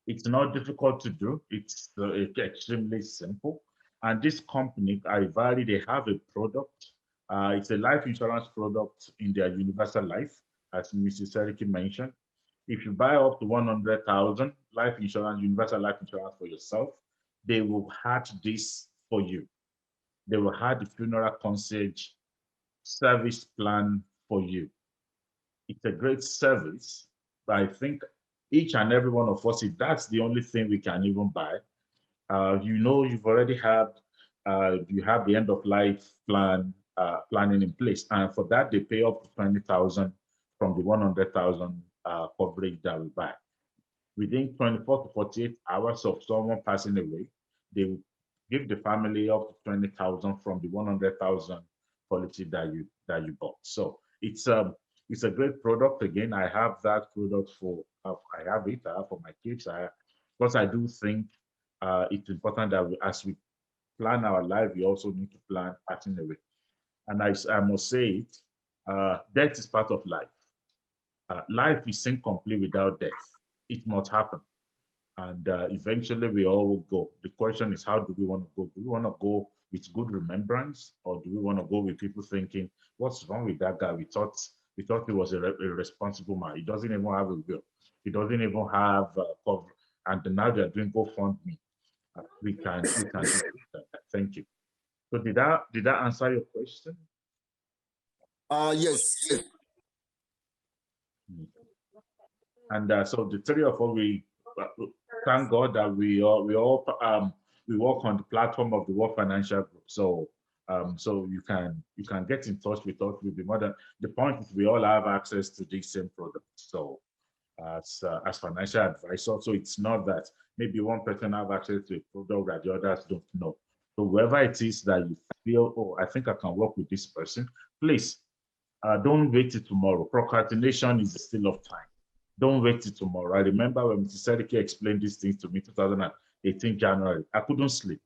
it's not difficult to do. It's extremely simple. And this company, ivari, they have a product. It's a life insurance product in their universal life, as Mrs. Cherokee mentioned. If you buy up to 100,000 life insurance, universal life insurance for yourself, they will have this for you. They will have the funeral concierge service plan for you. It's a great service, but I think each and every one of us, if that's the only thing we can even buy, you've already had, you have the end of life plan planning in place, and for that they pay up to 20,000 from the 100,000 coverage that we buy. Within 24 to 48 hours of someone passing away, they will give the family up to 20,000 from the 100,000 policy that you bought. So it's a great product. Again, I have that product for I have for my kids. Because I do think it's important that as we plan our life, we also need to plan passing away. And I must say it, death is part of life. Life is incomplete without death. It must happen. And eventually we all will go. The question is, how do we want to go? Do we want to go with good remembrance, or do we want to go with people thinking, what's wrong with that guy? We thought he was a responsible man. He doesn't even have a will. He doesn't even have cover. And now they're doing GoFundMe. we can do that. Thank you. So did that answer your question? Yes. And so the three of us, we thank God that we all work on the platform of the World Financial Group. So so you can get in touch with us. We'll be more than, the point is we all have access to these same products. So as financial advisors, so it's not that maybe one person have access to a product that the others don't know. So whoever it is that you feel, oh, I think I can work with this person, please don't wait till tomorrow. Procrastination is still of time. Don't wait till tomorrow. I remember when Mrs. Seriki explained these things to me 2018 January. I couldn't sleep.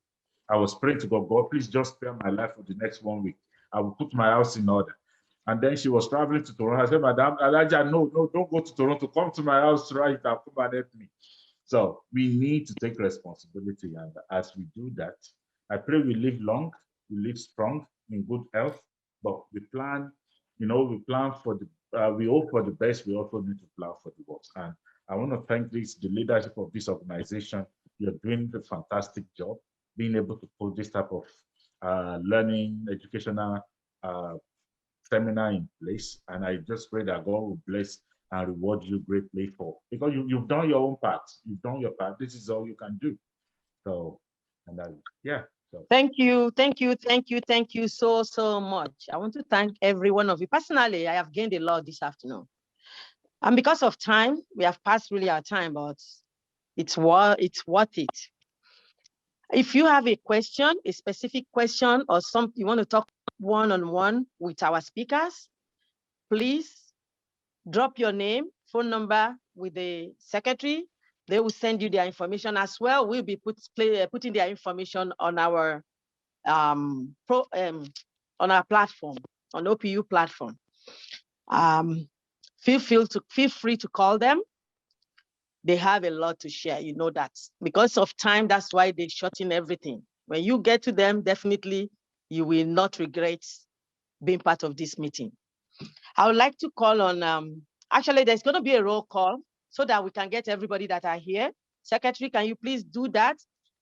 I was praying to God, God, please just spare my life for the next 1 week. I will put my house in order. And then she was traveling to Toronto. I said, Madam Elijah, no, don't go to Toronto. Come to my house right now. Come and help me. So we need to take responsibility. And as we do that, I pray we live long, we live strong, in good health, but we plan, we plan for the, we hope for the best. We also need to plan for the worst. And I want to thank the leadership of this organization. You're doing a fantastic job, being able to put this type of learning, educational seminar in place. And I just pray that God will bless and reward you greatly because you've done your own part. You've done your part. This is all you can do. So, and yeah. So. Thank you so much. I want to thank every one of you. Personally, I have gained a lot this afternoon. And because of time, we have passed really our time, but it's worth it. If you have a question, a specific question, or something you want to talk one-on-one with our speakers, please drop your name, phone number with the secretary. They will send you their information as well. We'll be putting their information on our on our platform, on OPU platform. Feel free to call them. They have a lot to share, you know that. Because of time, that's why they shorten everything. When you get to them, definitely you will not regret being part of this meeting. I would like to call on, actually there's gonna be a roll call so that we can get everybody that are here. Secretary, can you please do that?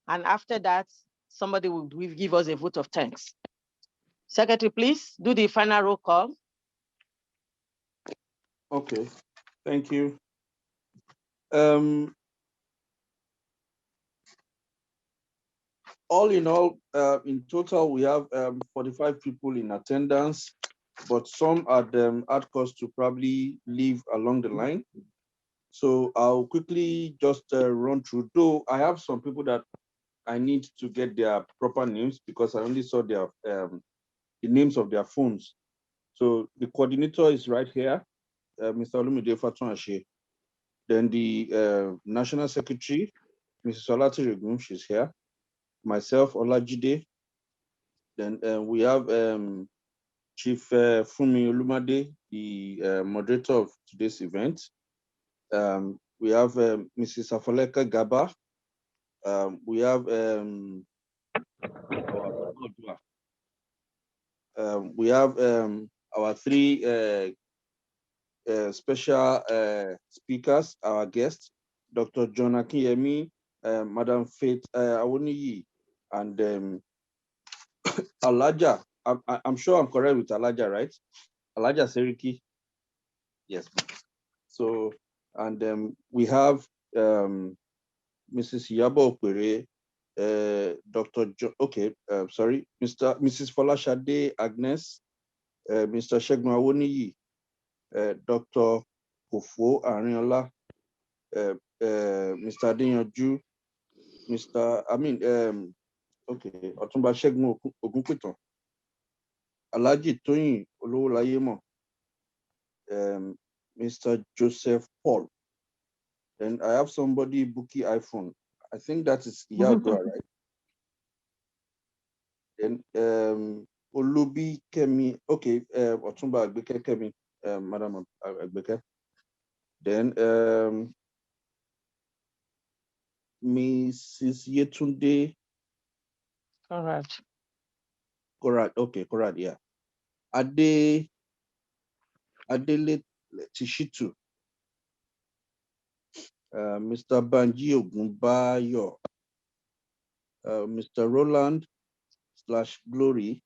And after that, somebody will give us a vote of thanks. Secretary, please do the final roll call. Okay, thank you. All in all, in total, we have 45 people in attendance, but some had cost to probably leave along the line. So I'll quickly just run through, though I have some people that I need to get their proper names because I only saw their the names of their phones. So the coordinator is right here, Mr. Olumide Fatunashi. Then the National Secretary, Mrs. Olati Regum, she's here. Myself, Olajide. Then we have Chief Fumi Olumade, the moderator of today's event. We have Mrs. Afoleka Gaba. We have we have our three special speakers, our guests, Dr. John Akinyemi, Madam Faith Awoniyi, and Alaja. I'm sure I'm correct with Alaja, right? Alaja Seriki. Yes. So, and we have Mrs. Yabo Okwere, Dr. Sorry, Mrs. Folashade Agnes, Mr. Shegun Awoniyi, Dr. Kofo Arinola, Mr. Adeyanju, Otumba Shegun Ogunpitan, Alhaji Toyin Olowolayemo, Mr. Joseph Paul. Then I have somebody, Buki iPhone. I think that is Yadra, right? Then Olubi Kemi, okay, Otumba Agbeke Kemi, Madam Agbeke. Then Mrs. Yetunde. Correct. Correct, okay, correct, yeah. Adele Tishitu. Mr. Banji Ogunbayo. Mr. Roland /Glory.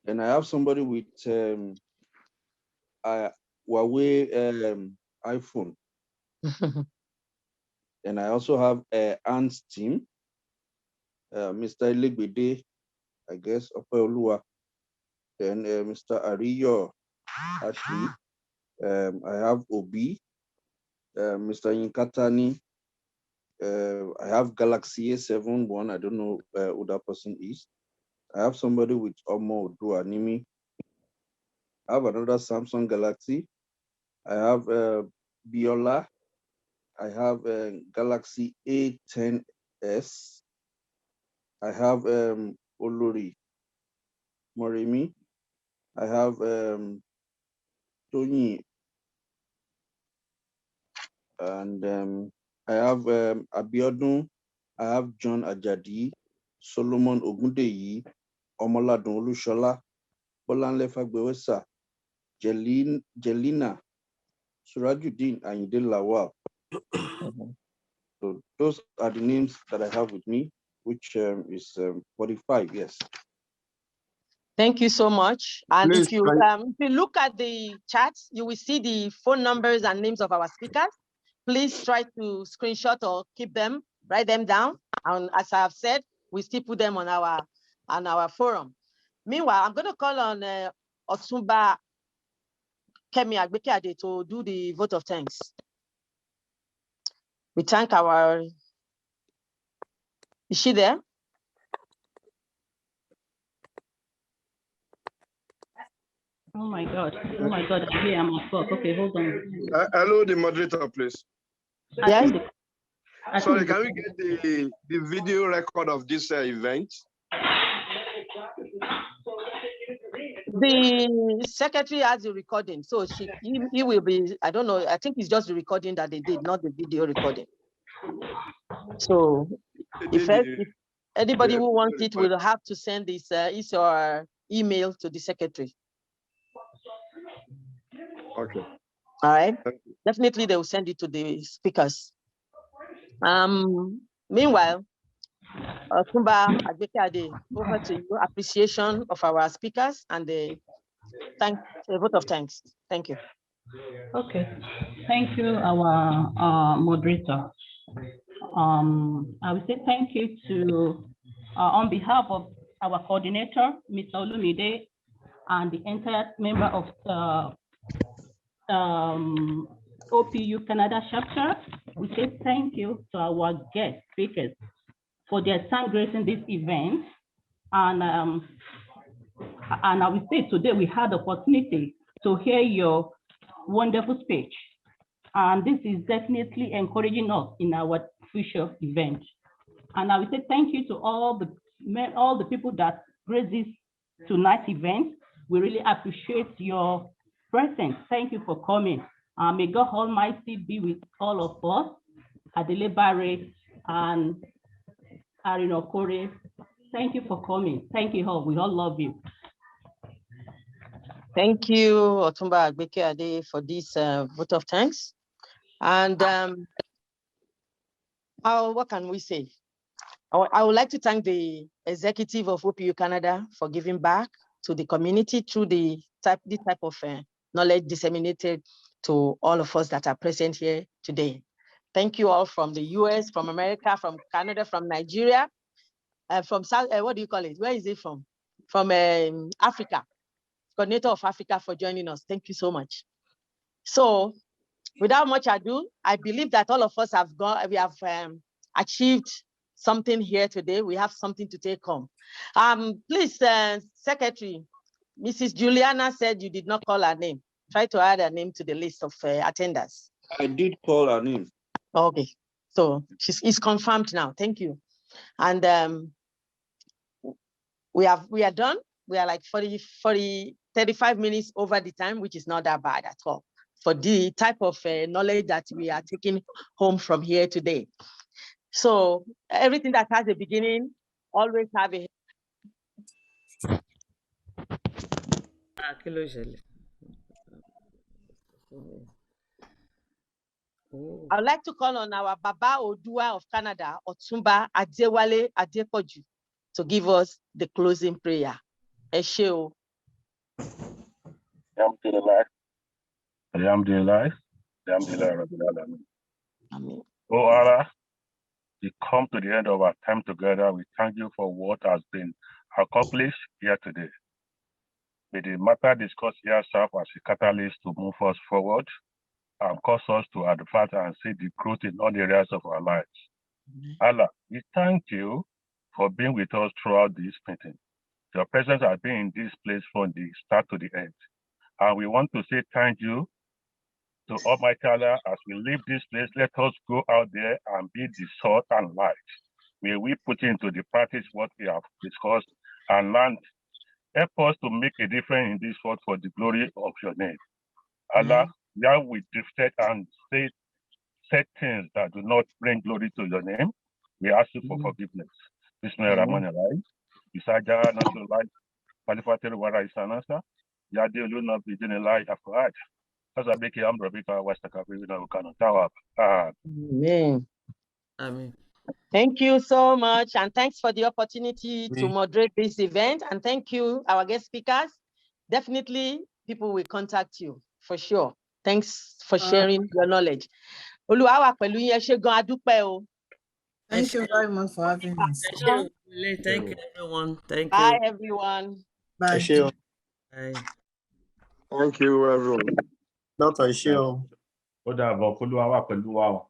And I have somebody with Huawei iPhone. And I also have Ant's team, Mr. Elegbede, I guess, Opeolua. Then Mr. Ariyo Ashley. I have Obi, Mr. Yinkatani. I have Galaxy A71. I don't know who that person is. I have somebody with Omo Oduanimi. I have another Samsung Galaxy. I have Biola. I have Galaxy A10s. I have Olori Morimi. I have Tony. And I have Abiodun. I have John Ajadi, Solomon Ogundeyi, Omoladun Olushola, Bolanle Fagbewesa, Jelina, Surajuddin Ayinde Lawal. So those are the names that I have with me, which is 45, yes. Thank you so much. And Please, if you look at the chat, you will see the phone numbers and names of our speakers. Please try to screenshot or keep them, write them down. And as I have said, we still put them on our forum. Meanwhile, I'm going to call on Otumba Kemi Agbekeade to do the vote of thanks. We thank our, is she there? Oh my God, here I'm at work. Okay, hold on. Hello, the moderator, please. Yes. Sorry, can we get the video record of this event? The secretary has the recording, so he will be, I don't know, I think it's just the recording that they did, not the video recording. So if anybody who wants it will have to send this his or email to the secretary. Okay. All right. Definitely they will send it to the speakers. Meanwhile, Otumba Agbekeade, over to you. Appreciation of our speakers and the vote of thanks. Thank you. Okay, thank you, our moderator. I would say thank you to, on behalf of our coordinator, Mr. Olumide, and the entire member of OPU Canada chapter. We say thank you to our guest speakers for their time gracing this event. And I would say today we had the opportunity to hear your wonderful speech. And this is definitely encouraging us in our future event. And I would say thank you to all the people that graced this tonight's event. We really appreciate your presence. Thank you for coming. May God Almighty be with all of us, Adele Barre and Arino Kore. Thank you for coming. Thank you all. We all love you. Thank you, Otumba Agbekeade, for this vote of thanks. And what can we say? I would like to thank the executive of OPU Canada for giving back to the community through this type of knowledge disseminated to all of us that are present here today. Thank you all from the US, from America, from Canada, from Nigeria, from South, what do you call it? Where is it from? From Africa, coordinator of Africa, for joining us. Thank you so much. So without much ado, I believe that all of us have achieved something here today. We have something to take home. Please, Secretary, Mrs. Juliana said you did not call her name. Try to add her name to the list of attenders. I did call her name. Okay, so it's confirmed now. Thank you. And we are done. We are like 35 minutes over the time, which is not that bad at all for the type of knowledge that we are taking home from here today. So everything that has a beginning always have a I would like to call on our Baba Odua of Canada, Otumba Adewale Adepoju, to give us the closing prayer. Esheo. Alhamdulillah. Alhamdulillah. Alhamdulillah. Amen. Oh Allah, we come to the end of our time together. We thank you for what has been accomplished here today. May the matter discussed here serve as a catalyst to move us forward and cause us to advance and see the growth in all areas of our lives. Allah, we thank you for being with us throughout this meeting. Your presence has been in this place from the start to the end. And we want to say thank you to Almighty Allah. As we leave this place, let us go out there and be the salt and light. May we put into the practice what we have discussed and learned. Help us to make a difference in this world for the glory of your name. Allah, where we drifted and said things that do not bring glory to your name, we ask you for forgiveness. Bismillahirrahmanirrahim. Isaja Nasulai, Palifatir Wara Isanasa, Yadi Luna Bidinilai Afraj. Azabeki Ambrabika Westakabina Ukano Tower. Amen. Amen. Thank you so much, and thanks for the opportunity to moderate this event. And thank you, our guest speakers. Definitely, people will contact you for sure. Thanks for sharing your knowledge. Oluwa pẹ̀lú yín, ẹ ṣé gan, a dúpẹ́ o. Thank you very much for having us. Thank you, everyone. Thank Bye, you. everyone. Bye. Bye. Thank you, everyone. Dr. Ishio. Ó dàbọ̀ kó ló wá pẹ̀lú wa o.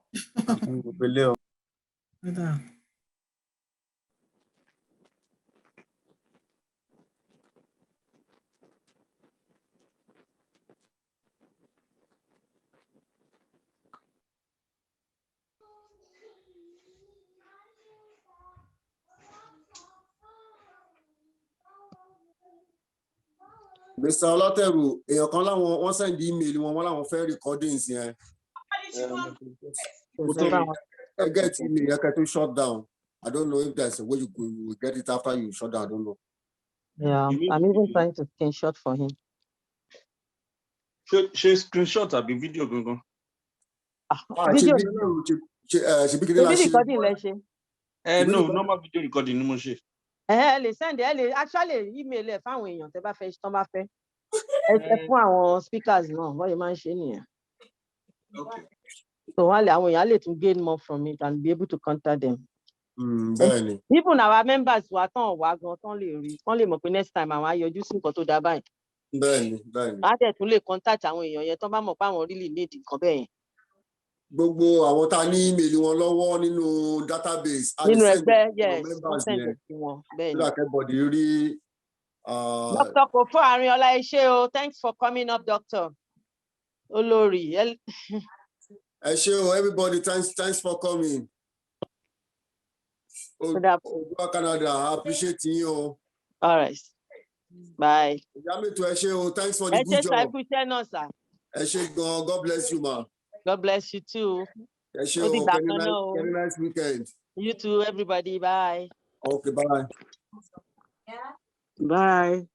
Mr. Olateru, èèyàn kan láwọn wọ́n send email wọ́n láwọn fẹ́ recordings yẹn. Get email yẹn kẹ́ tó shut down. I don't know if there's a way you could get it after you shut down. I don't know. Yeah, I'm even trying to screenshot for him. Ṣé screenshot àbí video gangan? Video recording lẹ ṣe. No, normal video recording ni mo ṣe. Lè send lè actually email ẹ fáwọn èèyàn tẹ́ bá fẹ́ tán bá fẹ́. Ẹ fún àwọn speakers náà, wọ́n yẹ máa ń ṣe nìyẹn. Okay. So àwọn èèyàn lè tún gain more from it and be able to contact them. Bẹ́ẹ̀ni. Even our members wa tán wá gan tán lè rí, tán lè mọ̀ pé next time àwọn á yọjú sí nǹkan tó dá báyìí. Bẹ́ẹ̀ni. Á dẹ̀ tún lè contact àwọn èèyàn yẹn tán bá mọ̀ pé àwọn really need nǹkan bẹ́ẹ̀ yẹn. Gbogbo àwọn tá a ní email wọn lọ́wọ́ nínú database. Nínú ẹgbẹ́, yes, wọ́n send it sí wọn. Bẹ́ẹ̀ni. So that everybody rí. Dr. Kofo Arinola, ẹ ṣé o. Thanks for coming up, Doctor. Olórí. Ẹ ṣé o, everybody, thanks for coming. Odua Canada, I appreciate you. All right. Bye. Yamitu, ẹ ṣé o, thanks for the good job. Ẹ ṣé gan, God bless you, ma. God bless you too. Ẹ ṣé o, very nice weekend. You too, everybody. Bye. Okay, bye. Bye.